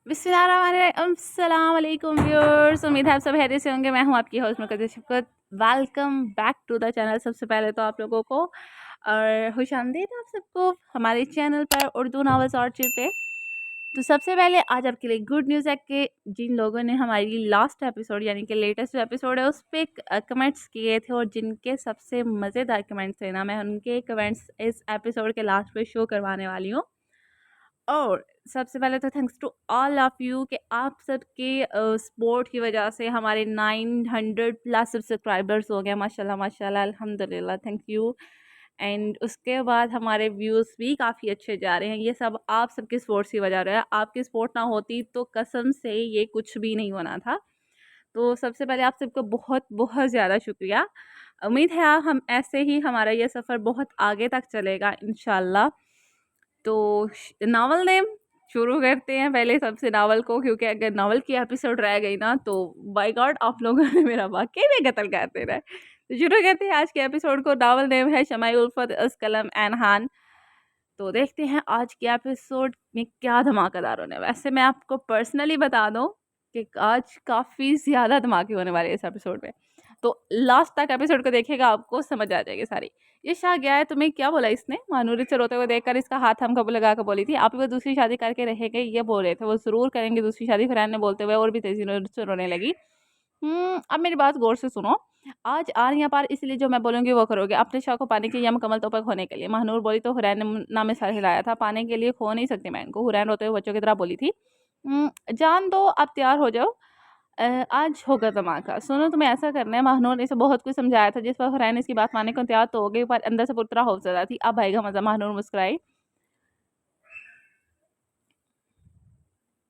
अस्सलाम वालेकुम व्यूअर्स, उम्मीद है आप सब खैरियत से होंगे। मैं हूं आपकी host Muqaddar Shafqat. Welcome back to the channel. सबसे पहले तो आप लोगों को और खुशामदीद आप सबको हमारे चैनल पर उर्दू नॉवेल्स ऑर्चिड पे। तो सबसे पहले आज आपके लिए गुड न्यूज़ है कि जिन लोगों ने हमारी लास्ट एपिसोड यानी कि लेटेस्ट जो एपिसोड है उस पर कमेंट्स किए थे और जिनके सबसे मज़ेदार कमेंट्स थे ना, मैं उनके कमेंट्स इस एपिसोड के लास्ट पे शो करवाने वाली हूँ। और सबसे पहले तो thanks to all of you कि आप सबके सपोर्ट की वजह से हमारे 900 प्लस सब्सक्राइबर्स हो गए। माशाल्लाह माशाल्लाह, अल्हम्दुलिल्लाह, थैंक यू। एंड उसके बाद हमारे व्यूज़ भी काफ़ी अच्छे जा रहे हैं। ये सब आप सबके सपोर्ट की वजह रहा है। आपकी सपोर्ट ना होती तो कसम से ये कुछ भी नहीं होना था। तो सबसे पहले आप सबको बहुत बहुत ज़्यादा शुक्रिया। उम्मीद है आप हम ऐसे ही हमारा ये सफ़र बहुत आगे तक चलेगा इंशाल्लाह। तो नावल नेम शुरू करते हैं पहले सबसे नावल को, क्योंकि अगर नावल की एपिसोड रह गई ना तो बाय गॉड आप लोगों ने मेरा वाकई में कत्ल करते रहे। तो शुरू करते हैं आज के एपिसोड को। नावल नेम है शमाई उल्फत उस कलम एनहान। तो देखते हैं आज के एपिसोड में क्या धमाकेदार होने। वैसे मैं आपको पर्सनली बता दूं कि आज काफ़ी ज़्यादा धमाके होने वाले हैं इस एपिसोड में। तो लास्ट तक एपिसोड को देखेगा, आपको समझ आ जाएगी सारी। ये शाह गया है, तुम्हें क्या बोला इसने? मानूरी से रोते हुए देखकर इसका हाथ हम कब लगा कर बोली थी, आप वो दूसरी शादी करके रहेंगे ये बोल रहे थे, वो जरूर करेंगे दूसरी शादी। फरहान ने बोलते हुए और भी तेजी से रोने लगी। अब मेरी बात गौर से सुनो। आज आ रही हैं पार, इसलिए जो मैं बोलूँगी वो करोगे अपने शौक को पाने के लिए या मुकम्मल तौर पर खोने के लिए। महानूर बोली तो हुरैन ने नाम सर हिलाया था। पाने के लिए खो नहीं सकती मैं इनको, हुरैन रोते हुए बच्चों की तरह बोली थी। जान दो, अब तैयार हो जाओ, आज होगा धमाका। सुनो, तुम्हें ऐसा करना है। महानूर ने इसे बहुत कुछ समझाया था, जिस पर हुरैन इसकी बात मानने को तैयार तो हो गई, पर अंदर से पूरी तरह खौफजदा थी। अब भाई का मजा। महानूर मुस्कुराई।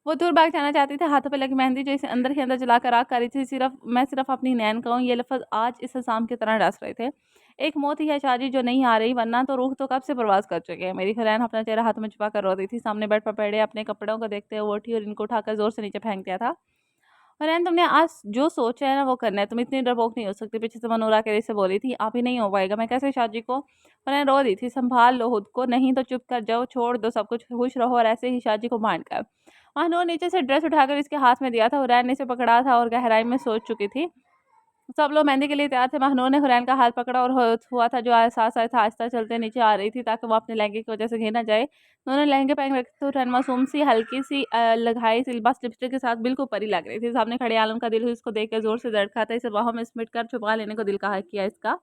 वो दूर भाग जाना चाहती थी। हाथों पे लगी मेहंदी जो इसे अंदर ही अंदर जलाकर आग कर रही थी। सिर्फ अपनी नैन कहूँ, ये लफ्ज़ आज इस शाम की तरह डस रहे थे। एक मौत ही है शादी जो नहीं आ रही, वरना तो रूह तो कब से प्रवास कर चुके हैं। मेरी खलैन अपना चेहरा हाथ में छुपा कर रो रही थी। सामने बेड पर पड़े अपने कपड़ों को देखते हुए उठी और इनको उठाकर जोर से नीचे फेंक दिया था। खलैन, तुमने आज जो सोचा है ना वो करना है। तुम इतनी डरपोक नहीं हो सकती। पीछे से मनोरा के से बोली थी, आप ही नहीं हो पाएगा। मैं कैसे शादी को? खलैन रो रही थी। संभाल लो खुद को, नहीं तो चुप कर जाओ, छोड़ दो सब कुछ, खुश रहो और ऐसे ही शादी को बांट कर। महानूर नीचे से ड्रेस उठाकर इसके हाथ में दिया था। हुरैन ने इसे पकड़ा था और गहराई में सोच चुकी थी। सब लोग मेहंदी के लिए तैयार थे। महानूर ने हुरैन का हाथ पकड़ा और हुआ था जो एहसास आया था, आहिस्ता चलते नीचे आ रही थी ताकि वो अपने लहंगे की वजह से गिर ना जाए। उन्होंने लहंगे पहन रखे थे। हुरैन मासूम सी हल्की सी लगाई सी बस लिपस्टिक के साथ बिल्कुल परी लग रही थी। सामने खड़े आलम का दिल इसको देख कर जोर से धड़का था। इसे बाहों में समेट कर छुपा लेने को दिल कहा किया इसका।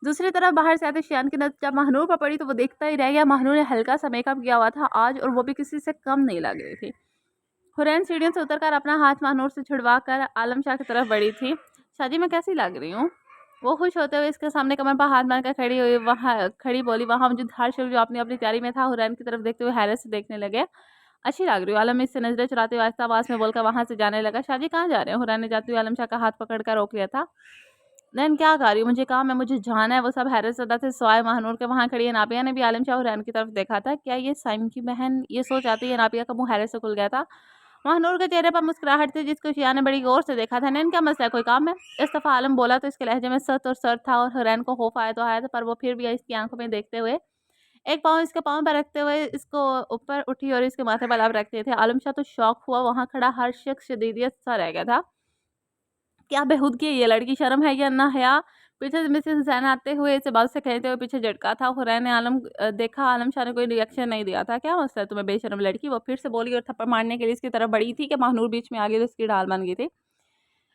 दूसरी तरफ बाहर से आते शियान की नजर जब महानूर पर पड़ी तो वो देखता ही रह गया। महानूर ने हल्का सा मेकअप किया हुआ था आज, और वो भी किसी से कम नहीं लग रही थी। हुरैन सीढ़ियों से उतरकर अपना हाथ महानूर से छुड़वा कर आलम शाह की तरफ बढ़ी थी। शादी में कैसी लग रही हूँ? वो खुश होते हुए इसके सामने कमर पर हाथ मारकर खड़ी हुई वहाँ खड़ी बोली। वहाँ मौजूद हर शख्स जो अपनी अपनी तैयारी में था हुरैन की तरफ देखते हुए हैरत से देखने लगे। अच्छी लग रही हो। आलम इससे नजरें चुराते हुए आहिस्ता आवाज में बोलकर वहां से जाने लगा। शादी कहाँ जा रहे हैं? हुरैन ने जाते हुए आलम शाह का हाथ पकड़कर रोक लिया था। नैन, क्या कर रही हूँ? मुझे काम है, मुझे जाना है। वो सब हैरत ज़दा थे सवाए महानूर के। वहाँ खड़ी है नाबिया ने भी आलम शाह हुरैन की तरफ देखा था। क्या ये साइम की बहन? ये सोच आती है नाबिया का मुंह हैरत से खुल गया था। महानूर के चेहरे पर मुस्कुराहट थी जिसको शिया ने बड़ी गौर से देखा था। नैन, क्या मसला है? कोई काम है? इस दफा आलम बोला तो इसके लहजे में सत और सर था और हुरैन को खौफ आया तो आया था, पर वो फिर भी इसकी आंखों में देखते हुए एक पाँव इसके पाँव पर रखते हुए इसको ऊपर उठी और इसके माथे पर लाभ रखते थे। आलम शाह तो शौक हुआ। वहाँ खड़ा हर शख्स शदीदियत सा रह गया था। क्या बेहूदगी है ये? लड़की शर्म है या ना हया? पीछे से मिसेस हुसैन आते हुए इसे बाल से कहते हुए पीछे झटका था। हुरैन ने देखा आलम शाह ने कोई रिएक्शन नहीं दिया था। क्या मसला है तुम्हें बेशरम लड़की? वो फिर से बोली और थप्पड़ मारने के लिए इसकी तरफ बढ़ी थी कि महानूर बीच में आ गई तो इसकी ढाल बन गई थी।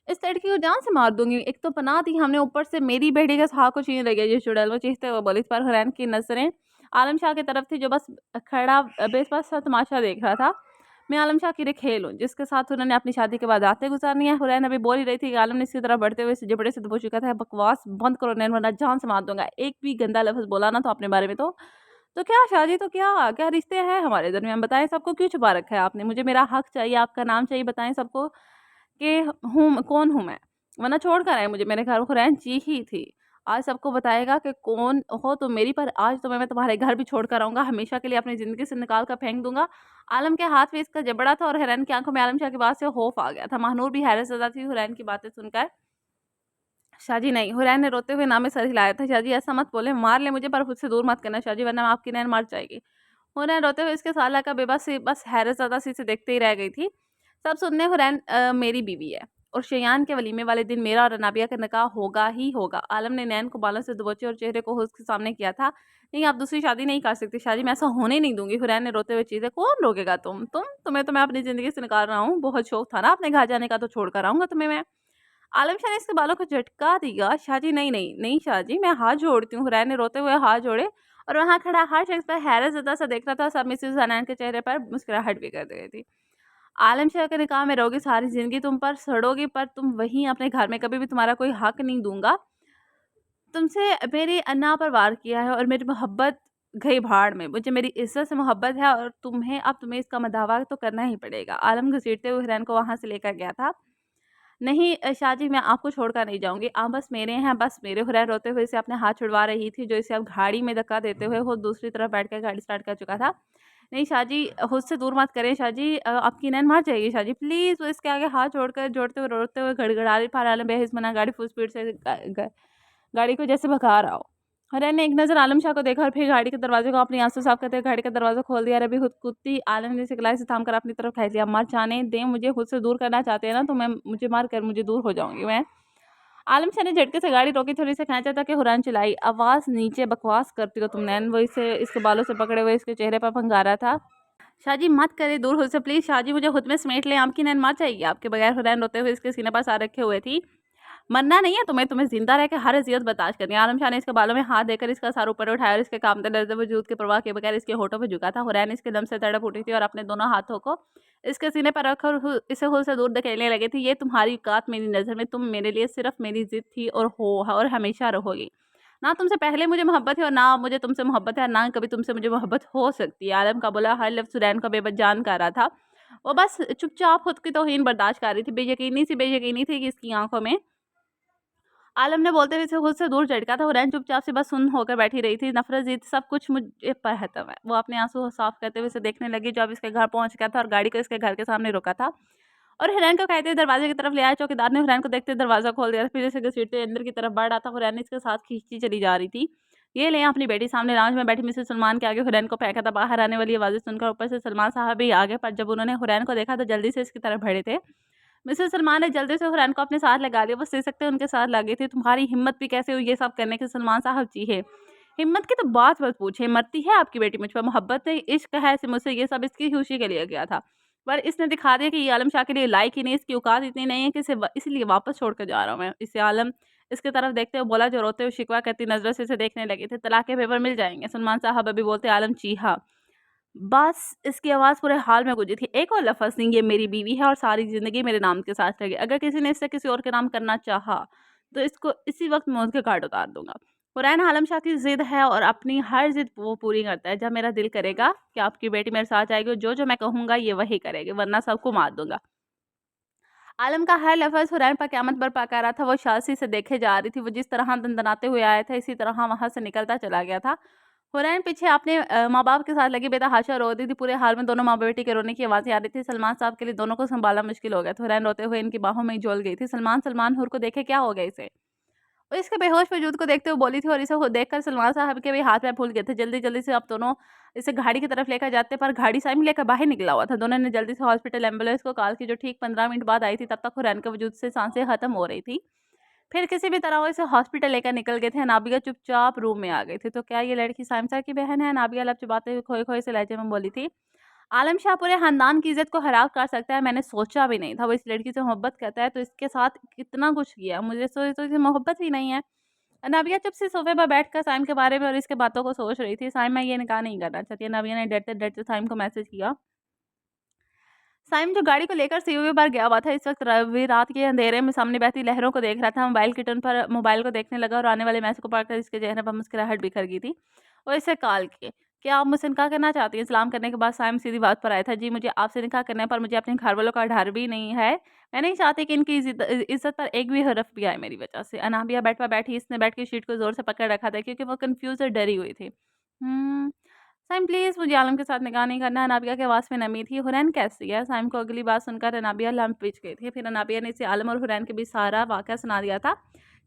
इस लड़की को जान से मार दूंगी। एक तो पनाह दी हमने, ऊपर से मेरी बेटी के साह को छीन रही है ये चुड़ैल। वो चीखते हुए बोली। इस पर हुरैन की नजरें आलम शाह की तरफ थी जो बस खड़ा बेबस सा तमाशा देख रहा था। मैं आलम शाह की खेल हूँ जिसके साथ उन्होंने अपनी शादी के बाद रातें गुजारनी है। हुरैन अभी बोल ही रही थी कि आलम ने इसकी तरफ बढ़ते हुए इसे जबड़े से दबो चुका था। बकवास बंद करो नैन, वरना जान से मार दूंगा। एक भी गंदा लफ्ज बोला ना तो अपने बारे में तो क्या शादी तो क्या क्या रिश्ते हैं हमारे दरमियान? बताएं सबको, क्यों छुपा रखा है आपने? मुझे मेरा हक चाहिए, आपका नाम चाहिए। बताएं सबको कि कौन हूँ मैं, वरना छोड़ कर आए मुझे। मेरे घर हुरैन चीखी थी। आज सबको बताएगा कि कौन हो तुम मेरी, पर आज तो मैं तुम्हारे घर भी छोड़ कर आऊंगा, हमेशा के लिए अपनी जिंदगी से निकाल कर फेंक दूंगा। आलम के हाथ में इसका जबड़ा था और हुरैन की आंखों में आलम शाह की बात से खौफ आ गया था। महानूर भी हैरत ज़दा थी हुरैन की बातें सुनकर। शाहजी नहीं, हुरैन ने रोते हुए नामे सर हिलाया था। शाहजी ऐसा मत बोले, मार ले मुझे पर मुझसे दूर मत करना शाहजी, वरना आपकी नैन मर जाएगी। हुरैन रोते हुए इसके साला का बेबस सी बस हैरत ज़्यादा सी से देखते ही रह गई थी। सब सुनने हुरैन मेरी बीवी है और शयान के वलीमे वाले दिन मेरा और अनाबिया का निकाह होगा ही होगा। आलम ने नैन को बालों से दबोचे और चेहरे को उसके सामने किया था। नहीं, आप दूसरी शादी नहीं कर सकती शाहजी, मैं ऐसा होने नहीं दूंगी। हुरैन ने रोते हुए चीज़ें, कौन रोकेगा? तुम्हें तो मैं अपनी ज़िंदगी से निकाल रहा हूँ। बहुत शौक था ना अपने घर जाने का, तो छोड़ कर आऊँगा तुम्हें मैं। आलम शाह ने इसके बालों को झटका दिया। शाहजी नहीं नहीं नहीं शाहजी, मैं हाथ जोड़ती हूँ। हुरैन ने रोते हुए हाथ जोड़े और वहाँ खड़ा हर शख्स पर हैरत ज़दा सा देख रहा था। सब मिसेस हनान के चेहरे पर मुस्कुराहट भी कर गई थी। आलम शाह के निकाह में रहोगी सारी ज़िंदगी, तुम पर सड़ोगी, पर तुम वहीं अपने घर में कभी भी तुम्हारा कोई हक नहीं दूँगा। तुमसे मेरी अन्ना पर वार किया है और मेरी मोहब्बत गई भाड़ में। मुझे मेरी इज़्ज़त से मोहब्बत है और तुम्हें इसका दावा तो करना ही पड़ेगा। आलम घसीटते हुए हुरैन को वहाँ से लेकर गया था। नहीं शाहजी, मैं आपको छोड़कर नहीं जाऊँगी। आप बस मेरे हैं, बस मेरे। हुरैन रोते हुए इसे अपने हाथ छुड़वा रही थी, जो इसे अब गाड़ी में धक्का देते हुए वो दूसरी तरफ बैठकर गाड़ी स्टार्ट कर चुका था। नहीं शाहजी, खुद से दूर मत करें शाहजी, आपकी नैन मर जाएगी शाहजी, प्लीज़। वो इसके आगे हाथ जोड़कर जोड़ते हुए रोते हुए गड़गड़ा रही। पर आलम बेहिस बना गाड़ी फुल स्पीड से गाड़ी को जैसे भगा रहा हो। हुरैन ने एक नज़र आलम शाह को देखा और फिर गाड़ी के दरवाजे को अपनी आँसू साफ करते हुए गाड़ी का दरवाज़ा खोल दिया। रबी खुदकुती आलम ने इसे गले से थाम कर अपनी तरफ खींच लिया। मर जाने दें, मुझे खुद से दूर करना चाहते हैं ना, तो मुझे मार कर मुझे दूर हो जाऊँगी मैं। आलम शाह ने झटके से गाड़ी रोकी, थोड़ी से खींचा ताकि हुरैन चिल्लाई, आवाज़ नीचे, बकवास करती हो तुम नैन। वो इसे इसके बालों से पकड़े हुए इसके चेहरे पर फंगारा था। शाहजी मत करे दूर हो से प्लीज़ शाहजी, मुझे खुद में समेट लें, आपकी नैन मर जाएगी आपके बगैर। हुरैन रोते हुए इसके सीने पर सर रखे हुए थी। मरना नहीं है तुम्हें ज़िंदा रह के हर अज़ियत बर्दाश्त करनी है। आलम शाह ने इसके बालों में हाथ देकर इसका सर ऊपर उठाया और इसके कांपते लर्ज़े वजूद की परवाह किए बगैर इसके होठों पे झुका था। हुरैन इसके दम से तड़प उठी थी और अपने दोनों हाथों को इसके सीने पर रखकर इसे खुद से दूर धकेलने लगी थी। ये तुम्हारी औकात मेरी नज़र में, तुम मेरे लिए सिर्फ मेरी ज़िद थी और हमेशा रहोगी। ना तुमसे पहले मुझे मोहब्बत है और ना मुझे तुमसे मोहब्बत है, ना कभी तुमसे मुझे मोहब्बत हो सकती है। आलम का बोला हर लफ्ज़ हुरैन का बेवजान कर रहा था। वो बस चुपचाप खुद की तौहीन बर्दाश्त कर रही थी। बेयकीनी थी कि इसकी आंखों में। आलम ने बोलते हुए इसे खुद से दूर झटका था। हुरैन चुपचाप से बस सुन्न होकर बैठी रही थी। नफ़रत, ज़िद, सब कुछ मुझ पर खत्म है। वो अपने आंसू साफ करते हुए इसे देखने लगी, जो अब इसके घर पहुंच गया था और गाड़ी को इसके घर के सामने रोका था और हुरैन को कहते हुए दरवाजे की तरफ ले आया। चौकीदार ने हुरैन को देखते हुए दरवाज़ा खोल दिया, फिर इसे घसीटते अंदर की तरफ बढ़ रहा था। हुरैन इसके साथ खींचती चली जा रही थी। ये लें अपनी बेटी। सामने लाउंज में बैठी मिसेस सलमान के आगे हुरैन को फेंका था। बाहर आने वाली आवाज़ें सुनकर ऊपर से सलमान साहब भी आ गए, पर जब उन्होंने हुरैन को देखा तो जल्दी से इसकी तरफ बढ़े थे। मिसेस सलमान ने जल्दी से हुरैन को अपने साथ लगा लिया। वो सिसकते उनके साथ लगी थी। तुम्हारी हिम्मत भी कैसे हुई ये सब करने की सलमान साहब जी है। हिम्मत की तो बात मत पूछे, मरती है आपकी बेटी मुझ पर, मोहब्बत है, इश्क है ऐसे मुझसे, ये सब इसकी खुशी के लिए किया था। पर इसने दिखा दिया कि ये आलम शाह के लिए लायक ही नहीं, इसकी औकात इतनी नहीं है कि इसलिए वापस छोड़ कर जा रहा हूँ मैं इसे। आलम इसकी तरफ देखते हुए बोला, जो रोते हुए शिकवा करती नजरों से इसे देखने लगे थे। तलाक के पेपर मिल जाएंगे सलमान साहब अभी बोलते। आलम चीहा। बस इसकी आवाज़ पूरे हाल में गूंजी थी। एक और लफ़्ज़ नहीं, ये मेरी बीवी है और सारी ज़िंदगी मेरे नाम के साथ रहेगी। अगर किसी ने इससे किसी और के नाम करना चाहा, तो इसको इसी वक़्त मौत के घाट उतार दूँगा। हुरैन आलम शाह की ज़िद है और अपनी हर ज़िद वो पूरी करता है। जब मेरा दिल करेगा कि आपकी बेटी मेरे साथ आएगी और जो-जो मैं कहूँगा ये वही करेगी, वरना सबको मार दूँगा। आलम का हर लफ़्ज़ हुरैन पर क़यामत बर्पा कर रहा था। वो शाज़ी से देखे जा रही थी। वो जिस तरह दनदनाते हुए आया था, इसी तरह वहाँ से निकलता चला गया था। हुरैन पीछे अपने माँ-बाप के साथ लगी बेतहाशा रो रही थी। पूरे हाल में दोनों माँ-बेटी के रोने की आवाज़ें आ रही थी। सलमान साहब के लिए दोनों को सँभालना मुश्किल हो गया था। हुरैन रोते हुए इनकी बाहों में ही झुल गई थी। सलमान हुर को देखे, क्या हो गया इसे? वो इसके बेहोश वजूद को देखते हुए बोली थी और इसे खुद देखकर सलमान साहब के भी हाथ पैर फूल गए थे। जल्दी-जल्दी से अब दोनों इसे गाड़ी की तरफ लेकर जाते, पर गाड़ी साइम लेकर बाहर निकला हुआ था। दोनों ने जल्दी से हॉस्पिटल एम्बुलेंस को कॉल की, जो ठीक 15 मिनट बाद आई थी। तब तक हुरैन के वजूद से सांसें खत्म हो रही थी। फिर किसी भी तरह वो इसे हॉस्पिटल लेकर निकल गए थे। नाबिया चुपचाप रूम में आ गई थी। तो क्या ये लड़की साइम सर की बहन है? नाबिया लबचबाते हुए खोए-खोए से लहजे में बोली थी। आलम शाह पूरे खानदान की इज़्ज़त को खराब कर सकता है, मैंने सोचा भी नहीं था। वो इस लड़की से मोहब्बत करता है, तो इसके साथ कितना कुछ किया। मुझे तो इसे मोहब्बत ही नहीं है। नाबिया चुप से सोफे पर बैठकर साइम के बारे में और इसके बातों को सोच रही थी। साइम, मैं ये निकाह नहीं करना चाहती। नाबिया ने डरते-डरते साइम को मैसेज किया। साइम जो गाड़ी को लेकर सीओए पर गया हुआ था, इस वक्त रवि रात के अंधेरे में सामने बहती लहरों को देख रहा था। मोबाइल की टर्न पर मोबाइल को देखने लगा और आने वाले मैसेज को पढ़कर इसके चेहरे पर मुस्कुराहट बिखर गई थी। और इसे कॉल किए, क्या आप मुझसे निकाह करना चाहती हैं? सलाम करने के बाद साइम सीधी बात पर आया था। जी, मुझे आपसे निकाह करना है, पर मुझे अपने घर वालों का डर भी नहीं है। मैं नहीं चाहती कि इनकी इज्जत पर एक भी हरफ भी आए मेरी वजह से। अनाबिया बेड पर बैठी, इसने बेड की शीट को जोर से पकड़ रखा था क्योंकि वो कन्फ्यूज और डरी हुई थी। साइम प्लीज़, मुझे आलम के साथ निकाह नहीं करना है। अनाबिया की आवाज़ में नमी थी। हुरैन कैसी है? साइम को अगली बात सुनकर अनाबिया लंप पिच गई थी। फिर अनाबिया ने इसे आलम और हुरैन के बीच सारा वाक़या सुना दिया था।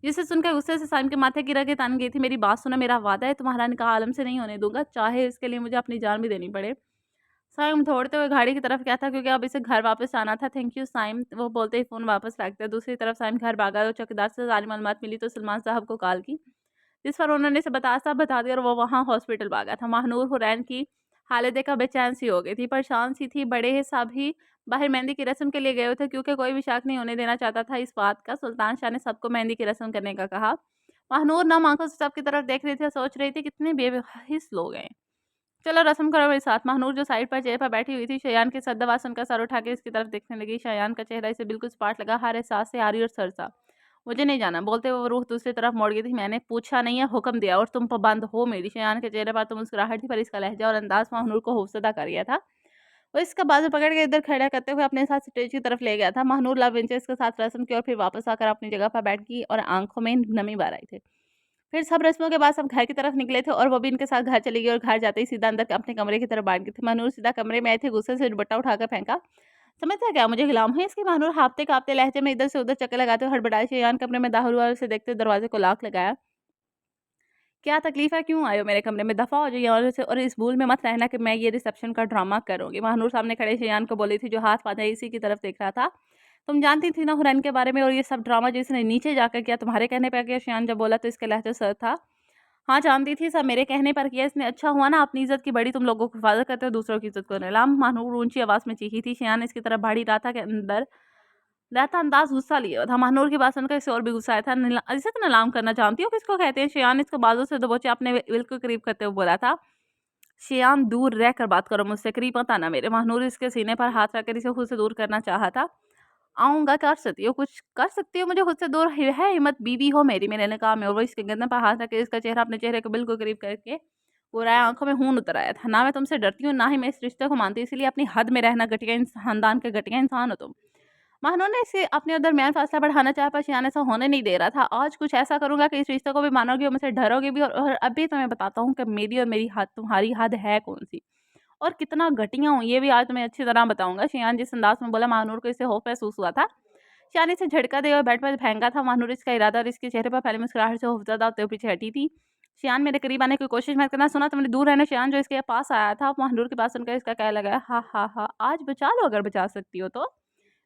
जिसे सुनकर गुस्से से साइम के माथे गिरा के तान गई थी, मेरी बात सुनो, मेरा वादा है तुम्हारा निकाह आलम से नहीं होने दूँगा, चाहे इसके लिए मुझे अपनी जान भी देनी पड़े। साइम दौड़ते हुए गाड़ी की तरफ गया था क्योंकि अब इसे घर वापस आना था। थैंक यू साइम, वो बोलते ही फ़ोन वापस रख दिया। दूसरी तरफ साइम घर भागा और चौकीदार से सारी मालूमात मिली तो सलमान साहब को कॉल की, जिस पर उन्होंने इसे सब बता दिया और वो वहाँ हॉस्पिटल भागा था। महानूर हुरैन की हालत देखकर बेचैन सी हो गई थी, परेशान सी थी। बड़े साहब ही बाहर मेहंदी की रस्म के लिए गए हुए थे क्योंकि कोई भी शक नहीं होने देना चाहता था इस बात का। सुल्तान शाह ने सबको मेहंदी की रस्म करने का कहा। महानूर नम आंखों से सबकी तरफ देख रही थी और सोच रही थी कितने बेवहिस लोग हैं। चलो रस्म करो मेरे साथ। महानूर जो साइड पर चेयर पर बैठी हुई थी, शयान की सद्दवा सुनकर सर उठा के इसकी तरफ देखने लगी। शयान का चेहरा इसे बिल्कुल सपाट लगा, हर एहसास से आरी और सरसा। मुझे नहीं जाना, बोलते हुए वो रूह दूसरी तरफ मोड़ गई थी। मैंने पूछा नहीं है, हुक्म दिया और तुम पाबंद हो मेरी। शयान के चेहरे पर तो मुस्कुराहट थी पर इसका लहजा और अंदाज महानूर को खौफजदा कर गया था। वो इसका बाजू पकड़ के इधर खड़ा करते हुए अपने साथ स्टेज की तरफ ले गया था। महानूर लव इंटरेस्ट के साथ रस्म की और फिर वापस आकर अपनी जगह पर बैठ गई और आंखों में नमी भर आई थी। फिर सब रस्मों के बाद सब घर की तरफ निकले थे और वो भी इनके साथ घर चली गई और घर जाते ही सीधा अंदर अपने कमरे की तरफ भाग गई थी। महानूर सीधा कमरे में आए थे, गुस्से से दुपट्टा उठाकर फेंका। समझता क्या मुझे गुलाम है इसकी? महानूर हाँफते काँपते लहजे में इधर से उधर चक्कर लगाते हुए हड़बड़ाए। शयान कमरे में दाखिल हुआ और उसे देखते दरवाजे को लॉक लगाया। क्या तकलीफ है? क्यों आए हो मेरे कमरे में? दफ़ा हो जाइए और से और इस भूल में मत रहना कि मैं ये रिसेप्शन का ड्रामा करूँगी। महानूर सामने खड़े शयान को बोली थी, जो हाथ बाँधा इसी की तरफ देख रहा था। तुम जानती थी ना हुरैन के बारे में और ये सब ड्रामा जो इसने नीचे जाकर किया तुम्हारे कहने पर किया? शयान जब बोला तो इसका लहजा सर था। हाँ, जानती थी, सब मेरे कहने पर किया इसने। अच्छा हुआ ना अपनी इज़्ज़त की बड़ी तुम लोगों की हिफाज़त करते हो, दूसरों की इज़्ज़त को नीलाम। महानूर ऊँची आवाज़ में चीखी थी। शयान इसकी तरफ भाड़ी राता के अंदर रहता अंदाज़ गुस्सा लिए हुआ था। महानूर की बात सुनकर इसे और भी गुस्सा आया था। इसे तो नीलाम करना जानती हो किसको कहते हैं? शयान इसको बाजू से दबोचे अपने विल के करीब करते हुए बोला था। शयान दूर रहकर बात करो मुझसे, करीब मत आना मेरे। महानूर इसके सीने पर हाथ रखकर इसे खुद से दूर करना चाहा था। आऊँगा, कर सकती हो, कुछ कर सकती हो मुझे खुद से दूर है हिम्मत? बीवी हो मेरी, मेरे निकाह में। और वो इसके गर्दन पर हाथ रख के इसका चेहरा अपने चेहरे के बिल्कुल करीब करके बुराया, आँखों में खून उतर आया था। ना मैं तुमसे डरती हूँ, ना ही मैं इस रिश्ते को मानती, इसलिए अपनी हद में रहना। घटिया खानदान के घटिया इंसान हो तुम। महानूर ने इसे अपने और दरमियान फासला बढ़ाना चाहा पर शियान ऐसा होने नहीं दे रहा था। आज कुछ ऐसा करूँगा कि इस रिश्ते को भी मानोगे और मुझसे डरोगे भी। और अभी तो मैं बताता हूँ कि मेरी और मेरी हद तुम्हारी हद है कौन-सी और कितना घटिया हूँ, ये भी आज तुम्हें अच्छी तरह बताऊँगा। शियान जिस अंदाज़ में बोला, महानूर को इससे खौफ महसूस हुआ था। शियान इसे झटका देकर बेड पर फेंका था। महानूर इसका इरादा और इसके चेहरे पर फैली मुस्कुराहट से खौफज़दा होते हुए पीछे हटी थी। शियान मेरे करीब आने की कोशिश मत करना, सुना तुमने? दूर रहना। शियान जो इसके पास आया था, महानूर की बात सुनकर इसका कहने लगा, हा हा हा, आज बचा लो अगर बचा सकती हो तो।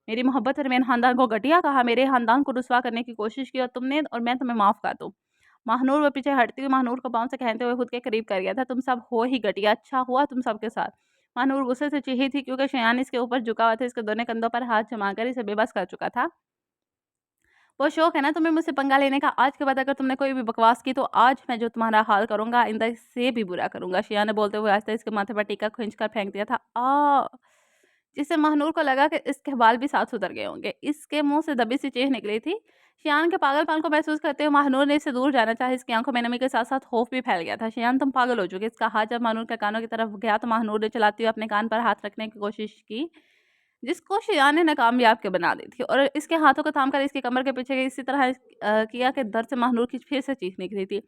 मेरी मोहब्बत और मेरे खानदान को घटिया कहा, मेरे खानदान को रुसवा करने की कोशिश की और तुमने, और मैं तुम्हें माफ़ कर दूँ। महानूर वो पीछे हटती हुई महानूर को पाँव से कहते हुए खुद के करीब कर गया था। तुम सब हो ही घटिया, अच्छा हुआ तुम सबके साथ। महानूर गुस्से से चिढ़ी थी क्योंकि शयान इसके ऊपर झुका हुआ था, इसके दोनों कंधों पर हाथ जमाकर इसे बेबस कर चुका था। वो शौक है ना तुम्हें मुझसे पंगा लेने का? आज के बाद अगर तुमने कोई भी बकवास की तो आज मैं जो तुम्हारा हाल करूँगा आइंदा इससे भी बुरा करूँगा। शिया ने बोलते हुए आहिस्ता इसके माथे पर टीका खींचकर फेंक दिया था। जिससे महानूर को लगा कि इसके बाल भी साथ उतर गए होंगे। इसके मुँह से दबी सी चीख निकली थी। शियान के पागलपन को महसूस करते हुए महानूर ने इससे दूर जाना चाहा। इसकी आंखों में नमी के साथ-साथ खौफ भी फैल गया था। शियान तुम पागल हो चुके। इसका हाथ जब महानूर के कानों की तरफ गया तो महानूर ने चलाते हुए अपने कान पर हाथ रखने की कोशिश की, जिसको शियान ने नाकामयाब के बना दी थी और इसके हाथों को थामकर इसकी कमर के पीछे इसी तरह किया कि दर्द से महानूर की फिर से चीख निकली थी।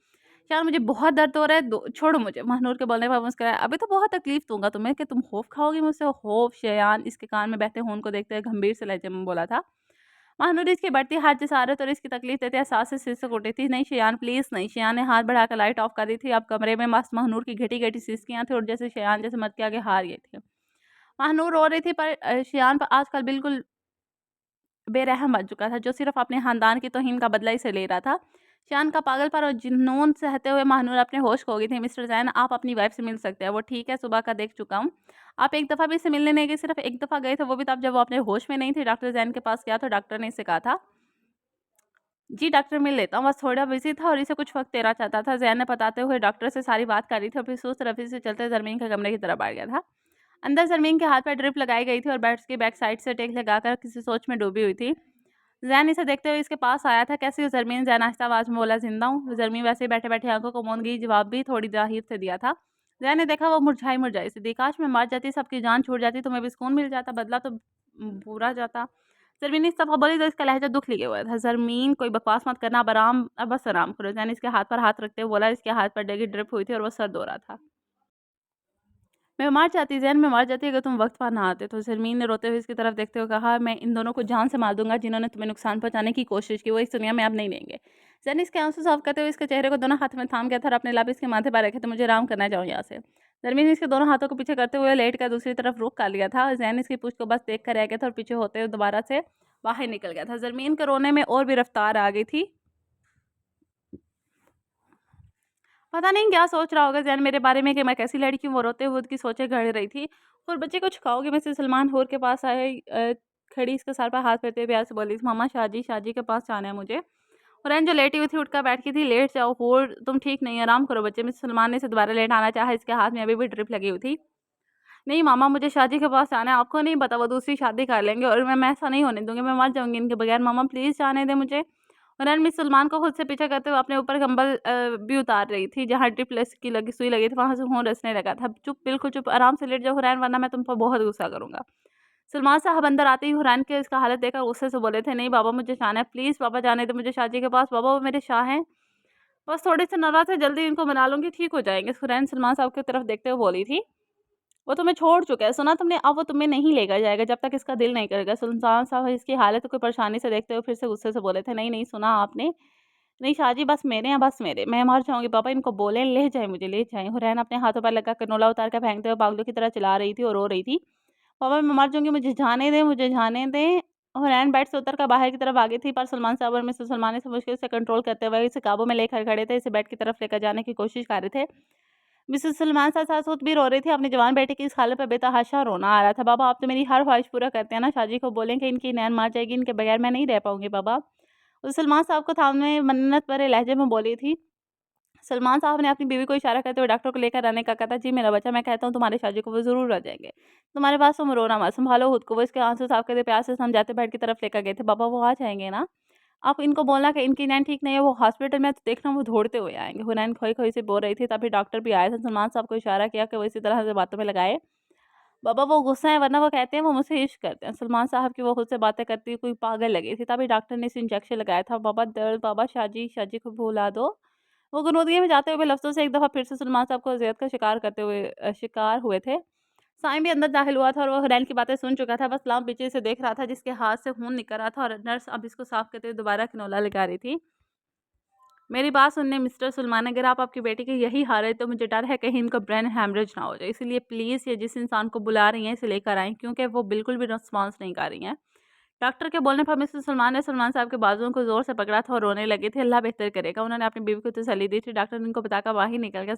शियान मुझे बहुत दर्द हो रहा है, दो छोड़ो मुझे। महानूर के बोलने पर मुस्कुराया। अभी तो बहुत तकलीफ दूँगा तुम्हें कि तुम खौफ खाओगी मुझसे? खौफ? शियान इसके कान में बहते खून को देखते हुए गंभीर से लहजे में बोला था। महानूर इसकी बढ़ती हाथ जसारत और इसकी तकलीफ देते एहसास से सिर से उठी थी। नहीं शियान प्लीज़ नहीं। शियान ने हाथ बढ़ाकर लाइट ऑफ कर दी थी। अब कमरे में मस्त महानूर की घटी-घटी सिसकियाँ थी और जैसे शियान जैसे मत के आगे हार गए थे। महानूर रो रही थी पर शियान पर आजकल बिल्कुल बेरहम बन चुका था, जो सिर्फ़ अपने ख़ानदान की तौहीन का बदला इसे ले रहा था। शियान का पागलपन और जुनून सहते हुए महानूर अपने होश खो गई थी। मिस्टर ज़ैन, आप अपनी वाइफ़ से मिल सकते हैं। वो ठीक है, सुबह का देख चुका हूँ। आप एक दफ़ा भी इससे मिलने नहीं गए, सिर्फ़ एक दफ़ा गए थे, वो भी तब जब वो अपने होश में नहीं थी। डॉक्टर ज़ैन के पास गया तो डॉक्टर ने इससे कहा था, जी डॉक्टर मिल लेता हूँ, बस थोड़ा बिज़ी था और इसे कुछ वक़्त देना चाहता था। ज़ैन ने बताते हुए डॉक्टर से सारी बात कर ली थी और फिर सुस्त रफ़ी से चलते ज़रमीन के कमरे की तरफ बढ़ गया था। अंदर ज़रमीन के हाथ पर ड्रिप लगाई गई थी और बेड की बैक साइड से टेक लगाकर किसी सोच में डूबी हुई थी। ज़ैन इसे देखते हुए इसके पास आया था। कैसी हो ज़रमीन? ज़ैन आहिस्ता आवाज़ में बोला। ज़िंदा हूँ। ज़रमीन वैसे ही बैठे-बैठे आँखों को मूंद गई, जवाब भी थोड़ी ज़ाहिर से दिया था। ज़ैन ने देखा वो मुरझाई-मुरझाई सी थी। काश मैं मर जाती, सबकी जान छूट जाती, तुम्हें भी सुकून मिल जाता, बदला तो बुरा जाता। ज़रमीन इस दफ़ा बोली तो इसका लहज़ा दुःख लिए हुआ था। ज़रमीन कोई बकवास मत करना, अब बस आराम करो। ज़ैन इसके हाथ पर हाथ रखते हुए बोला। इसके हाथ पर डेगी ड्रिप हुई थी और वो सर धो रहा था। मैं मर जाती ज़ैन, मैं मर जाती अगर तुम वक़्त पर ना आते। तो ज़रमीन ने रोते हुए इसकी तरफ देखते हुए कहा, मैं इन दोनों को जान से मार दूँगा जिन्होंने तुम्हें नुकसान पहुँचाने की कोशिश की, वो इस दुनिया में अब नहीं रहेंगे। ज़ैन इसके आँसू साफ़ करते हुए इसके चेहरे को दोनों हाथों में थाम गया था और अपने लाभ इसके माथे पर रखे थे, मुझे आराम करना है, जाओ यहाँ से। ज़रमीन ने इसके दोनों हाथों को पीछे करते हुए लेट कर दूसरी तरफ रुख कर लिया था। ज़ैन इसकी पूँछ को बस देख कर रह गया था और पीछे होते हुए दोबारा से बाहर निकल गया था। ज़रमीन के रोने में और भी रफ़्तार आ गई थी। पता नहीं क्या सोच रहा होगा ज़ैन मेरे बारे में कि मैं कैसी लड़की हूँ, वो रोते हुए उसकी सोचें गढ़ रही थी। और बच्चे कुछ खाओगे? मिसेस सलमान हूर के पास आए खड़ी इसके सर पर हाथ फेरते हुए प्यार से बोली, मामा शाजी के पास जाना है मुझे। और रैन जो लेटी हुई थी उठकर बैठ गई थी, लेट जाओ हूर, तुम ठीक नहीं, आराम करो बच्चे। मिसेस सलमान ने इसे दोबारा लेटाना चाहा, इसके हाथ में अभी भी ड्रिप लगी हुई थी। नहीं मामा, मुझे शाजी के पास जाना है, आपको नहीं पता वो दूसरी शादी कर लेंगे और मैं ऐसा नहीं होने दूँगी, मैं मर जाऊँगी इनके बगैर, मामा प्लीज़ जाने दें मुझे। और रैन मिस सलमान को खुद से पीछे करते हुए अपने ऊपर कंबल भी उतार रही थी, जहाँ ड्रिप लेस की लगी सुई लगी थी वहाँ से खून रिसने लगा था। चुप, बिल्कुल चुप, आराम से लेट जाओ हुरैन, वरना मैं तुम पर बहुत गुस्सा करूँगा। सलमान साहब अंदर आते ही हुरैन के इसका हालत देखकर गुस्से से बोले थे, नहीं बाबा मुझे जाना है, प्लीज़ बाबा जाने दो मुझे शाजी के पास, बाबा वो मेरे शाह हैं। बस थोड़े से नाराज़ है, जल्दी इनको मना लूँगी, ठीक हो जाएँगे। हुरैन सलमान साहब की तरफ देखते हुए बोली थी। वो तुम्हें छोड़ चुका है, सुना तुमने? अब वो तुम्हें नहीं लेकर जाएगा जब तक इसका दिल नहीं करेगा। सुल्तान साहब इसकी हालत को परेशानी से देखते हुए फिर से गुस्से से बोले थे, नहीं, नहीं सुना आपने? नहीं शाहजी बस मेरे हैं, बस मेरे। मैं मर जाऊँगी पापा, इनको बोलें ले जाएँ मुझे, ले जाएँ। हुरैन अपने हाथों पर लगा कनोला उतार कर फेंकते हुए पागलों की तरह चिल्ला रही थी और रो रही थी। पापा मैं मर जाऊँगी, मुझे जाने दें, मुझे जाने दें। हुरैन बेड से उतर कर बाहर की तरफ आ गई थी, पर सलमान साहब और मिसेस सलमान इसे मुश्किल से कंट्रोल करते हुए इसे काबू में लेकर खड़े थे, इसे बेड की तरफ लेकर जाने की कोशिश कर रहे थे। मिसेस सलमान साथ-साथ खुद भी रो रही थी, अपनी जवान बेटे की इस हालत पे बेतहाशा रोना आ रहा था। बाबा आप तो मेरी हर ख्वाहिश पूरा करते हैं ना, शाजी को बोलें कि इनकी नैन मार जाएगी, इनके बगैर मैं नहीं रह पाऊँगी बाबा। और सलमान साहब को थामने मन्नत भरे लहजे में बोली थी। सलमान साहब ने अपनी बीवी को इशारा करते हुए डॉक्टर को लेकर आने का कहा था, जी मेरा बच्चा, मैं कहता हूँ तुम्हारी शादी को वो ज़रूर आ जाएँगे। तुम्हारे पास तुम रोना मत, सँभालो खुद को। वो इसके आँसू साफ करते प्यार से समझाते बेड की तरफ लेकर गए थे। बाबा वो आ जाएँगे ना? आप इनको बोलना कि इनकी नैन ठीक नहीं है, वो हॉस्पिटल में है, तो देखना वो दौड़ते हुए आएँगे। हुनैन खोई-खोई से बोल रही थी, तभी डॉक्टर भी आया था। सलमान साहब को इशारा किया कि वो इसी तरह से बातों में लगाए। बाबा वो गुस्सा है, वरना वो कहते हैं वो मुझसे इश्क करते हैं। सलमान साहब की वो खुद से बातें करती हुई कोई पागल लगी थी, तभी डॉक्टर ने इसे इंजेक्शन लगाया था। बाबा दर्द, बाबा शाजी को भुला दो। वो गनोदिये में जाते हुए लफ्ज़ों से एक दफ़ा फिर से सलमान साहब को अज़ियत का शिकार हुए थे। साइम भी अंदर दाखिल हुआ था और वो हुरैन की बातें सुन चुका था। बस लाम पीछे से देख रहा था, जिसके हाथ से खून निकल रहा था और नर्स अब इसको साफ करते हुए दोबारा कैनोला लगा रही थी। मेरी बात सुनने मिस्टर सुलेमान, अगर आप आपकी बेटी की यही हाल है तो मुझे डर है कहीं इनको ब्रेन हैमरेज ना हो जाए। इसीलिए प्लीज़ ये जिस इंसान को बुला रही हैं इसे लेकर आएँ, क्योंकि वो बिल्कुल भी रिस्पॉन्स नहीं कर रही हैं। डॉक्टर के बोलने पर मिसेस सलमान ने सलमान साहब के बाजुओं को ज़ोर से पकड़ा था और रोने लगे थे। अल्लाह बेहतर करेगा। उन्होंने अपनी बीवी को तसल्ली दी थी। डॉक्टर ने इनको बताकर बाहर निकल गया।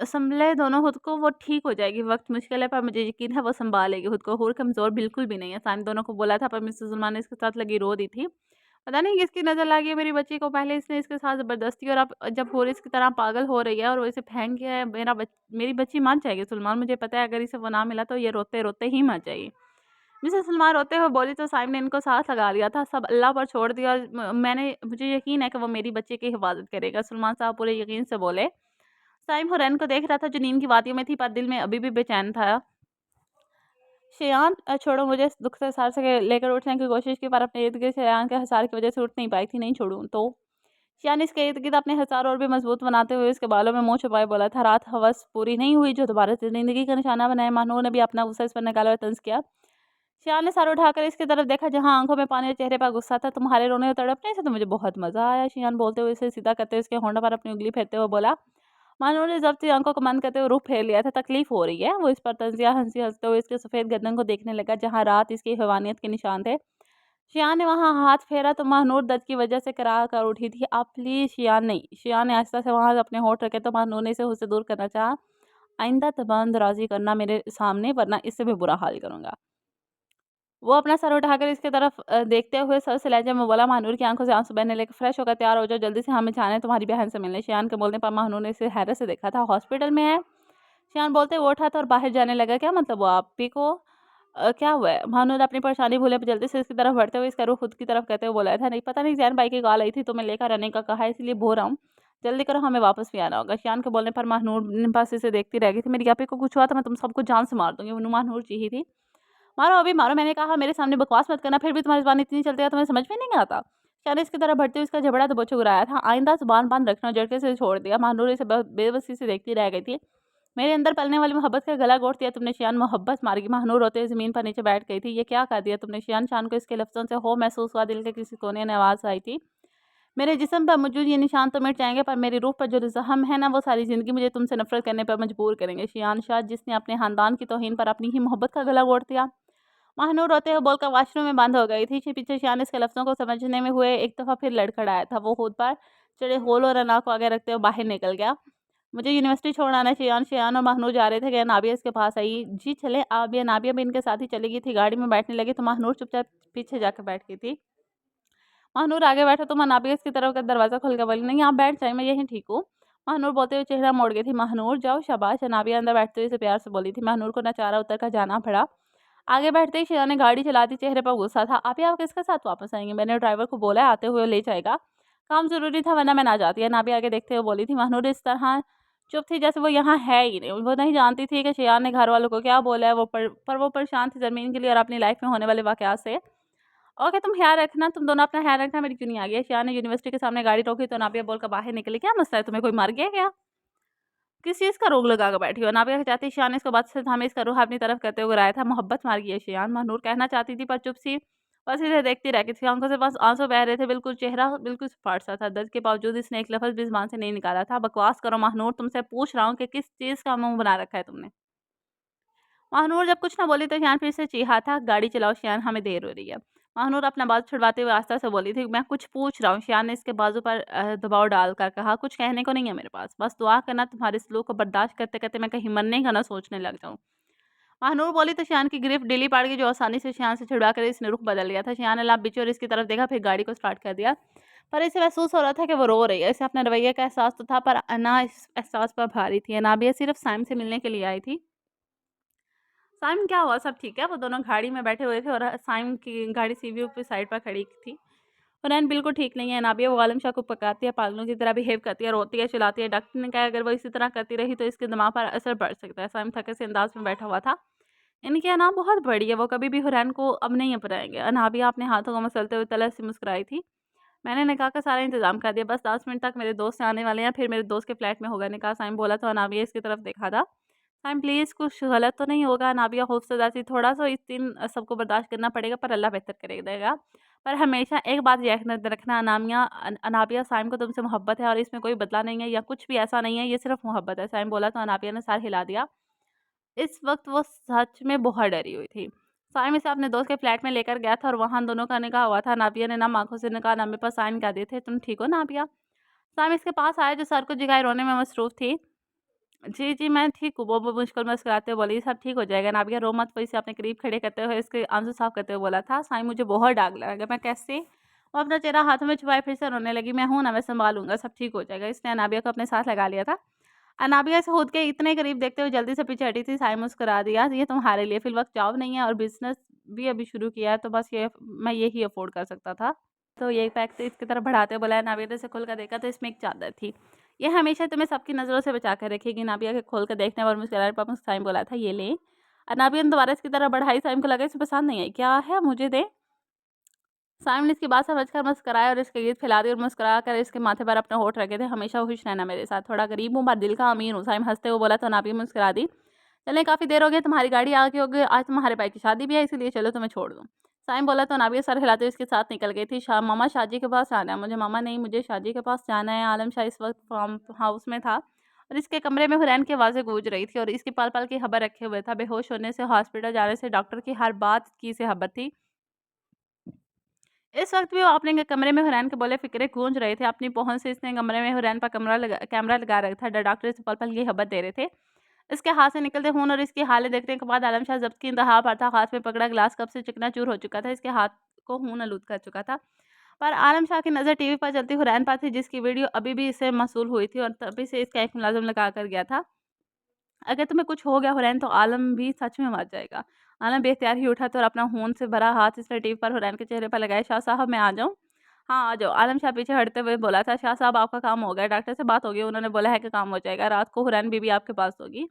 सँभले दोनों खुद को, वो ठीक हो जाएगी। वक़्त मुश्किल है पर मुझे यकीन है वो सँभालेगी खुद को। हूर कमज़ोर बिल्कुल भी नहीं है। साइम दोनों को बोला था पर मिसेस सलमान ने इसके साथ लगी रो दी थी। पता नहीं किसकी नज़र लगी है मेरी बच्ची को, पहले इसने इसके साथ ज़बरदस्ती और अब जब हूर इसकी तरह पागल हो रही है और वो इसे फेंक गया है, मेरी बच्ची मर जाएगी सलमान, मुझे पता है अगर इसे वो ना मिला तो ये रोते-रोते ही मर जाएगी। मिसेस सलमान रोते हुए बोली तो साइम ने इनको साथ लगा लिया था, सब अल्लाह पर छोड़ दिया और मुझे यकीन है कि वो मेरी बच्ची की हिफ़ाज़त करेगा। सलमान साहब पूरे यकीन से बोले। साइम हुरैन को देख रहा था जो नींद की वादियों में थी, पर दिल में अभी भी बेचैन था। शेयान छोड़ो मुझे, इस दुख से सर से लेकर उठने की कोशिश की पर अपने इर्द-गिर्द शेयान के हिसार की वजह से उठ नहीं पाई थी। नहीं छोड़ूँ तो? शेयान इसके इर्द-गिर्द अपने हिसार और भी मजबूत बनाते हुए इसके बालों में मुँह छुपाए बोला था, रात हवस पूरी नहीं हुई जो दोबारा से ज़िंदगी का निशाना बनाए। मानूर ने भी अपना गुस्सा इस पर निकाला और तंज़ किया। शेयान ने सर उठाकर इसकी तरफ देखा जहाँ आँखों में पानी और चेहरे पर गुस्सा था। तुम्हारे रोने और तड़पने से तो मुझे बहुत मज़ा आया। शेयान बोलते हुए इसे सीधा करते हुए इसके होंठों पर अपनी उँगली फेरते हुए बोला। मानो ने ज़ब्त सी आँखों को बंद करते हुए रुख फेर लिया था, तकलीफ़ हो रही है। वो इस पर तंज़िया हँसते हुए इसके सफ़ेद गर्दन को देखने लगा, जहाँ रात इसकी हैवानियत के निशान थे। शियान ने वहाँ हाथ फेरा तो महानूर दर्द की वजह से करा कर उठी थी। आप प्लीज़ शियान, नहीं। शियान ने आहिस्ता से वहाँ अपने होंठ रखे तो महानूर ने इसे उससे दूर करना चाहा। आइंदा तबंदराज़ी करना मेरे सामने, वरना इससे भी बुरा हाल करूँगा। वो अपना सर उठाकर इसकी तरफ देखते हुए सर से लहजे में बोला। महानूर की आंखों से आंसू बहने लगे। फ्रेश होकर तैयार हो जाओ, जल्दी से हमें जाना है तुम्हारी बहन से मिलने। शियान के बोलने पर महानूर ने इसे हैरत से देखा था। हॉस्पिटल में है? शियान बोलते वो उठा था और बाहर जाने लगा। क्या मतलब हुआ आप ही को? क्या हुआ है? महानूर अपनी परेशानी भूले जल्दी से इसकी तरफ बढ़ते हुए इसका रुख खुद की तरफ करते हुए बोला था, नहीं पता नहीं जैन भाई की कॉल आई थी तो मैं लेकर आने का कहा है, इसलिए बोल रहा हूँ। जल्दी करो, हमें वापस भी आना होगा। शियान के बोलने पर महानूर बस इसे देखती रह गई थी। मेरी आपी को कुछ हुआ तो मैं तुम सबको जान से मार दूंगी। वो महानूर चीखी थी। मारो अभी मारो, मैंने कहा मेरे सामने बकवास मत करना, फिर भी तुम्हारी ज़ुबान इतनी चलती है तुम्हें समझ में नहीं आता। शायद इसकी तरह बढ़ते हुए इसका झगड़ा दबोचे उड़ाया था। आइंदा ज़ुबान बंद रखना, झटके से छोड़ दिया। महानूर इसे बेबसी से देखती रह गई थी। मेरे अंदर पलने वाली मोहब्बत का गला घोट दिया तुमने शियान, मोहब्बत मार गई। महानूर रोते हुए ज़मीन पर नीचे बैठ गई थी। ये क्या कर दिया तुमने शियान? शान को इसके लफ्ज़ों से हो महसूस हुआ। दिल के किसी कोने में आवाज़ आई थी, मेरे जिस्म पर मौजूद ये निशान तो मिट जाएंगे, पर मेरी रूह पर जो ज़ख्म है ना, वो सारी ज़िंदगी मुझे तुमसे नफरत करने पर मजबूर करेंगे। शियान शाह, जिसने अपने खानदान की तौहीन पर अपनी ही मोहब्बत का गला घोट दिया। महानूर रोते हुए बोलकर वॉशरूम में बंद हो गई थी। पीछे शियान इसके लफ्ज़ों को समझने में हुए एक दफ़ा फिर लड़खड़ाया था। वो खुद पर चढ़े होल और अना को आगे रखते हुए बाहर निकल गया। मुझे यूनिवर्सिटी छोड़ आना चाहिए। शियान और महानूर जा रहे थे कि नाबिया इसके पास आई। जी चले आबिया। नाबिया भी इनके साथ ही चली गई थी। गाड़ी में बैठने लगी तो महानूर चुपचाप पीछे जाकर बैठ गई थी। महानूर आगे बैठा तो नाबिया इसकी तरफ का दरवाज़ा खोल कर बोली, नहीं आप बैठ जाए, मैं यहीं ठीक हूँ। महानूर बोलते हुए चेहरा मोड़ गई थी। महानूर जाओ शाबाश। नाबिया अंदर बैठते हुए इसे प्यार से बोली थी। महानूर को नचारा उतर कर जाना पड़ा। आगे बैठते ही शिया ने गाड़ी चलाती, चेहरे पर गुस्सा था। आप किसके साथ वापस आएंगे? मैंने ड्राइवर को बोला है आते हुए ले जाएगा। काम ज़रूरी था वरना मैं ना जाती है। नाबिया आगे देखते हुए बोली थी। महानूर इस तरह चुप थी जैसे वो यहाँ है ही नहीं। वो नहीं जानती थी कि शियान ने घर वालों को क्या बोला है। पर वो परेशान थी ज़मीन के लिए और अपनी लाइफ में होने वाले वाक़यात से। ओके तुम ख्याल रखना, तुम दोनों अपना ख्याल रखना, मेरी क्यों नहीं आ गई? शियान ने यूनिवर्सिटी के सामने गाड़ी रोकी तो नाबिया बोलकर बाहर निकली, क्या मसला है तुम्हें, कोई मर गया क्या? किस चीज़ का रोक लगा कर बैठी हो? नाबिया चाहती शियान ने इसको बात से थामे इसका रूह अपनी तरफ करते हुए राया था। मोहब्बत मार गई है शियान, महानूर कहना चाहती थी पर चुप सी बस इसे देखती रह गई थी। आंखों से बस आंसू बह रहे थे। बिल्कुल चेहरा बिल्कुल फाड़ सा था। दर्द के बावजूद इसने एक लफ्ज़ भी ज़ुबान से नहीं निकाला था। बकवास करो महानूर, तुमसे पूछ रहा हूँ कि किस चीज़ का मुँह बना रखा है तुमने? महानूर जब कुछ ना बोली तो शियान फिर से चीहा था, गाड़ी चलाओ शियान, हमें देर हो रही है। महानूर अपना बाजू छुड़वाते हुए आस्था से बोली थी, मैं कुछ पूछ रहा हूँ। शियान ने इसके बाजू पर दबाव डालकर कहा, कुछ कहने को नहीं है मेरे पास, बस दुआ करना तुम्हारे सलूक को बर्दाश्त करते करते मैं कहीं मरने का ना सोचने लग जाऊँ। महानूर बोली तो शियान की गिरफ्त ढीली पड़ गई, जो आसानी से शियान से छुड़वा कर इसने रुख बदल लिया था। शियान ने लाभ बिछी और इसकी तरफ देखा, फिर गाड़ी को स्टार्ट कर दिया। पर इसे महसूस हो रहा था कि वो रो रही है। इसे अपने रवैये का एहसास तो था, पर अना इस एहसास पर भारी थी। अनाबिया सिर्फ साइम से मिलने के लिए आई थी। साइम क्या हुआ, सब ठीक है? वो दोनों गाड़ी में बैठे हुए थे और साइम की गाड़ी सीवीओ पे साइड पर खड़ी थी। हुरैन बिल्कुल ठीक नहीं है। नाबिया वो आलम शाह को पकाती है, पागलों की तरह बिहेव करती है, रोती है, चिल्लाती है। डॉक्टर ने कहा अगर वो इसी तरह करती रही तो इसके दिमाग पर असर पड़ सकता है। साइम थके से अंदाज में बैठा हुआ था। इनकी अना बहुत बड़ी है, वो कभी भी हुरैन को अब नहीं अपनाएंगे। अनाबिया अपने हाथों को मसलते हुए तलख से मुस्कुराई थी। मैंने निकाह का सारा इंतजाम कर दिया, बस 10 मिनट तक मेरे दोस्त आने वाले हैं, फिर मेरे दोस्त के फ्लैट में होगा निकाह। साइम बोला तो अनाबिया इसकी तरफ देखा था। साइम प्लीज़ कुछ गलत तो नहीं होगा? अनाबिया खौफज़दा सी, थोड़ा-सा इस दिन सबको बर्दाश्त करना पड़ेगा पर अल्लाह बेहतर कर देगा। पर हमेशा एक बात याद रखना अनाबिया, साइम को तुमसे मोहब्बत है और इसमें कोई बदला नहीं है या कुछ भी ऐसा नहीं है, ये सिर्फ़ मोहब्बत है। साइम बोला तो अनाबिया ने सर हिला दिया। इस वक़्त वो सच में बहुत डरी हुई थी। साइम इसे अपने दोस्त के फ्लैट में लेकर गया था और वहाँ दोनों का निकाह हुआ था। नाबिया ने नम आँखों से निकाहनामे पर साइन कर दिए थे। तुम ठीक हो नाबिया? साइम इसके पास आया जो सर को झुकाए रोने में मसरूफ़ थी। जी, जी, मैं ठीक हूँ। वो मुश्किल मुस्कुराते हुए बोली, सब ठीक हो जाएगा नाबिया, रो मत। वो इसे अपने करीब खड़े करते हुए इसके आंसू साफ करते हुए बोला था। साईं मुझे बहुत डाँट लगा, मैं कैसे? वो अपना चेहरा हाथों में छुपाए फिर से रोने लगी। मैं हूँ ना, मैं सँभालूँगा, सब ठीक हो जाएगा। इसने अनाबिया को अपने साथ लगा लिया था। अनाबिया इसे खुद के इतने करीब देखते हुए जल्दी से पीछे हटी थी। साईं मुस्कुरा दिया, ये तुम्हारे लिए फ़िलवक़्त जॉब नहीं है और बिज़नेस भी अभी शुरू किया है, तो बस ये मैं यही अफ़ोर्ड कर सकता था। तो ये फैक्ट इसकी तरफ बढ़ाते हुए बोला। नाबिया ने इसे खोल कर देखा तो इसमें एक चादर थी। ये हमेशा तुम्हें सबकी नज़रों से बचा कर रखेगी। नाबिया के खोल कर देखने पर मुस्कुराने पर साइम बोला था, ये ले। नाबिया ने दोबारा इसकी तरफ बढ़ाई। साइम को लगा इसे पसंद नहीं आई। क्या है, मुझे दे। साइम ने इसकी बात समझकर मुस्कुराया और इसके गिर्द फैला दी और मुस्कुरा कर इसके माथे पर अपने होठ रखे थे। हमेशा खुश रहना मेरे साथ, थोड़ा गरीब हूँ पर दिल का अमीर हूँ। साइम हंसते हुए बोला तो नाबिया मुस्कुरा दी। चलें, काफ़ी देर हो गई, तुम्हारी गाड़ी आ गई होगी, आज तुम्हारे भाई की शादी भी है, इसलिए चलो तुम्हें छोड़ दूँ। साइम बोला तो नाबिया सर हिलाते हुए इसके साथ निकल गई थी। मामा शादी के पास जाना है मुझे। मामा नहीं, मुझे शादी के पास जाना है। आलम शाह इस वक्त फार्म हाउस में था और इसके कमरे में हुरैन की आवाज़ें गूंज रही थी और इसकी पल पल की खबर रखे हुए था। बेहोश होने से, हॉस्पिटल जाने से, डॉक्टर की हर बात की इसे खबर थी। इस वक्त भी वो अपने कमरे में हुरैन के बोले फ़िक्रे गूंज रहे थे। अपनी पहुँच से इसने कमरे में हुरैन पर कैमरा लगा रखा था। डॉक्टर इसे पल पल की खबर दे रहे थे। इसके हाथ से निकलते खून और इसकी हालत देखने के बाद आलम शाह ज़ब्त की इंतहा पर था। हाथ में पकड़ा ग्लास कप से चकनाचूर हो चुका था। इसके हाथ को खून आलूद कर चुका था। पर आलम शाह की नज़र टीवी पर चलती हुरैन पर थी, जिसकी वीडियो अभी भी इससे मौसूल हुई थी और तभी से इसका एक मुलाज़िम लगा कर गया था। अगर तुम्हें कुछ हो गया हुरैन तो आलम भी सच में मर जाएगा। आलम बेख्तियार ही उठा तो और अपना खून से भरा हाथ इसने टीवी पर हुरैन के चेहरे पर लगाया। शाह साहब मैं आ जाऊँ? हाँ, आ जाओ। आलम शाह पीछे हटते हुए बोला था। शाह साहब आपका काम हो गया, डॉक्टर से बात हो गई, उन्होंने बोला है कि काम हो जाएगा। रात को हुरैन बीबी आपके पास होगी।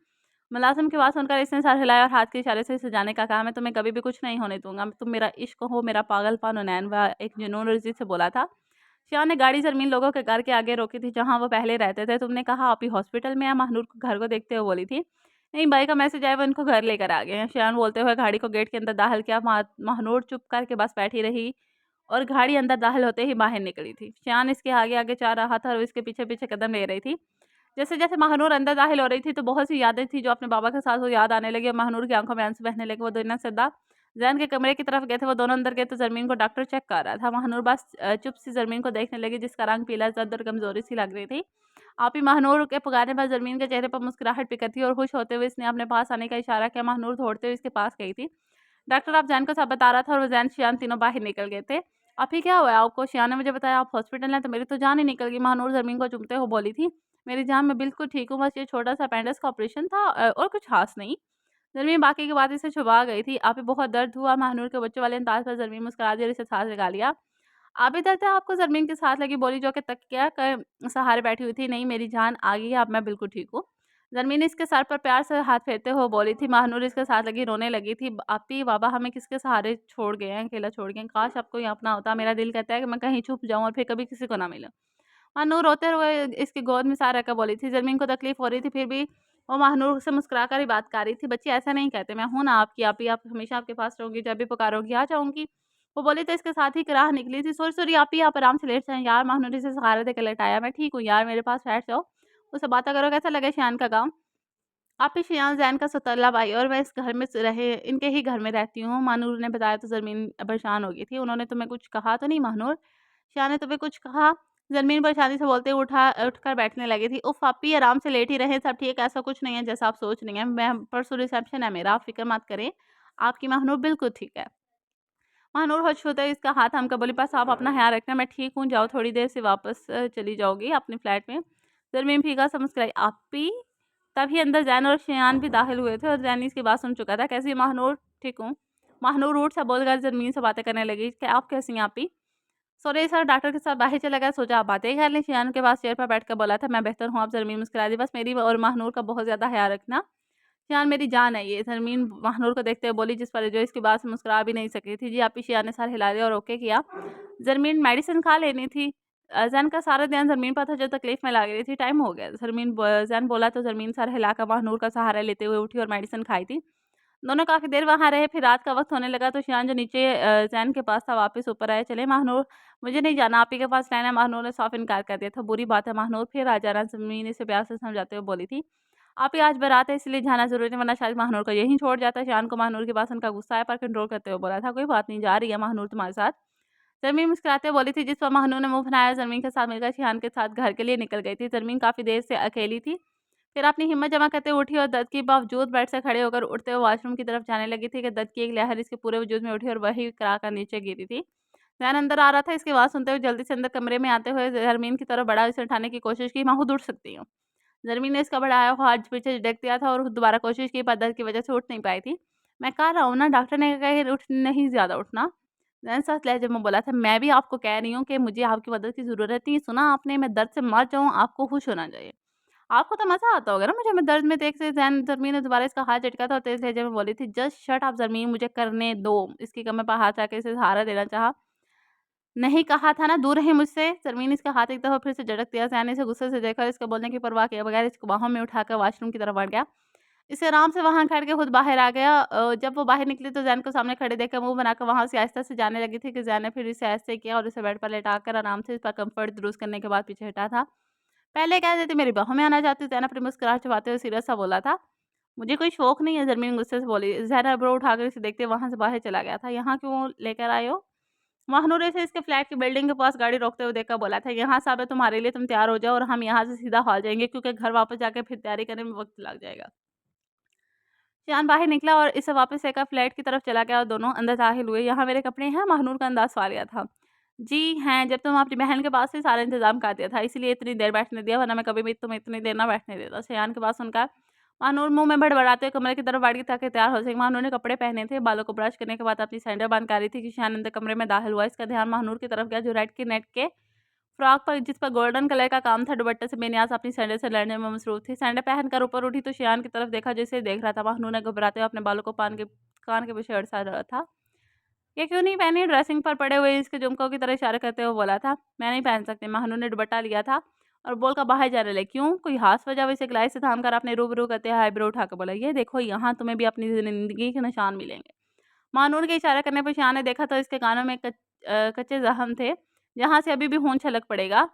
मुलाज़िम की बात सुनकर इसने सर हिलाया और हाथ के इशारे से इसे जाने का कहा। मैं तुम्हें कभी भी कुछ नहीं होने दूँगा। तुम मेरा इश्क हो, मेरा पागलपन, हुनैन व एक जुनून और ज़िद से बोला था। शियान ने गाड़ी ज़रमीन लोगों के घर के आगे रोकी थी जहाँ वो पहले रहते थे। तुमने कहा आप ही हॉस्पिटल में हैं? महानूर को घर को देखते हुए बोली थी। नहीं, भाई का मैसेज आया, वो इनको घर लेकर आ गए हैं। शियान बोलते हुए गाड़ी को गेट के अंदर दाखिल किया। महानूर चुप करके बस बैठी रही और गाड़ी अंदर दाखिल होते ही बाहर निकली थी। शियान इसके आगे-आगे जा रहा था और इसके पीछे-पीछे कदम ले रही थी। जैसे-जैसे महानूर अंदर दाखिल हो रही थी तो बहुत सी यादें थी जो अपने बाबा के साथ वो याद आने लगी और महानूर की आँखों में आंसू बहने लगे। वो दोनों सीधा ज़ैन के कमरे की तरफ गए थे। वो दोनों अंदर गए तो ज़रमीन को डॉक्टर चेक कर रहा था। महानूर बस चुप सी ज़रमीन को देखने लगी जिसका रंग पीला, ज़र्द और कमज़ोरी सी लग रही थी। आप ही महानूर के पुकारने पर ज़रमीन के चेहरे पर मुस्कुराहट बिखरी थी और खुश होते हुए इसने अपने पास आने का इशारा किया। महानूर दौड़ते हुए इसके पास गई थी। डॉक्टर अब ज़ैन को सब बता रहा था और वो ज़ैन, शियान तीनों बाहर निकल गए थे। "अभी क्या हुआ है आपको?" शियान ने मुझे बताया, "आप हॉस्पिटल हैं तो मेरी तो जान ही निकल गई।" महानूर ज़मीन को चूमते हुए बोली थी, "मेरी जान, मैं बिल्कुल ठीक हूँ, बस ये छोटा-सा अपेंडिक्स का ऑपरेशन था और कुछ ख़ास नहीं।" ज़मीन बाकी की बातें से छुपा गई थी। "आप ही बहुत दर्द हुआ?" महानूर के बच्चों वाले अंदाज़ पर ज़मीन मुस्कुरा दी और इसे सांस लगा लिया। "आप भी दर्द है आपको?" ज़मीन के साथ लगी बोली जो कि तकिया के सहारे बैठी हुई थी। "नहीं मेरी जान आ गई है, अब मैं बिल्कुल ठीक हूँ।" ज़मीन इसके सर पर प्यार से हाथ फेरते हुए बोली थी। महानूर इसके साथ लगी रोने लगी थी। "आपी बाबा हमें किसके सहारे छोड़ गए हैं, अकेला छोड़ गए हैं? काश अब कोई अपना होता। मेरा दिल कहता है कि मैं कहीं छुप जाऊँ और फिर कभी किसी को ना मिलूँ।" महानूर रोते हुए इसकी गोद में सर रखकर बोली थी। ज़मीन को तकलीफ़ हो रही थी, फिर भी वो महानूर से मुस्कुराकर ही बात कर रही थी। "बच्ची ऐसा नहीं कहते, मैं हूँ ना आपकी आपी, आप हमेशा आपके पास रहूँगी, जब भी पुकारोगी आ जाऊँगी।" वो बोली तो इसके साथ ही एक राह निकली थी। "सॉरी सॉरी आपी, आप आराम से लेट जाएँ यार।" महानूर इसे सहारा देकर लेटाया। "मैं ठीक हूँ यार, मेरे पास बैठ जाओ, मुझसे बातें करो। कैसा लगा शियान का गाँव?" "आपी शियान ज़ैन का सौतेला भाई और मैं इस घर में रहे इनके ही घर में रहती हूँ।" महानूर ने बताया तो ज़रमीन परेशान हो गई थी। "उन्होंने तुम्हें कुछ कहा तो नहीं महानूर? शियान ने तुम्हें कुछ कहा?" ज़रमीन परेशानी से बोलते हुए उठकर बैठने लगी थी। "उफ़ आपी, आराम से लेटी रहें, सब ठीक है, ऐसा कुछ नहीं है जैसा आप सोच रही हैं। मैं परसों रिसेप्शन है मेरा, आप फ़िक्र मत करें। आपकी महानूर बिल्कुल ठीक है।" महानूर होश होते ही इसका हाथ थाम कर बोली, "बस आप अपना ख़्याल रखना, मैं ठीक हूँ, जाओ थोड़ी देर से वापस चली जाओगी अपने फ्लैट में।" ज़रमीन फीका सा मुस्कुराई। "आपी?" तभी अंदर ज़ैन और शियान भी दाखिल हुए थे और ज़ैन इसकी बात सुन चुका था। "कैसी है महानूर?" "ठीक हूँ।" महानूर रूठ सा बोलकर ज़रमीन से बातें करने लगी। "क्या आप कैसी हैं आपी?" "सॉरी सर, डॉक्टर के साथ बाहर चला गया, सोचा आप बातें ही कर लें।" शियान के पास चेयर पर बैठकर बोला था। "मैं बेहतर हूँ।" आप ज़रमीन मुस्कुरा दी। "बस मेरी और महानूर का बहुत ज़्यादा ख़्याल रखना। शियान मेरी जान है ये।" ज़रमीन महानूर को देखते हुए बोली जिस पर जो इसकी बात से मुस्कुरा भी नहीं सकी थी। "जी आपी।" शियान ने सर हिला दिया और ओके किया। ज़रमीन मेडिसिन खा लेनी थी। ज़ैन का सारा ध्यान ज़रमीन पर था जो तकलीफ़ में लग रही थी। टाइम हो गया। ज़ैन बोला तो ज़रमीन सर हिलाकर महानूर का सहारा लेते हुए उठी और मेडिसिन खाई थी। दोनों काफ़ी देर वहाँ रहे, फिर रात का वक़्त होने लगा तो शियान जो नीचे ज़ैन के पास था वापस ऊपर आए। "चले महानूर, मुझे नहीं जाना, आप ही के पास रहना है।" महानूर ने साफ़ इनकार कर दिया था। "बुरी बात है महानूर, फिर आ जाना।" ज़मीन इसे प्यार से समझाते हुए बोली थी। "आप ही आज बारात है इसलिए जाना ज़रूरी है, वरना शायद महानूर को यहीं छोड़ जाता।" शियान को महानूर की बात सुनकर गुस्सा आया पर कंट्रोल करते हुए बोला था, "कोई बात नहीं, जा रही है महानूर तुम्हारे साथ।" ज़रमीन मुस्कुराते हुए बोली थी जिस पर महानूर ने मुँह बनाया। ज़रमीन के साथ मिलकर शियान के साथ घर के लिए निकल गई थी। ज़रमीन काफ़ी देर से अकेली थी। फिर अपनी हिम्मत जमा करते हुए उठी और दर्द के बावजूद बेड से खड़े होकर उठते हुए वॉशरूम की तरफ जाने लगी थी कि दर्द की एक लहर इसके पूरे वजूद में उठी और वही कराकर नीचे गिरी थी। ज़ैन अंदर आ रहा था। इसकी आवाज़ सुनते हुए जल्दी से अंदर कमरे में आते हुए ज़रमीन की तरफ बढ़ा, इसे उठाने की कोशिश की। "मैं खुद उठ सकती हूँ।" ज़रमीन ने इसका बढ़ाया हुआ हाथ पीछे झटक दिया था और दोबारा कोशिश की पर दर्द की वजह से उठ नहीं पाई थी। "मैं कह रहा हूँ ना, डॉक्टर ने कहा है उठ नहीं ज़्यादा उठना।" ज़ैन सख्त लहजे में बोला था। "मैं भी आपको कह रही हूँ कि मुझे आपकी मदद की ज़रूरत नहीं। सुना आपने, मैं दर्द से मर जाऊँ, आपको होश होना चाहिए। आपको तो मज़ा आता होगा ना मुझे मैं दर्द में देख से।" ज़रमीन ने दोबारा इसका हाथ झटका था और तेज़ लहजे में बोली थी, "जस्ट शट अप ज़रमीन, मुझे करने दो।" इसकी कमर पर हाथ रख के इसे सहारा देना चाहा। "नहीं कहा था ना, दूर रही मुझसे।" ज़रमीन इसका हाथ एक दफ़ा फिर से झटक दिया। ज़ैन ने इसे गुस्से से देखा और इसके बोलने की परवाह किए बगैर इसको बाहों में उठाकर वॉशरूम की तरफ बढ़ गया। इसे आराम से वहाँ खड़ के खुद बाहर आ गया। जब वो बाहर निकली तो ज़ैन को सामने खड़े देखकर मुँह बनाकर वहाँ से आहिस्ता से जाने लगी थी कि ज़ैन ने फिर इसे ऐसे किया और इसे बेड पर लेटाकर आराम से इस पर कम्फर्ट दुरुस्त करने के बाद पीछे हटा था। "पहले कह देती मेरी बाहों में आना चाहती।" ज़ैन अपनी मुस्कुराहट छुपाते हुए सीरियस सा बोला था। "मुझे कोई शौक नहीं है।" ज़रमीन गुस्से से बोली। ज़ैन आईब्रो उठाकर इसे देखते वहाँ से बाहर चला गया था। "यहाँ क्यों लेकर आए हो?" महानूर इसे इसके फ्लैट की बिल्डिंग के पास गाड़ी रोकते हुए देखकर बोला था, "यहाँ सब है तुम्हारे लिए, तुम तैयार हो जाओ और हम यहाँ से सीधा हॉल जाएँगे क्योंकि घर वापस जाकर फिर तैयारी करने में वक़्त लग जाएगा।" शियान बाहर निकला और इसे वापस लेकर फ्लैट की तरफ चला गया और दोनों अंदर दाखिल हुए। "यहाँ मेरे कपड़े हैं?" महानूर का अंदाज़ सवालिया था। "जी हैं, जब तुम अपनी बहन के पास से सारा इंतज़ाम कर दिया था, इसीलिए इतनी देर बैठने दिया, वरना मैं कभी भी तुम्हें इतनी देर ना बैठने देता।" शियान की बात सुनकर महानूर मुँह में बड़बड़ाते हुए कमरे की तरफ बढ़ गई ताकि तैयार हो सके। महानूर ने कपड़े पहने थे, बालों को ब्रश करने के बाद अपनी सैंडल बंद कर रही थी कि शियान अंदर कमरे में दाखिल हुआ। इसका ध्यान महानूर की तरफ गया जो रेड के नेट के फ्रॉक पर जिस पर गोल्डन कलर का काम था, दुपट्टे से बेनियाज़ अपनी सैंडल से लड़ने में मसरूफ़ थी। सैंडल पहनकर ऊपर उठी तो शियान की तरफ देखा जो इसे देख रहा था। महानूर ने घबराते हुए अपने बालों को कान के पीछे अड़सा रहा था। ये क्यों नहीं पहनी? ड्रेसिंग पर पड़े हुए इसके झुमकों की तरह इशारा करते हुए बोला था। मैं नहीं पहन सकती। महानूर ने दुपट्टा लिया था और बोलकर बाहर जाने लगी। क्यों? कोई खास वजह? वैसे गलाई से थाम कर आपने रूबरू करते हुए आईब्रो उठाकर बोला, ये देखो यहाँ तुम्हें भी अपनी ज़िंदगी के निशान मिलेंगे। महानूर के इशारा करने पर शियान ने देखा तो इसके कानों में कच्चे ज़ख्म थे, जहाँ से अभी भी खून छलक पड़ेगा।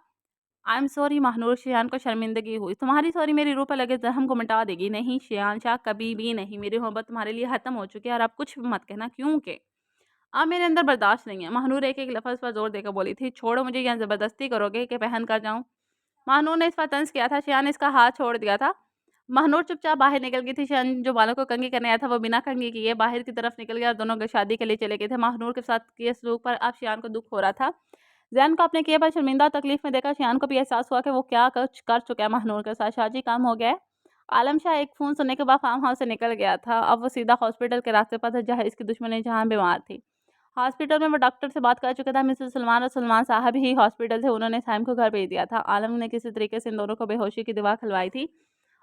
आई एम सॉरी महानूर, शियान को शर्मिंदगी हुई। तुम्हारी सॉरी मेरी रूह पर लगे ज़ख्म को मिटा देगी? नहीं शियान शाह, कभी भी नहीं। मेरी मोहब्बत तुम्हारे लिए ख़त्म हो चुकी है और अब कुछ भी मत कहना, क्योंकि अब मेरे अंदर बर्दाश्त नहीं है। महानूर एक-एक लफ़्ज़ पर ज़ोर देकर बोली थी, छोड़ो मुझे, या ज़बरदस्ती करोगे कि पहन कर जाऊँ? महानूर ने इस पर तंज़ किया था, शियान ने इसका हाथ छोड़ दिया था। महानूर चुपचाप बाहर निकल गई थी। शियान जो बालों को कंघी करने आया था, वो बिना कंघी किए बाहर की तरफ निकल गया और दोनों शादी के लिए चले गए थे। महानूर के साथ किए सलूक पर अब शियान को दुःख हो रहा था। ज़ैन को अपने किए पर शर्मिंदा और तकलीफ़ में देखकर शियान को भी एहसास हुआ कि वो क्या कुछ कर चुका है महानूर के साथ। शादी काम हो गया है। आलम शाह एक फ़ोन सुनने के बाद फार्म हाउस से निकल गया था। अब वो सीधा हॉस्पिटल के रास्ते पर था, जहाँ इसकी दुश्मनी जहाँ बीमार थी। हॉस्पिटल में वो डॉक्टर से बात कर चुका था। मिसेस सलमान और सलमान साहब ही हॉस्पिटल थे। उन्होंने साइम को घर भेज दिया था। आलम ने किसी तरीके से इन दोनों को बेहोशी की दवा खिलवाई थी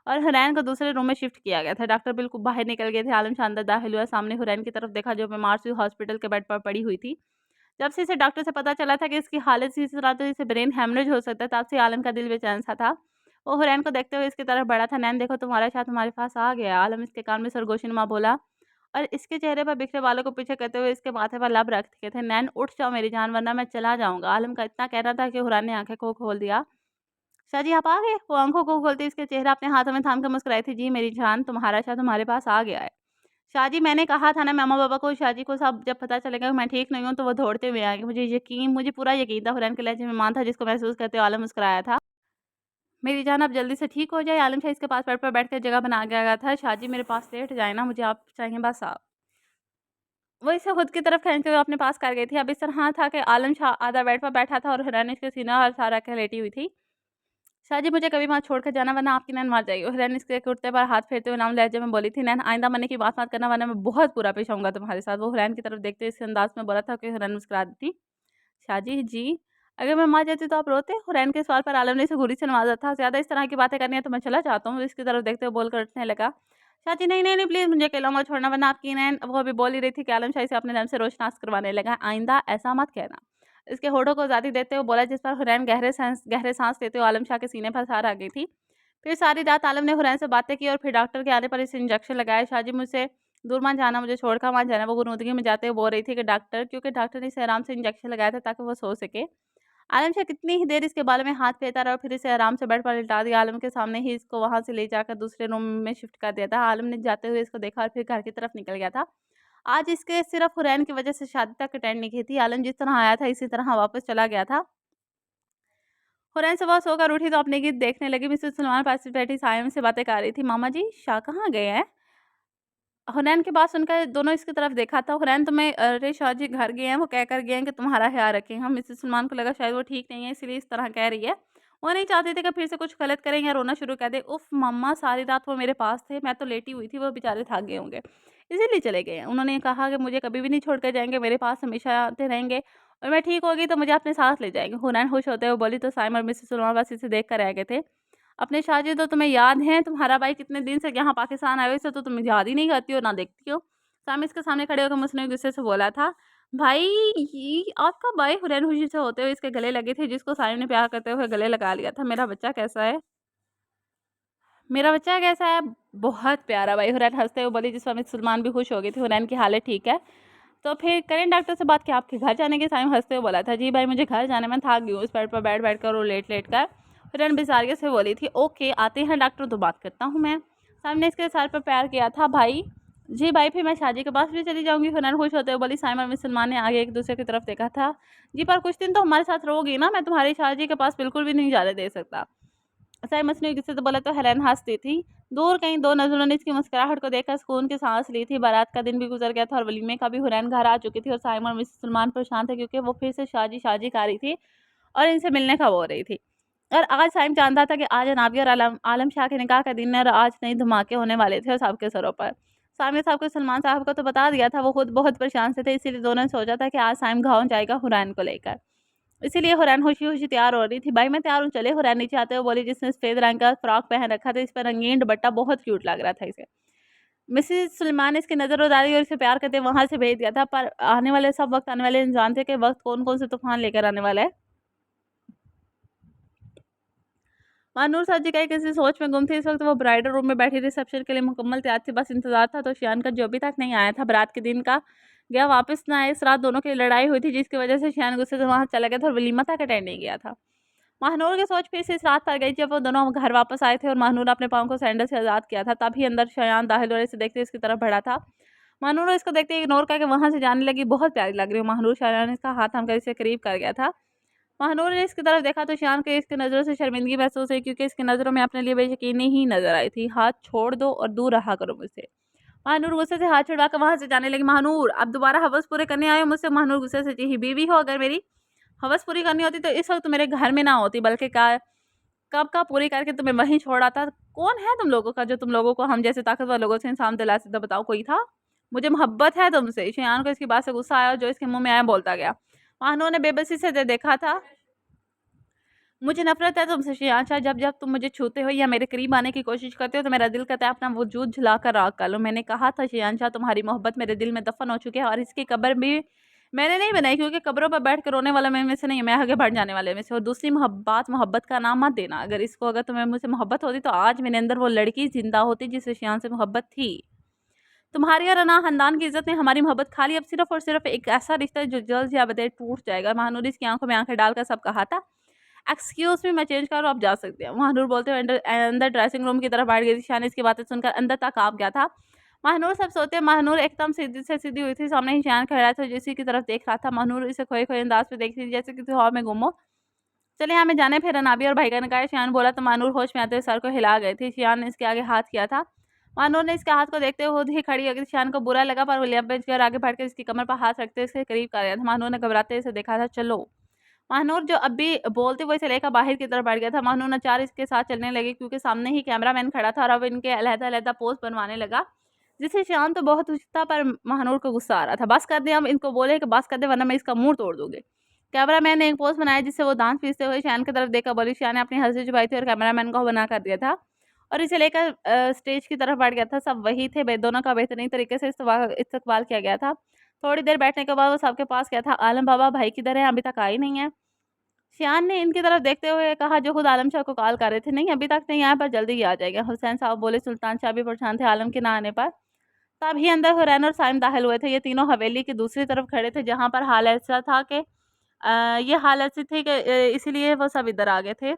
और हुरैन को दूसरे रूम में शिफ्ट किया गया था। डॉक्टर बिल्कुल बाहर निकल गए थे। आलम शाह अंदर दाखिल हुआ, सामने हुरैन की तरफ देखा जो बीमार सी हॉस्पिटल के बेड पर पड़ी हुई थी। जब से इसे डॉक्टर से पता चला था कि इसकी हालत इस तरह तो इसे ब्रेन हेमरेज हो सकता है, तब से आलम का दिल बेचैन सा था। वो हुरैन को देखते हुए इसकी तरफ बढ़ा था। नैन देखो, तुम्हारा शाह तुम्हारे पास आ गया। आलम इसके कान में सरगोशीनुमा बोला और इसके चेहरे पर बिखरे बालों को पीछे करते हुए इसके माथे पर लब रखते थे। नैन उठ जाओ मेरी जान, वरना मैं चला जाऊंगा। आलम का इतना कहना था कि हुरैन ने आंखें को खोल दिया। शाह जी आप आ गए? वो आंखों को खोलते इसके चेहरा अपने हाथों में थाम कर मुस्कुराई थी। जी मेरी जान, तुम्हारा शाह तुम्हारे पास आ गया है। शाहजी मैंने कहा था ना मम्मा-पापा को, शाहजी को सब जब पता चलेगा कि मैं ठीक नहीं हूँ तो वो दौड़ते हुए आएँगे। मुझे पूरा यकीन था। हुरैन के लहजे में ईमान था जिसको महसूस करते हुए आलम मुस्कुराया था। मेरी जान अब जल्दी से ठीक हो जाए। आलम शाह इसके पास बेड पर बैठकर जगह बना गया था। शाहजी मेरे पास लेट जाए ना, मुझे आप चाहिए बस आप। वो इसे खुद की तरफ खींचते हुए अपने पास कर गई थी। अब इस तरह था कि आलम शाह आधा बेड पर बैठा था और हुरैन इसके सीना और सहारा कर लेटी हुई थी। शाहजी मुझे कभी मत छोड़कर जाना, वरना आपकी नैन मर जाएगी। हुरैन इसके कुर्ते पर हाथ फेरते हुए नम लहजे में बोली थी, नैन आइंदा मरने की बात मत करना, वरना मैं बहुत बुरा पेश आऊँगा तुम्हारे साथ। वो हुरैन की तरफ देखते इस अंदाज में बोला था कि हुरैन मुस्कुरा दी थी। शाहजी जी, अगर मैं मर जाती तो आप रोते? हुरैन के सवाल पर आलम ने इसे घूरी से नवाजा था। ज़्यादा इस तरह की बातें करनी है तो मैं चला जाता हूँ। इसकी तरफ देखते हुए बोलकर उठने लगा। शाहजी नहीं, नहीं, नहीं प्लीज़ मुझे अकेला मत छोड़ना, वरना आपकी नैन। वो अभी बोल ही रही थी कि आलम शाह इसे अपने दम से रोशनास करवाने लगा। आइंदा ऐसा मत कहना। इसके होठों को आज़ादी देते हुए बोला, जिस पर हुरैन गहरे सांस लेते हुए आलम शाह के सीने पर सहारा आ गई थी। फिर सारी रात आलम ने हुरैन से बातें की और फिर डॉक्टर के आने पर इसे इंजेक्शन लगाया। शाहजी मुझसे दूर मत जाना, मुझे छोड़कर मत जाना। वो गुनूदगी में जाते हुए बोल रही थी कि डॉक्टर, क्योंकि डॉक्टर ने इसे आराम से इंजेक्शन लगाया था ताकि वो सो सके। आलम शाह कितनी ही देर इसके बालों में हाथ फेरता रहा और फिर इसे आराम से बेड पर लिटा दिया। आलम के सामने ही इसको वहां से ले जाकर दूसरे रूम में शिफ्ट कर दिया था। आलम ने जाते हुए इसको देखा और फिर घर की तरफ निकल गया था। आज इसके सिर्फ हुरैन की वजह से शादी तक अटेंड नहीं की थी। आलम जिस तरह आया था इसी तरह वापस चला गया था। हुरैन सुबह सोकर उठी तो अपने गीत देखने लगी। मिसेस सलमान पास बैठी सायम से बातें कर रही थी। मामा जी शाह कहाँ गए हैं? हुरैन की बात सुनकर दोनों इसकी तरफ देखा था। हुरैन तुम्हें, अरे शाह जी घर गए हैं, वो कहकर गए हैं कि तुम्हारा ख्याल रखेंगे। हम मिसेस सलमान को लगा शायद वो ठीक नहीं है, इसलिए इस तरह कह रही है। वो नहीं चाहते थे कि फिर से कुछ गलत करें या रोना शुरू कर दे। उफ मम्मा, सारी रात वो मेरे पास थे, मैं तो लेटी हुई थी, वो बेचारे थक गए होंगे, इसीलिए चले गए हैं। उन्होंने कहा कि मुझे कभी भी नहीं छोड़ कर जाएंगे, मेरे पास हमेशा आते रहेंगे और मैं ठीक होगी तो मुझे अपने साथ ले जाएंगे। हुरैन खुश होते हुए बोली तो साइम और मिसेस सलमान बस इसे देख कर रह गए थे। अपने शाहजी तो तुम्हें याद है, तुम्हारा भाई कितने दिन से यहाँ पाकिस्तान आए हुए, इसे तो तुम याद ही नहीं करती हो ना देखती हो। सामी इसके सामने खड़े होकर मुझसे गुस्से से बोला था, भाई ये आपका भाई? हुरैन खुशी से होते हुए इसके गले लगे थे, जिसको सामी ने प्यार करते हुए गले लगा लिया था। मेरा बच्चा कैसा है? मेरा बच्चा कैसा है? बहुत प्यारा भाई, हुरैन हंसते हुए बोली, जिस पर मिस सलमान भी खुश हो गई थी। हुरैन की हालत ठीक है तो फिर करें डॉक्टर से बात, कि आपके घर जाने के? साइम हंसते हुए बोला था, जी भाई मुझे घर जाने में थक गई हूँ, इस बेड पर बैठ बैठ कर और लेट लेट कर। फिर बिसारिये से बोली थी, ओके आते हैं डॉक्टर तो बात करता हूँ मैं। साइम ने इसके सर पर पैर किया था। भाई जी भाई, फिर मैं शाहजी के पास भी चली जाऊंगी। हुनैन खुश होते हुए बोली। साइम और मिस सलमान ने आगे एक दूसरे की तरफ देखा था। जी पर कुछ दिन तो हमारे साथ रहोगी ना? मैं तुम्हारी शाहजी के पास बिल्कुल भी नहीं जाने दे सकता। साइम मसनूई गुस्से से बोला तो हेलेन हंसती थी। दूर कहीं दो नजरों ने इसकी मुस्कुराहट को देखकर सुकून की सांस ली थी। बारात का दिन भी गुजर गया था और वलीमे का भी। हुरैन घर आ चुकी थी और साइम और मिसेस सलमान परेशान थे क्योंकि वो फिर से शाजी शाजी कर रही थी और इनसे मिलने का बोल रही थी। और आज साइम जानता था कि आज अनाबी और आलम शाह के निकाह का दिन है और आज नए धमाके होने वाले थे और सबके सरों पर। साइम ने सबको सलमान साहब को तो बता दिया था। वो खुद बहुत परेशान से थे, इसीलिए दोनों ने सोचा था कि आज साइम गाँव जाएगा हुरैन को लेकर। इसीलिए हुरैन खुशी-खुशी तैयार हो रही थी। भाई मैं तैयार हूँ चले। हुरैन नीचे आते हुए बोली, जिसने सफ़ेद रंग का फ्रॉक पहन रखा था। इस पर रंगीन दुपट्टा बहुत क्यूट लग रहा था इसे। मिसेस सुलेमान ने इसकी नज़र उतारी और इसे प्यार करते वहाँ से भेज दिया था, पर आने वाले सब वक़्त आने वाले इंसान थे कि वक़्त कौन-कौन से तूफ़ान लेकर आने वाला है। महानूर साहब जी कहीं किसी सोच में गुम थे। इस वक़्त वो ब्राइडल रूम में बैठी रिसेप्शन के लिए मुकम्मल तैयार थी। बस इंतज़ार था तो शियान का जो अभी तक नहीं आया था, बारात के दिन का गया वापस ना आए। इस रात दोनों की लड़ाई हुई थी जिसकी वज़ह से शियान गुस्से से वहाँ चला गया था और वलीमा तक अटेंड नहीं किया था। महानूर की सोच फिर से इस रात पर गई जब वो दोनों घर वापस आए थे और महानूर ने अपने पाँव को सैंडल से आज़ाद किया था। तभी अंदर शियान दाखिल हुआ, इसे देखते ही इसकी तरफ बढ़ा था। महानूर ने इसको देखते ही इग्नोर करके वहाँ से जाने लगी। बहुत प्यारी लग रही हो महानूर, शियान ने इसका हाथ थामकर इसे करीब कर गया था। महानूर ने इसकी तरफ देखा तो शियान को इसकी नज़रों से शर्मिंदगी महसूस हुई क्योंकि इसकी नज़रों में अपने लिए बेयकीनी ही नज़र आई थी। हाथ छोड़ दो और दूर रहा करो मुझसे। महानूर गुस्से से हाथ छुड़वाकर वहाँ से जाने लगी। महानूर, अब दोबारा हवस पूरे करने आए हो मुझसे? महानूर गुस्से से चिढ़ी। बीवी हो अगर मेरी, हवस पूरी करनी होती तो इस वक्त मेरे घर में ना होती, बल्कि कब का पूरी करके तुम्हें वहीं छोड़ आता। कौन है तुम लोगों का जो तुम लोगों को हम जैसे ताकतवर लोगों से इंसान दिला सकता? बताओ कोई था? मुझे मोहब्बत है तुमसे। शियान को इसकी बात से गुस्सा आया, जो इसके मुंह में आया बोलता गया। महानूर ने बेबसी से देखा था। मुझे नफ़रत है तुमसे शियांशा। जब जब तुम मुझे छूते हो या मेरे करीब आने की कोशिश करते हो तो मेरा दिल करता है अपना वजूद झुलाकर राख कर लो। मैंने कहा था शियांशा, तुम्हारी मोहब्बत मेरे दिल में दफन हो चुकी है और इसकी कब्र भी मैंने नहीं बनाई, क्योंकि कब्रों पर बैठ कर रोने वाला मैं में से नहीं, मैं आगे बढ़ जाने वाले में से। और दूसरी मोहब्बत का नाम मत देना। अगर तुम्हें मुझसे मोहब्बत होती तो आज मेरे अंदर वो लड़की जिंदा होती जिसे शियान से मोहब्बत थी। तुम्हारी और अना खानदान की इज्जत ने हमारी मोहब्बत खा ली। अब सिर्फ और सिर्फ एक ऐसा रिश्ता है जो जल्द या बदेर टूट जाएगा। महानूर इसकी आंखों में आंखें डालकर सब कहा था। एक्सक्यूज़ मी, मैं चेंज करूँ, आप जा सकते हैं। महानूर बोलते हुए अंदर ड्रेसिंग रूम की तरफ बैठ गई थी। शान इसकी बातें सुनकर अंदर तक काँप गया था। महानूर सब सोते महानूर एकदम सीधी से सीधी हुई थी। सामने ही शान खड़ा था जो इसी की तरफ देख रहा था। महानूर इसे खोए-खोए अंदाज में देख रही थी जैसे किसी हौर में गुम हो। चलिए हमें जाने फिर अनाबी और भाई का निकाह। शियान बोला तो महानूर होश में आते हुए सर को हिला गई थी। शियान ने इसके आगे हाथ किया था। महानूर ने इसके हाथ को देखते हुए खुद ही खड़ी हो गई। शियान को बुरा लगा पर वो लेट कर आगे बढ़कर इसकी कमर पर हाथ रखते इसके करीब कर गया था। महानूर ने घबराते इसे देखा था। चलो। महानूर जो अब भी बोलते हुए इसे लेकर बाहर की तरफ बढ़ गया था। महानूर नचार इसके साथ चलने लगी क्योंकि सामने ही कैमरामैन खड़ा था और अब इनके अलग-अलग पोज बनवाने लगा, जिससे शियान तो बहुत खुश था पर महानूर को गुस्सा आ रहा था। बस कर दे, हम इनको बोले कि बस कर दे वरना मैं इसका मुंह तोड़ दूंगी। कैमरामैन ने एक पोज बनाया जिससे वो दांत पीसते हुए शियान की तरफ देखकर बोली। शियान ने अपनी हंसी छुपाई थी और कैमरामैन को बना कर दिया था और इसे लेकर स्टेज की तरफ बढ़ गया था। सब वही थे, दोनों का बेहतरीन तरीके से इस्तकबाल किया गया था। थोड़ी देर बैठने के बाद वो सबके पास गया था। आलम बाबा भाई किधर है? अभी तक आई नहीं है। शियान ने इनकी तरफ देखते हुए कहा जो खुद आलम शाह को कॉल कर रहे थे। नहीं अभी तक नहीं आया पर जल्दी ही आ जाएगा। हुसैन साहब बोले। सुल्तान शाह भी परेशान थे आलम के ना आने पर। तभी अंदर हुरैन और साइम दाखिल हुए थे। ये तीनों हवेली की दूसरी तरफ खड़े थे जहाँ पर हाल ऐसा था कि ये हाल ऐसी थी कि इसीलिए वो सब इधर आ गए थे।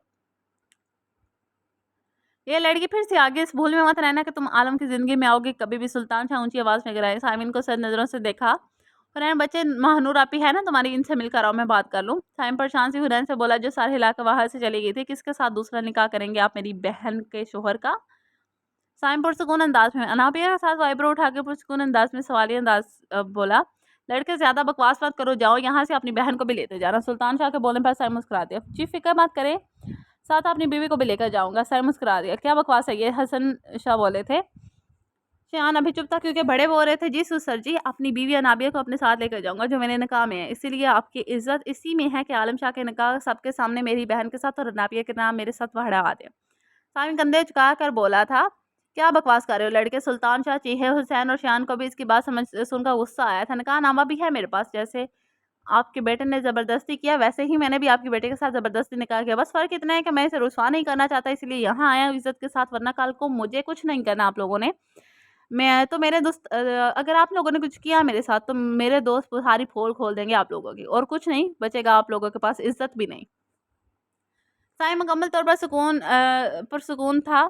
ये लड़की फिर से आगे, इस भूल में मत रहना कि तुम आलम की ज़िंदगी में आओगे कभी भी। सुल्तान शाह ऊंची आवाज़ में गिराए। साइम इनको सर नज़रों से देखा। हुरैन बच्चे, महानूर आपी है ना तुम्हारी, इनसे मिलकर आओ मैं बात कर लूँ। साइम परेशान सी हुरैन से बोला जो सर हिलाकर वहाँ से चली गई थी। किसके साथ दूसरा निकाह करेंगे आप? मेरी बहन के शोहर का। साइम पुरसुकून अंदाज में, अनाबिया के साथ वाइब्रो उठा के पुरसुकून अंदाज में सवालिया अंदाज बोला। लड़के ज़्यादा बकवास मत करो, जाओ यहाँ से अपनी बहन को भी लेते जाना। सुल्तान शाह के बोलने पर साइम मुस्कुरा दिया। जी फिक्र मत करें, साथ अपनी बीवी को भी लेकर जाऊंगा। साइम मुस्कुरा दिया। क्या बकवास है ये? हसन शाह बोले थे। शियान अभी चुप था क्योंकि बड़े बोल रहे थे। जी सर जी, अपनी बीवी अनाबिया को अपने साथ लेकर जाऊंगा जो मेरे निकाह में है। इसीलिए आपकी इज्जत इसी में है कि आलम शाह के निकाह सबके सामने मेरी बहन के साथ और अनाबिया के नाम मेरे साथ बढ़ा दे। साइम कंधे झुका कर बोला था। क्या बकवास कर रहे हो लड़के? सुल्तान शाह चीखे। हुसैन और शियान को भी इसकी बात सुनकर गुस्सा आया था। निकाह नामा भी है मेरे पास। जैसे आपके बेटे ने ज़बरदस्ती किया वैसे ही मैंने भी आपके बेटे के साथ ज़बरदस्ती निकाह किया। बस फ़र्क इतना है कि मैं इसे रुसवा नहीं करना चाहता, इसलिए यहाँ आया हूँ इज़्ज़त के साथ, वरना कल को मुझे कुछ नहीं करना आप लोगों ने। मैं तो मेरे दोस्त अगर आप लोगों ने कुछ किया मेरे साथ तो मेरे दोस्त सारी पोल खोल देंगे आप लोगों की, और कुछ नहीं बचेगा आप लोगों के पास, इज़्ज़त भी नहीं। साइम मुकम्मल तौर पर पुरसुकून था,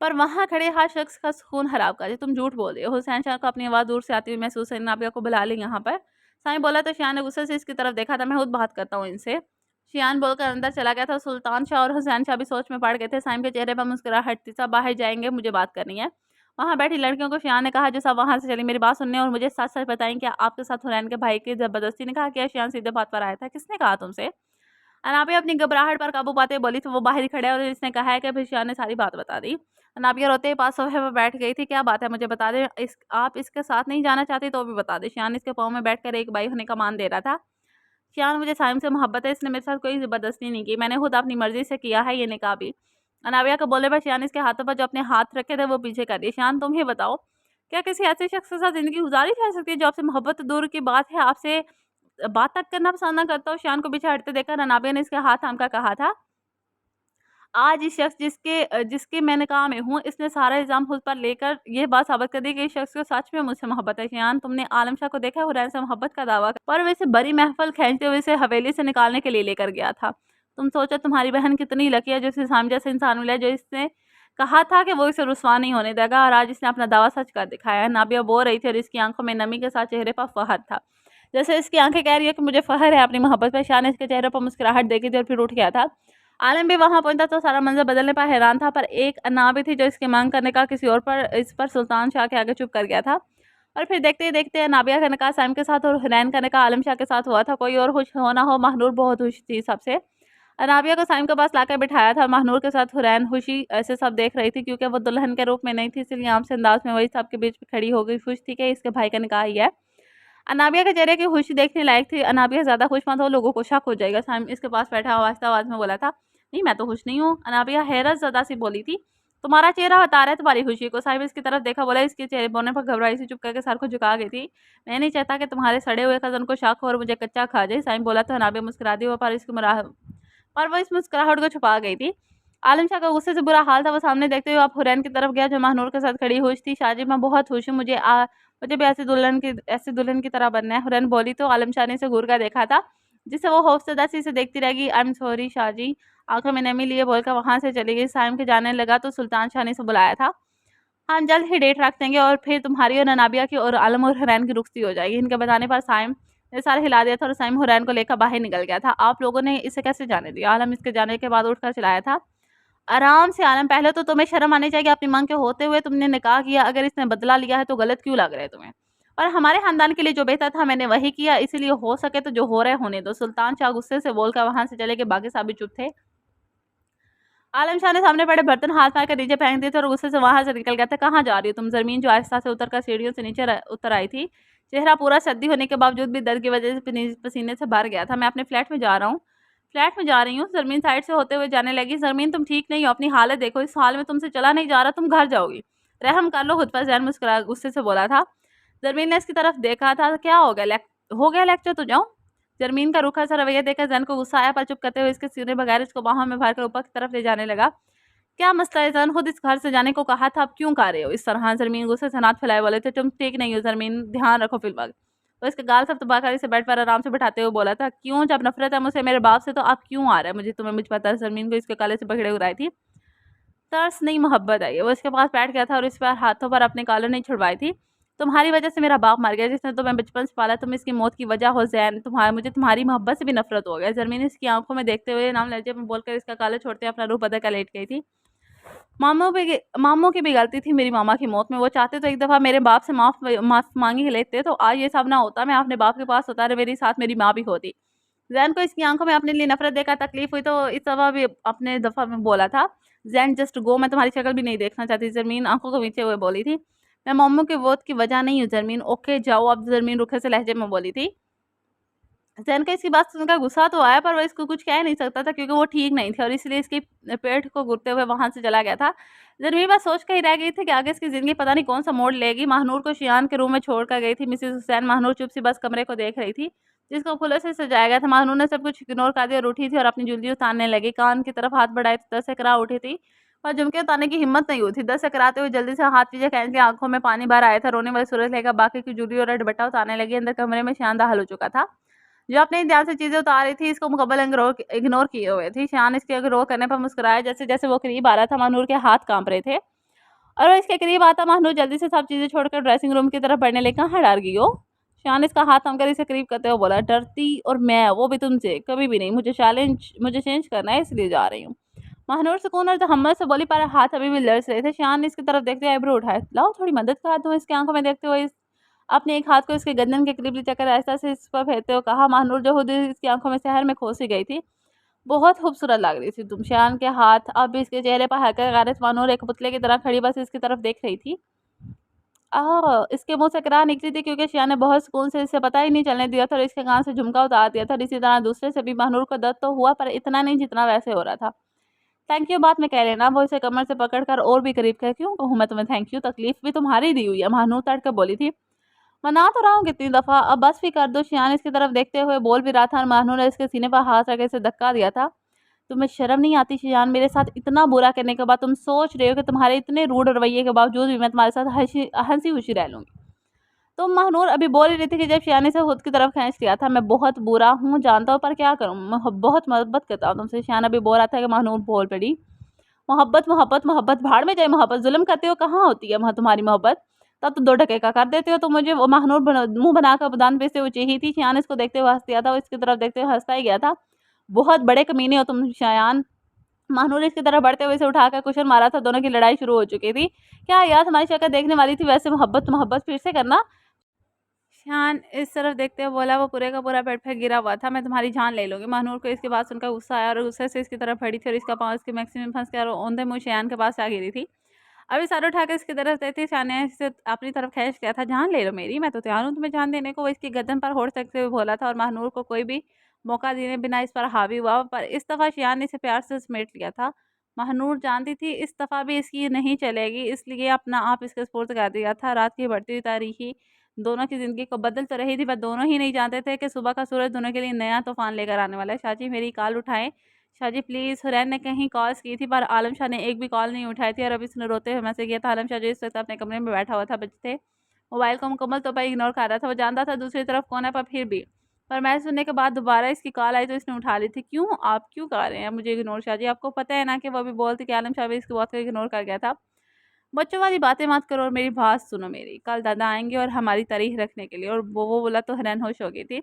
पर वहाँ खड़े हर शख्स का सुकून हराब कर दिया। तुम झूठ बोल रहे हो। हुसैन शाह को अपनी आवाज़ दूर से आती हुई महसूस हुई। नाबिया को बुला लें यहाँ पर। साईं बोला तो शियान ने गुस्से से इसकी तरफ देखा था। मैं खुद बात करता हूँ इनसे। शियान बोलकर अंदर चला गया था। सुल्तान शाह और हुसैन शाह भी सोच में पड़ गए थे। साईं के चेहरे पर मुस्कुराहट थी। सब बाहर जाएंगे, मुझे बात करनी है। वहाँ बैठी लड़कियों को शियान ने कहा जो सब वहाँ से चली, मेरी बात सुनने और मुझे सच सच बताएं क्या आपके साथ हुरैन के भाई की ज़बरदस्ती निकाह किया? शियान सीधे बात पर आया था। किसने कहा तुमसे? अनाबिया अपनी घबराहट पर काबू पाते बोली तो वो बाहर ही खड़े और इसने कहा है कि फिर शियान ने सारी बात बता दी। अनाबिया रोते ही पास सोफे पर बैठ गई थी। क्या बात है मुझे बता दे, आप इसके साथ नहीं जाना चाहती तो भी बता दे। शियान इसके पाँव में बैठकर एक भाई होने का मान दे रहा था। शियान, मुझे साइम से मोहब्बत है, इसने मेरे साथ कोई ज़बरदस्ती नहीं की, मैंने खुद अपनी मर्जी से किया है ये निकाह भी। अनाबिया को बोले पर शियान इसके हाथों पर जो अपने हाथ रखे थे वो पीछे कर दिए। शियान तुम ही बताओ क्या किसी ऐसे शख्स के साथ ज़िंदगी गुज़ारी जा सकती है जो आपसे मोहब्बत तो दूर की बात है, आपसे बात तक करना पसंद ना करता हो? शान को पीछे हटते देखकर अनाबिया ने इसके हाथ थाम कर कहा था, आज इस शख्स जिसके मैं निकाह में हूँ, इसने सारा इल्ज़ाम खुद पर लेकर ये बात साबित कर दी कि इस शख्स को सच में मुझसे मोहब्बत है। शियान, तुमने आलम शाह को देखा है हुरैन से मोहब्बत का दावा पर वो इसे बड़ी महफ़िल खींचते हुए इसे हवेली से निकालने के लिए लेकर गया था। तुम सोचो तुम्हारी बहन कितनी लकी है जो इसे सामने जैसे इंसान मिला जो इसने कहा था कि वो इसे रुसवा नहीं होने देगा और आज इसने अपना दावा सच कर दिखाया है। नाबिया बोल रही थी और इसकी आंखों में नमी के साथ चेहरे पर फ़ख्र था। जैसे इसकी आंखें कह रही है कि मुझे फ़ख्र है अपनी मोहब्बत पे। शान ने इसके चेहरे पर मुस्कुराहट देखी थी और फिर उठ गया था। आलम भी वहाँ पहुँचा तो सारा मंज़र बदलने पर हैरान था, पर एक अनाबी थी जो इसकी माँग करने का किसी और पर इस पर सुल्तान शाह के आगे चुप कर गया था। और फिर देखते ही देखते अनाबिया का निकाह साइम के साथ और हुरैन का निकाह आलम शाह के साथ हुआ था। कोई और खुश हो ना हो, महानूर बहुत खुश थी सबसे। अनाबिया को साइम के पास लाकर बिठाया था। महानूर के साथ हुरैन खुशी ऐसे सब देख रही थी क्योंकि वो दुल्हन के रूप में नहीं थी, इसलिए आम से अंदाज में वही सबके बीच में खड़ी हो गई, खुश थी कि इसके भाई का निकाह ही है। अनाबिया के चेहरे की खुशी देखने लायक थी। अनाबिया ज़्यादा खुश मत हो, लोगों को शक हो जाएगा। साइम इसके पास बैठा आहिस्ता आवाज़ में बोला था, नहीं मैं तो खुश नहीं हूँ। अनाबिया हैरत ज़दा सी बोली थी, तुम्हारा चेहरा बता रहा है तुम्हारी खुशी को। साहिब इसकी तरफ देखा, बोला इसके चेहरे बोलने पर घबराई सी चुप करके सर को झुका गई थी। मैं नहीं चाहता कि तुम्हारे सड़े हुए कज़न को शक हो और मुझे कच्चा खा जाए। साइम बोला तो अनाबिया मुस्कुरा दी, पर वो इस मुस्कुराहट को छुपा गई थी। आलम शाह का गुस्से से बुरा हाल था। वो सामने देखते हुए अब हुरैन की तरफ गया जो महानूर के साथ खड़ी खुश थी। शाहजी मैं बहुत खुश हूँ, मुझे भी ऐसी दुल्हन की तरह बनना है। हुरैन बोली तो आलम शाह ने इसे घूर कर देखा था, जिससे वो खौफज़दा से देखती रहेगी। आई एम सॉरी शाहजी, आंखों में नमी लिए बोलकर वहाँ से चली गई। साइम के जाने लगा तो सुल्तान शाह ने इसे बुलाया था। हम जल्द ही डेट रख देंगे और फिर तुम्हारी और अनाबिया की और आलम और हुरैन की रुखसती हो जाएगी। इनके बताने पर साइम ने सर हिला दिया था और साइम हुरैन को लेकर बाहर निकल गया था। आप लोगों ने इसे कैसे जाने दिया? आलम इसके जाने के बाद उठकर चिल्लाया था। आराम से आलम, पहले तो तुम्हें शर्म आनी चाहिए, अपनी मांग के होते हुए तुमने निकाह किया। अगर इसने बदला लिया है तो गलत क्यों लग रहा है तुम्हें? और हमारे खानदान के लिए जो बेहतर था मैंने वही किया, इसीलिए हो सके तो जो हो रहा है होने दो। सुल्तान शाह गुस्से से बोलकर वहां से चले गए। बाकी सब भी चुप थे। आलम शाह ने सामने पड़े बर्तन हाथ मार कर नीचे फेंक दिए थे और गुस्से से वहां से निकल गया था। कहाँ जा रही हो तुम? जमीन जो आहिस्ता से उतरकर सीढ़ियों से नीचे उतर आई थी। चेहरा पूरा सर्दी होने के बावजूद भी दर्द की वजह से पसीने से भर गया था। मैं अपने फ्लैट में जा रहा हूँ। फ्लैट में जा रही हूँ। जरमीन साइड से होते हुए जाने लगी। जरमीन तुम ठीक नहीं हो, अपनी हालत देखो, इस हाल में तुमसे चला नहीं जा रहा, तुम घर जाओगी। रहम कर लो खुद पर, जैन मुस्कुरा गुस्से से बोला था। जरमीन ने इसकी तरफ देखा था। क्या हो गया? हो गया लेक्चर तो जाओ। जरमीन का रूखा सा रवैया देखकर जैन को गुस्सा आया, पर चुप करते हुए इसके सीने बगैर इसको बाहों में भरकर ऊपर की तरफ ले जाने लगा। क्या मसला है ज़ैन? खुद इस घर से जाने को कहा था, अब क्यों कर रहे हो इस तरह? ज़रमीन गुस्से से हाथ फैलाए बोले थे, तुम ठीक नहीं हो ज़रमीन, ध्यान रखो फिर वक़्त। तो इसके गाल सब दबाकर इसे बेड पर आराम से बिठाते हुए बोला था, क्यों? जब नफ़रत है मुझसे, मेरे बाप से, तो अब क्यों आ रहा है? मुझे पता है। ज़रमीन को इसके काले से पकड़े उड़ाई थी। तरस नहीं, मोहब्बत है ये। वो इसके पास बैठ गया था और इस पर हाथों पर अपने कॉलर नहीं छुड़वाई थी। तुम्हारी वजह से मेरा बाप मर गया, जिसने तुम्हें बचपन से पाला, तुम इसकी मौत की वजह हो ज़ैन। मुझे तुम्हारी मोहब्बत से भी नफ़रत हो गया। ज़रमीन इसकी आंखों में देखते हुए नाम लहजे में बोलकर इसका कॉलर छोड़ते अपना रूह बदल कर लेट गई थी। मामू की भी गलती थी मेरी मामा की मौत में। वो चाहते तो एक दफ़ा मेरे बाप से माफ़ माँग ही लेते तो आज ये सब ना होता। मैं अपने बाप के पास होता और मेरे साथ मेरी माँ भी होती। ज़ैन को इसकी आंखों में अपने लिए नफ़रत देखकर तकलीफ़ हुई तो इस दफ़ा भी अपने दफ़ा में बोला था, ज़ैन जस्ट गो, मैं तुम्हारी शक्ल भी नहीं देखना चाहती। ज़रमीन आंखों को नीचे हुए बोली थी, मैं मामू की मौत की वजह नहीं हूँ ज़रमीन, ओके जाओ अब। ज़रमीन रूखे से लहजे में बोली थी। ज़ैन को इसकी बात सुनकर गुस्सा तो आया, पर वो इसको कुछ कह नहीं सकता था क्योंकि वो ठीक नहीं थी और इसलिए इसकी पेट को घुटते हुए वहाँ से चला गया था। ज़मीर बस सोच कर ही रह गई थी कि आगे इसकी ज़िंदगी पता नहीं कौन-सा मोड़ लेगी। महानूर को शियान के रूम में छोड़ कर गई थी मिसेज़ हुसैन। महानूर चुप सी बस कमरे को देख रही थी, जिसको फूलों से सजाया गया था। महानूर ने सब कुछ इग्नोर कर दिया और उठी थी और अपनी ज्वेलरी उतारने लगी। कान की तरफ हाथ बढ़ाए तो दस सकरा उठी थी, पर झुमके उतारने की हिम्मत नहीं हुई थी। दस सकराते हुए जल्दी से हाथ पीछे खींच लिया, आँखों में पानी भर आया था। रोने वाली सूरत लेकर बाकी की ज्वेलरी और दुपट्टा उतारने लगी। अंदर कमरे में शान दाखिल हो चुका था, जो अपने ध्यान से चीज़ें उतार रही थी, इसको मुकम्मल इग्नोर किए हुए थी। शान इसके इग्नोर करने पर मुस्कुराया। जैसे-जैसे वो करीब आ रहा था, महानूर के हाथ काँप रहे थे और वो इसके करीब आता, महानूर जल्दी से सब चीज़ें छोड़कर ड्रेसिंग रूम की तरफ बढ़ने लगी। कहाँ डर गई हो? शान इसका हाथ थामकर इसे करीब करते हुए बोला, डरती और मैं, वो भी तुमसे? कभी भी नहीं। मुझे चेंज करना है, इसलिए जा रही हूँ। महानूर सुकून और तहम्मुल से बोली, पर हाथ अभी भी लर्ज़ रहे थे। शान इसकी तरफ देखते हुए आइब्रो उठाए, लाओ थोड़ी मदद कर दूँ। इसकी आंखों में देखते हुए अपने एक हाथ को इसके गर्दन के करीब ले जाकर आहिस्ता से इस पर फेरते हुए कहा। महानूर जो खुद इसकी आंखों में शहर में खो सी गई थी, बहुत खूबसूरत लग रही थी तुम। शान के हाथ अब भी इसके चेहरे पर हल्का गारत। महानूर एक पुतले की तरह खड़ी बस इसकी तरफ देख रही थी। इसके मुंह से कराह निकली थी क्योंकि शिया ने बहुत सुकून से इसे पता ही नहीं चलने दिया था और इसके कान से झुमका उतार दिया था। और इसी तरह दूसरे से भी महानूर को दर्द तो हुआ, पर इतना नहीं जितना वैसे हो रहा था। थैंक यू बात में कह लेना। वो इसे कमर से पकड़कर और भी करीब कह, क्यों कहूँ मैं तुम्हें थैंक यू, तकलीफ भी तुम्हारी दी हुई है, महानूर तट कर बोली थी। मना तो रहा हूँ कितनी दफा, अब बस भी कर दो। शियान इसकी तरफ देखते हुए बोल भी रहा था और महानूर ने इसके सीने पर हाथ रख इसे धक्का दिया था। तुम्हें शर्म नहीं आती शियान? मेरे साथ इतना बुरा करने के बाद तुम सोच रहे हो कि तुम्हारे इतने रूड रवैये के बावजूद भी मैं तुम्हारे साथ हंसी खुशी रह लूंगी? तो महानूर अभी बोल ही रही थी कि जब शियान से खुद की तरफ खींच लिया था। मैं बहुत बुरा हूँ जानता हूँ, पर क्या करूँ, मैं बहुत मोहब्बत करता हूँ तुमसे। शियान अभी बोल रहा था कि महानूर बोल पड़ी, मोहब्बत मोहब्बत मोहब्बत भाड़ में जाए मोहब्बत, जुल्म करते हो कहाँ होती है वहाँ तुम्हारी मोहब्बत? तब तो 2 टके का कर देते हो। तो मुझे वो महानूर मुंह बनाकर दान पेचते हुए चाहिए थी। शियान इसको देखते हुए हंस दिया था, वो इसकी तरफ देखते हुए हंसता ही गया था। बहुत बड़े कमीने हो तुम शियान। महानूर इसकी तरफ बढ़ते हुए इसे उठाकर कुशन मारा था। दोनों की लड़ाई शुरू हो चुकी थी। क्या यार तुम्हारी शक्ल देखने वाली थी, वैसे मोहब्बत मोहब्बत फिर से करना। शान इस तरफ देखते हुए बोला, वो पूरे का पूरा बेड पे गिरा हुआ था, मैं तुम्हारी जान ले लूंगी। महानूर को इसकी बात सुनकर गुस्सा आया और गुस्से से इसकी तरफ खड़ी थी और इसका पाँव इसके मैक्सिमम फंस गया और औंधे मुंह शयान के पास आ गिरी थी। अभी सर उठाकर इसकी तरफ देती शान ने इसे अपनी तरफ खींच लिया था। जान ले लो मेरी, मैं तो तैयार हूँ तुम्हें जान देने को। वो इसकी गर्दन पर होड़ सकते हुए बोला था और महानूर को कोई भी मौका देने बिना इस पर हावी हुआ। पर इस दफा शियान ने इसे प्यार से समेट लिया था। महानूर जानती थी इस दफा भी इसकी नहीं चलेगी, इसलिए अपना आप इसके स्पोर्ट कर दिया था। रात की बढ़ती हुई तारीखी दोनों की ज़िंदगी को बदल तो रही थी, पर दोनों ही नहीं जानते थे कि सुबह का सूरज दोनों के लिए नया तूफान लेकर आने वाला है। शाहजी मेरी कॉल उठाएं। शाहजी प्लीज़। हुरैन ने कहीं कॉल्स की थी, पर आलम शाह ने एक भी कॉल नहीं उठाई थी और अब इसने रोते हुए मैसेज किया था। आलम शाह जो इस वक्त अपने कमरे में बैठा हुआ था, बच्चे मोबाइल को मुकम्मल तो पर इग्नोर कर रहा था। वो जानता था दूसरी तरफ कौन है, पर फिर भी पर मैसेज सुनने के बाद दोबारा इसकी कॉल आई तो इसने उठा ली थी। क्यों, आप क्यों कर रहे हैं मुझे इग्नोर शाहजी? आपको पता है ना कि वो अभी बोलती कि आलम शाह भी इसकी बात को इग्नोर कर गया था। बच्चों वाली बातें मत करो और मेरी बात सुनो मेरी। कल दादा आएंगे और हमारी तारीख रखने के लिए। और वो बोला तो हैरान होश हो गई थी।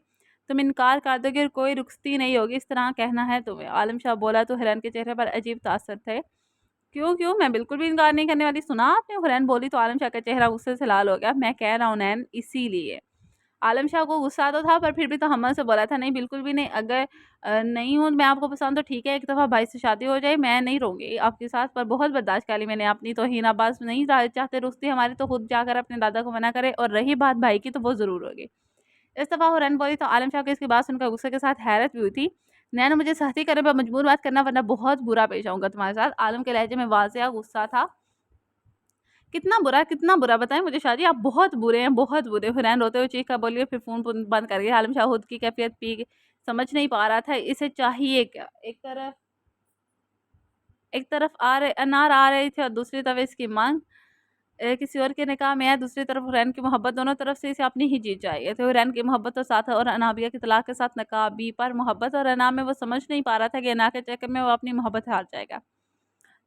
तुम इनकार कर दोगे और कोई रुखसती नहीं होगी, इस तरह कहना है तुम्हें? आलम शाह बोला तो हैरान के चेहरे पर अजीब तासर थे। क्यों क्यों, मैं बिल्कुल भी इनकार नहीं करने वाली। सुना आपने? हुरैन बोली तो आलम शाह का चेहरा गुस्से से लाल हो गया। मैं कह रहा हूँ नैन, इसीलिए। आलम शाह को गुस्सा तो था, पर फिर भी तो हमल से बोला था, नहीं बिल्कुल भी नहीं। अगर नहीं हूँ मैं आपको पसंद तो ठीक है, एक दफ़ा भाई से शादी हो जाए, मैं नहीं रहूँगी आपके साथ। पर बहुत बर्दाश्त कर ली मैंने अपनी तौहीन। अब्बास नहीं चाहते रुश्ती हमारी, तो खुद जाकर अपने दादा को मना करे। और रही बात भाई की, तो वो ज़रूर होगी। इस दफ़ा हुरैन बोली तो आलम शाह को इसकी बात सुनकर गुस्से के साथ हैरत भी हुई थी। नैना मुझे सख्ती करने पर मजबूर मत करना, वरना बहुत बुरा पेश आऊँगा तुम्हारे साथ। आलम के लहजे में वाज़ेह गुस्सा था। कितना बुरा बताएं मुझे शाहजी, आप बहुत बुरे हैं, बहुत बुरे। हुरैन रोते हुए चीख कर बोली और फिर फ़ोन बंद कर गया। आलम शाह खुद की कैफियत पी समझ नहीं पा रहा था, इसे चाहिए क्या? एक तरफ अनार आ रहे थे और दूसरी तरफ इसकी मांग किसी और के निकाह में है। दूसरी तरफ हुरैन की मोहब्बत, दोनों तरफ से इसे अपनी ही चीज़ चाहिए थी। हुरैन की मोहब्बत तो साथ और अनाबिया की तलाक के साथ नकाबी पर मोहब्बत और अना में वो समझ नहीं पा रहा था कि अना के चक्कर में वो अपनी मोहब्बत हार जाएगा।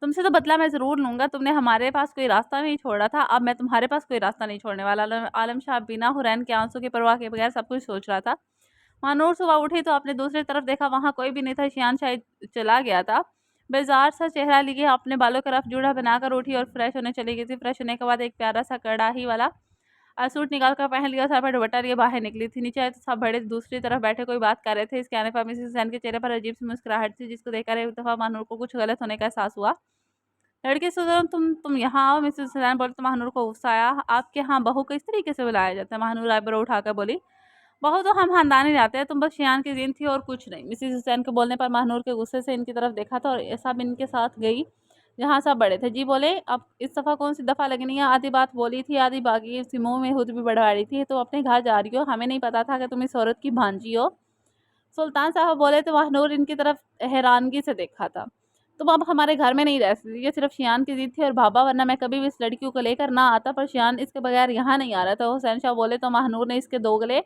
तुमसे तो बदला मैं ज़रूर लूँगा, तुमने हमारे पास कोई रास्ता नहीं छोड़ा था, अब मैं तुम्हारे पास कोई रास्ता नहीं छोड़ने वाला। आलम शाह बिना हुरैन के आंसू की परवाह के बगैर सब कुछ सोच रहा था। मानूर सुबह उठी तो अपने दूसरी तरफ देखा, वहाँ कोई भी नहीं था। शियान शायद चला गया था। बेजार सा चेहरा लिए अपने बालों का रफ जूड़ा बनाकर उठी और फ्रेश होने चली गई थी। फ्रेश होने के बाद एक प्यारा सा कड़ाही वाला सूट निकाल कर पहन लिया, सर पर दुपट्टा लिए बाहर निकली थी। नीचे आए तो सब बड़े दूसरी तरफ बैठे कोई बात कर रहे थे। इसके आने पर मिसेस हुसैन के चेहरे पर अजीब सी मुस्कुराहट थी, जिसको देखकर एक दफ़ा मानूर को कुछ गलत होने का एहसास हुआ। लड़के से तुम यहाँ आओ। मिसेस हुसैन बोली तो महानूर को गुस्सा आया। आपके यहाँ बहू को इस तरीके से बुलाया जाता है? महानूर आईब्रो उठाकर बोली, बहू तो हम खानदानी जाते हैं, तुम बस शियान की जीन थी और कुछ नहीं। मिसेस हुसैन के बोलने पर महानूर के गुस्से से इनकी तरफ देखा था और ऐसा भी इनके साथ गई जहाँ सब बड़े थे। जी बोले, अब इस दफ़ा कौन सी दफ़ा लगनी है? आधी बात बोली थी आधी बाकी इसी मुँह में खुद भी बढ़वा रही थी। तो अपने घर जा रही हो, हमें नहीं पता था कि तुम इस औरत की भांजी हो। सुल्तान साहब बोले तो महानूर इनकी तरफ हैरानगी से देखा था। तुम अब हमारे घर में नहीं रह सकती, ये सिर्फ शियान की जिद थी और भाभा, वरना मैं कभी भी इस लड़की को लेकर ना आता। पर शियान इसके बगैर यहाँ नहीं आ रहा था। हुसैन शाह बोले तो महानूर ने इसके दोगले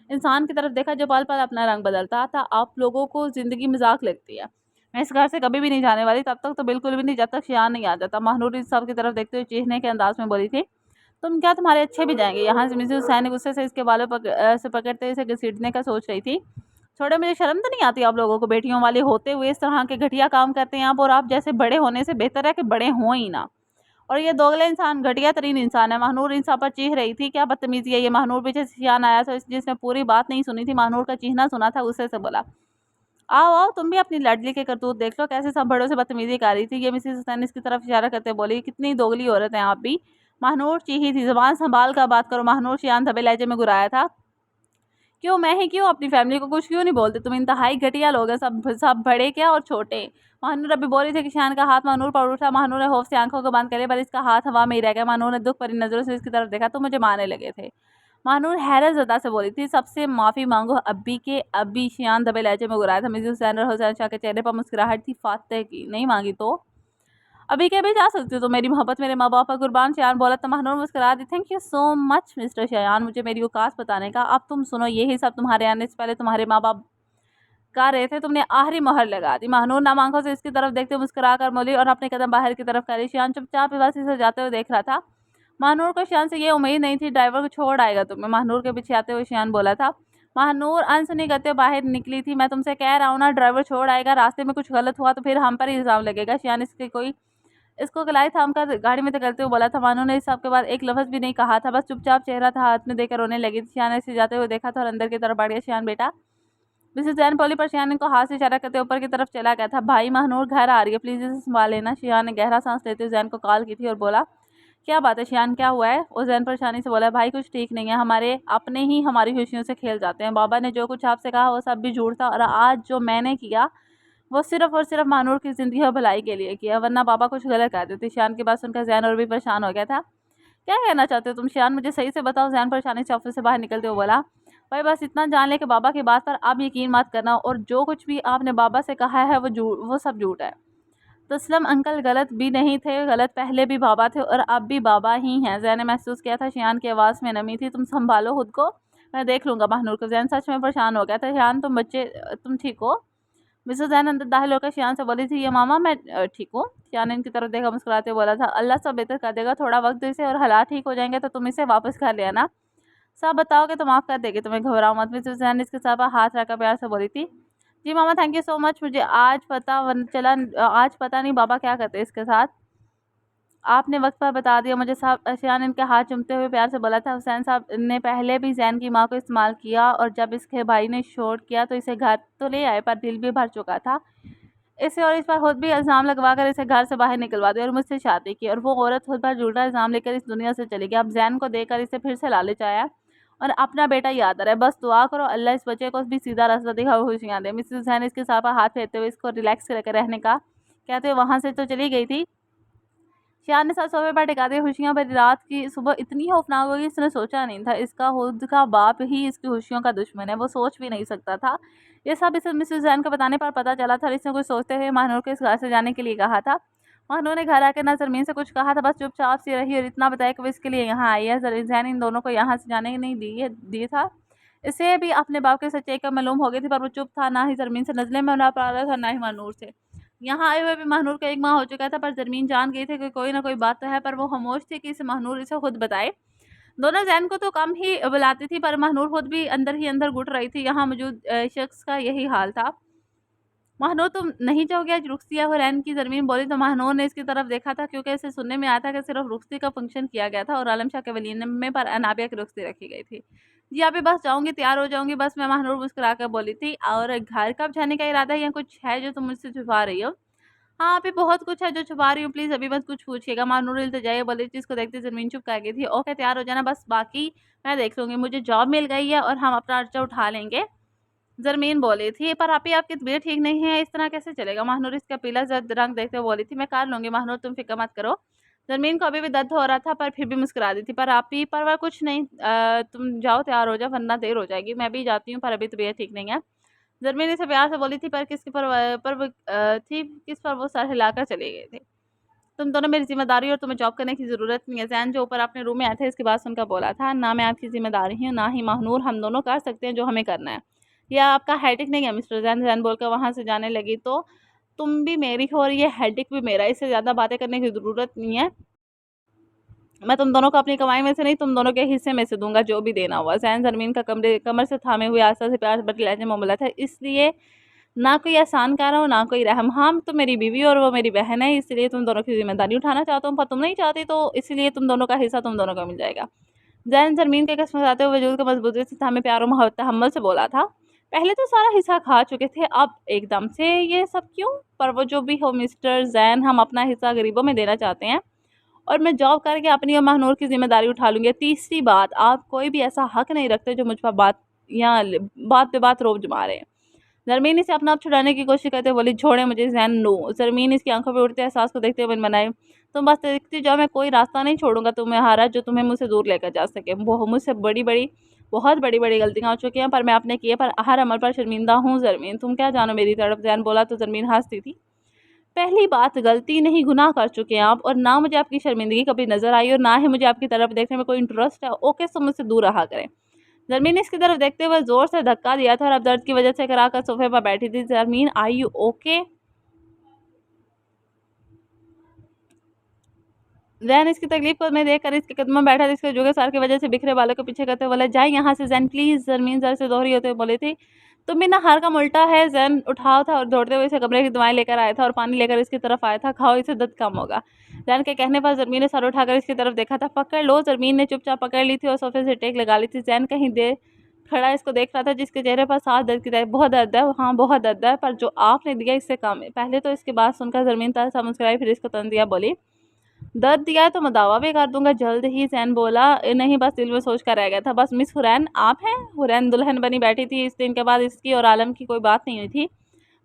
इंसान की तरफ देखा जो पल पल अपना रंग बदलता था। आप लोगों को ज़िंदगी मजाक लगती है, मैं इस घर से कभी भी नहीं जाने वाली, तब तक तो बिल्कुल भी नहीं, जब तक शियान नहीं आ जाता। महानूर इस सब की तरफ देखते हुए चीखने के अंदाज में बोली थी, तुम क्या तुम्हारे अच्छे भी जाएंगे यहाँ से? मिसेस हुसैन ने गुस्से से इसके बालों से पकड़ते हुए इसे घसीटने का सोच रही थी। छोड़ो, मुझे शर्म तो नहीं आती आप लोगों को? बेटियों वाले होते हुए इस तरह के घटिया काम करते हैं आप, और आप जैसे बड़े होने से बेहतर है कि बड़े हों ही ना। और ये दोगले इंसान घटिया तरीन इंसान है। महानूर इन सब पर चीख रही थी, क्या बदतमीजी है ये? महानूर पीछे से शियान आया था, जिसने पूरी बात नहीं सुनी थी, महानूर का चीखना सुना था। गुस्से से बोला, आओ आओ, तुम भी अपनी लाडली के करतूत देख लो, कैसे सब बड़ों से बदतमीजी कर रही थी ये। मिसेस हुसैन इसकी तरफ इशारा करते बोली, कितनी दोगली औरत हैं आप भी। महानूर चीखी थी, जबान संभाल कर बात करो। महानूर शियान धबे लहजे में गुराया था, क्यों मैं ही क्यों अपनी फैमिली को कुछ क्यों नहीं बोलते? तुम इंतहाई घटिया लोग हैं, सब बड़े क्या और छोटे। महानूर अभी बोल रही थी कि शान का हाथ महानूर पर उठा। महानूर ने खौफ से आंखों को बंद कर लिया, पर इसका हाथ हवा में ही रह गया। महानूर ने दुख भरी नजरों से इसकी तरफ देखा तो मुझे मारने लगे थे। महानूर हैरत ज़दा से बोली थी, सबसे माफ़ी मांगो अब्बी के। अब्बी शियान दबे लहजे में गुराया था। मिसेस हुसैन और हुसैन शाह के चेहरे पर मुस्कुराहट थी। फातह की नहीं मांगी तो अभी के भी जा सकती हो तो मेरी मोहब्बत मेरे माँ बाप पर कुर्बान। शयान बोला तो महानूर मुस्कुरा दी। Thank you so much mister Shayan, मुझे मेरी औकात बताने का। अब तुम सुनो, यही सब तुम्हारे आने से पहले तुम्हारे माँ बाप गा रहे थे, तुमने आखिरी मोहर लगा दी। महानूर नाम आंखों से इसकी तरफ देखते मुस्कुरा कर बोली और अपने कदम बाहर की तरफ करे। शयान चुपचाप बस इसे जाते हुए देख रहा था। महानूर को शयान से ये उम्मीद नहीं थी ड्राइवर को छोड़ आएगा तुम्हें। महानूर के पीछे आते हुए शयान बोला था। महानूर अनसुनी करते हुए बाहर निकली थी। मैं तुमसे कह रहा हूँ ना, ड्राइवर छोड़ आएगा, रास्ते में कुछ गलत हुआ तो फिर हम पर ही इल्जाम लगेगा। शयान इसको कलाई थाम कर गाड़ी में धकेलते हुए बोला था। मानू ने इस सब के बाद एक लफ्ज़ भी नहीं कहा था, बस चुपचाप चेहरा था हाथ में देकर रोने लगी थी। शयान ऐसे जाते हुए देखा था और अंदर की तरफ बढ़ गया। शयान बेटा, मिसेस जैन बोली, पर शयान को हाथ से इशारा करते ऊपर की तरफ चला गया था। भाई महानूर घर आ रही है, प्लीज़ इसे संभाल लेना। शयान ने गहरा सांस लेते हुए जैन को कॉल की थी और बोला, क्या बात है शयान, क्या हुआ है? और जैन परेशानी से बोला, भाई कुछ ठीक नहीं है, हमारे अपने ही हमारी खुशियों से खेल जाते हैं। बाबा ने जो कुछ आपसे कहा वो सब भी झूठ था, और आज जो मैंने किया वो सिर्फ और सिर्फ महानूर की ज़िंदगी और भलाई के लिए किया, वरना बाबा कुछ गलत कर देते। शयान की बात सुनकर जैन और भी परेशान हो गया था। क्या कहना चाहते हो तुम शयान, मुझे सही से बताओ। जैन परेशानी से ऑफिस से बाहर निकलते हुए बोला, भाई बस इतना जान ले कि बाबा की बात पर आप यकीन मत करना, और जो कुछ भी आपने बाबा से कहा है वो सब झूठ है। तस्लम अंकल गलत भी नहीं थे, गलत पहले भी बाबा थे और अब भी बाबा ही हैं। जैन ने महसूस किया था शयान की आवाज़ में नमी थी। तुम संभालो खुद को, मैं देख लूँगा महानूर को। जैन सच में परेशान हो गया था। शयान तुम ठीक हो? मिसेस जैन अंदर दाखिल होकर शयान से बोली थी, ये मामा मैं ठीक हूँ। शयान ने इनकी तरफ देखा, मुस्कुराते हुए बोला था, अल्लाह सब बेहतर कर देगा, थोड़ा वक्त दो इसे, और हालात ठीक हो जाएंगे तो तुम इसे वापस कर ले आना। सब बताओगे तो माफ़ कर देगी तुम्हें, घबराओ मत। मिसेस जैन ने इसके सर पर हाथ रखकर प्यार से बोली थी, जी मामा थैंक यू सो मच, मुझे आज पता नहीं बाबा क्या करते इसके साथ, आपने वक्त पर बता दिया मुझे। साहब शयान इनके हाथ चूमते हुए प्यार से बोला था, हुसैन साहब ने पहले भी जैन की माँ को इस्तेमाल किया, और जब इसके भाई ने शोर किया तो इसे घर तो ले आए, पर दिल भी भर चुका था इसे, और इस पर खुद भी इल्ज़ाम लगवाकर इसे घर से बाहर निकलवा दिया और मुझसे शादी की, और वो औरत खुद पर झूठा इल्ज़ाम लेकर इस दुनिया से चली गई। अब जैन को देकर इसे फिर से लालच आया और अपना बेटा याद आ रहा है। बस दुआ करो अल्लाह इस बच्चे को भी सीधा रास्ता दिखा, खुशियाँ दे। मिसेस जैन इसके सर पर हाथ फेरते हुए इसको रिलैक्स करके रहने का कहते हुए वहाँ से तो चली गई थी। शयान ने सर सोफे पर टिका दिया। खुशियाँ भरी रात की सुबह इतनी खौफनाक होगी इसने सोचा नहीं था। इसका खुद का बाप ही इसकी खुशियों का दुश्मन है, वो सोच भी नहीं सकता था। ये सब इसे मिसेस जैन के बताने पर पता चला था, और इसने कुछ सोचते हुए महानूर को इस घर से जाने के लिए कहा था। महानूर ने घर आकर ना जरमीन से कुछ कहा था, बस चुपचाप सी रही और इतना बताया कि वो इसके लिए यहाँ आई है। जैन इन दोनों को यहाँ से जाने नहीं दी था। इसे भी अपने बाप के सच्चाई का मालूम हो गई थी, पर वो चुप था, ना ही जरमीन से नजले में ना पा रहा था, ना ही महानूर से। यहाँ आए हुए भी महानूर का एक माह हो चुका था, पर जरमीन जान गई थी कि कोई ना कोई बात तो है, पर वो खामोश थी कि इसे महानूर इसे खुद बताए। दोनों जैन को तो कम ही बुलाती थी, पर महानूर खुद भी अंदर ही अंदर घुट रही थी। यहाँ मौजूद शख्स का यही हाल था। महानूर तुम नहीं चाहोगे आज रुखसिया हुरैन की? जरमीन बोली तो महानूर ने इसकी तरफ देखा था, क्योंकि इसे सुनने में आया था कि सिर्फ रुखसी का फंक्शन किया गया था और आलम शाह के वलीमे पर अनाबिया की रुखसी रखी गई थी। जी अभी बस जाऊंगी, तैयार हो जाऊंगी बस मैं, महानूर मुस्कुरा कर बोली थी। और घर कब जाने का इरादा है या कुछ है जो तुम मुझसे छुपा रही हो? हाँ, अभी बहुत कुछ है जो छुपा रही हूँ, प्लीज़ अभी मत कुछ पूछिएगा। मानूर इल्तिजाई बोली थी, इसको देखते ज़मीन चुप कर गई थी। ओके तैयार हो जाना, बस बाकी मैं देख लूँगी, मुझे जॉब मिल गई है और हम अपना खर्चा उठा लेंगे। ज़रमीन बोली थी, पर आपकी तबीयत ठीक नहीं है, इस तरह कैसे चलेगा? महानूर इसका पीला ज़र्द रंग देखते हुए बोली थी, मैं कर लूँगी महानूर, तुम फिक्र मत करो। ज़रमीन को अभी भी दर्द हो रहा था, पर फिर भी मुस्कुरा दी थी। पर आप ही परवाह कुछ नहीं, तुम जाओ तैयार हो जाओ, वरना देर हो जाएगी। मैं भी जाती हूँ, पर अभी तबीयत ठीक नहीं है। ज़रमीन इसे प्यार से बोली थी, पर किस पर वो सर हिलाकर चले गए थे। तुम दोनों मेरी ज़िम्मेदारी, और तुम्हें जॉब करने की ज़रूरत नहीं है। जैन जो ऊपर अपने रूम में आए थे इसकी बात सुनकर बोला था, ना मैं आपकी ज़िम्मेदारी हूँ ना ही महानूर, हम दोनों कर सकते हैं जो हमें करना है। यह आपका हेडेक नहीं है मिस्टर जैन। जैन बोलकर वहाँ से जाने लगी, तो तुम भी मेरी हो और ये हेडेक भी मेरा, इससे ज़्यादा बातें करने की ज़रूरत नहीं है। मैं तुम दोनों को अपनी कमाई में से नहीं, तुम दोनों के हिस्से में से दूंगा जो भी देना हुआ। जैन जरमीन का कमर से थामे हुए आस्था से प्यार भरे लहजे में बोला था, इसलिए ना कोई एहसान कर रहा हूँ ना कोई रहम। हम तो मेरी बीवी और वो मेरी बहन है, इसलिए तुम दोनों की जिम्मेदारी उठाना चाहता हूँ, पर तुम नहीं चाहती, तो इसलिए तुम दोनों का हिस्सा तुम दोनों को मिल जाएगा। जैन जरमीन के कसम खाते हुए वजूद को मजबूती से थामे प्यार और मोहब्बत तहम्मुल से बोला था, पहले तो सारा हिस्सा खा चुके थे, अब एकदम से ये सब क्यों? पर वो जो भी हो मिस्टर जैन, हम अपना हिस्सा गरीबों में देना चाहते हैं, और मैं जॉब करके अपनी और महानूर की जिम्मेदारी उठा लूँगी। तीसरी बात, आप कोई भी ऐसा हक नहीं रखते जो मुझ पर बात यहाँ बात पे बात रोब जमा रहे हैं। ज़रमीन इसे अपना आप छुड़ाने की कोशिश करते बोली, छोड़े मुझे ज़ैन, नो। ज़रमीन इसकी आंखों पे उठते एहसास को देखते हुए बनाए, तुम बस देखती जाओ, मैं कोई रास्ता नहीं छोड़ूंगा तुम्हारा जो तुम्हें मुझसे दूर लेकर जा सके। वो मुझसे बहुत बड़ी बड़ी गलतियां हो चुकी हैं, पर मैं अपने किए पर हर अमल पर शर्मिंदा हूँ ज़रमीन, तुम क्या जानो मेरी तड़प। ज़ैन बोला तो ज़रमीन हंसती थी। पहली बात, गलती नहीं गुनाह कर चुके हैं आप, और ना मुझे आपकी शर्मिंदगी कभी नजर आई और ना ही मुझे आपकी तरफ देखने में कोई इंटरेस्ट है। ओके, तो मुझसे दूर रहा करें। जरमीन ने इसकी तरफ देखते हुए जोर से धक्का दिया था और अब दर्द की वजह से कराकर सोफे पर बैठी थी। जरमीन, आई यू ओके? जैन इसकी तकलीफ को मैं देखकर इसके कदम में बैठा था। इसके जुगे सार की वजह से बिखरे बालों के पीछे करते बोले, जाए यहाँ से जैन प्लीज। जरमीन जर से दोहरी होते हुए बोली थी, तुम भी ना हर काम उल्टा है। जैन उठाओ था और दौड़ते हुए इसे कमरे की दवाएं लेकर आया था और पानी लेकर इसकी तरफ आया था, खाओ इसे दर्द कम होगा। जैन के कहने पर जरमीन ने सर उठाकर इसकी तरफ देखा था। पकड़ लो। जरमीन ने चुपचाप पकड़ ली थी और सोफे से टेक लगा ली थी। जैन कहीं देर खड़ा इसको देख रहा था, जिसके चेहरे पर साफ दर्द की तरह। बहुत दर्द है, हाँ बहुत दर्द है, पर जो आपने दिया इससे कम है। पहले तो इसकी बात सुनकर जरमीन तरह सा मुस्कुराई, फिर इसको तन दिया, बोली, दर्द दिया है तो मैं दावा भी कर दूंगा जल्द ही। जैन बोला, नहीं बस दिल में सोच कर रह गया था। बस मिस हुरैन आप हैं? हुरैन दुल्हन बनी बैठी थी। इस दिन के बाद इसकी और आलम की कोई बात नहीं हुई थी,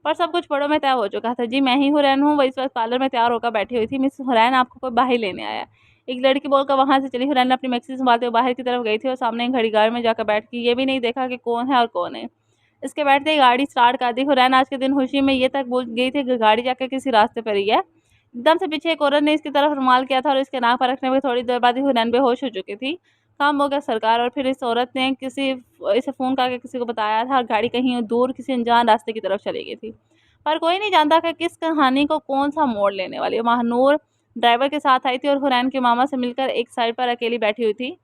पर सब कुछ बड़ों में तय हो चुका था। जी मैं ही हुरैन हूँ। वह इस वक्त पार्लर में तैयार होकर बैठी हुई थी। मिस हुरैन आपको कोई बाहर लेने आया? एक लड़की बोलकर वहां से चली। हुरैन अपनी मैक्सी संभालते हुए बाहर की तरफ गई थी और सामने घड़ीगार में जाकर बैठ गई। ये भी नहीं देखा कि कौन है और कौन है। इसके बैठते ही गाड़ी स्टार्ट कर दी। हुरैन आज के दिन खुशी में ये तक भूल गई थी कि गाड़ी जाकर किसी रास्ते पर ही है। एकदम से पीछे एक औरत ने इसकी तरफ रुमाल किया था और इसके नाक पर रखने में थोड़ी देर बाद ही हुरैन बेहोश हो चुकी थी। काम हो गया सरकार। और फिर इस औरत ने इसे फ़ोन करके किसी को बताया था और गाड़ी कहीं दूर किसी अनजान रास्ते की तरफ चली गई थी। पर कोई नहीं जानता कि किस कहानी को कौन सा मोड़ लेने वाली है। महानूर ड्राइवर के साथ आई थी और हुरैन के मामा से मिलकर एक साइड पर अकेली बैठी हुई थी।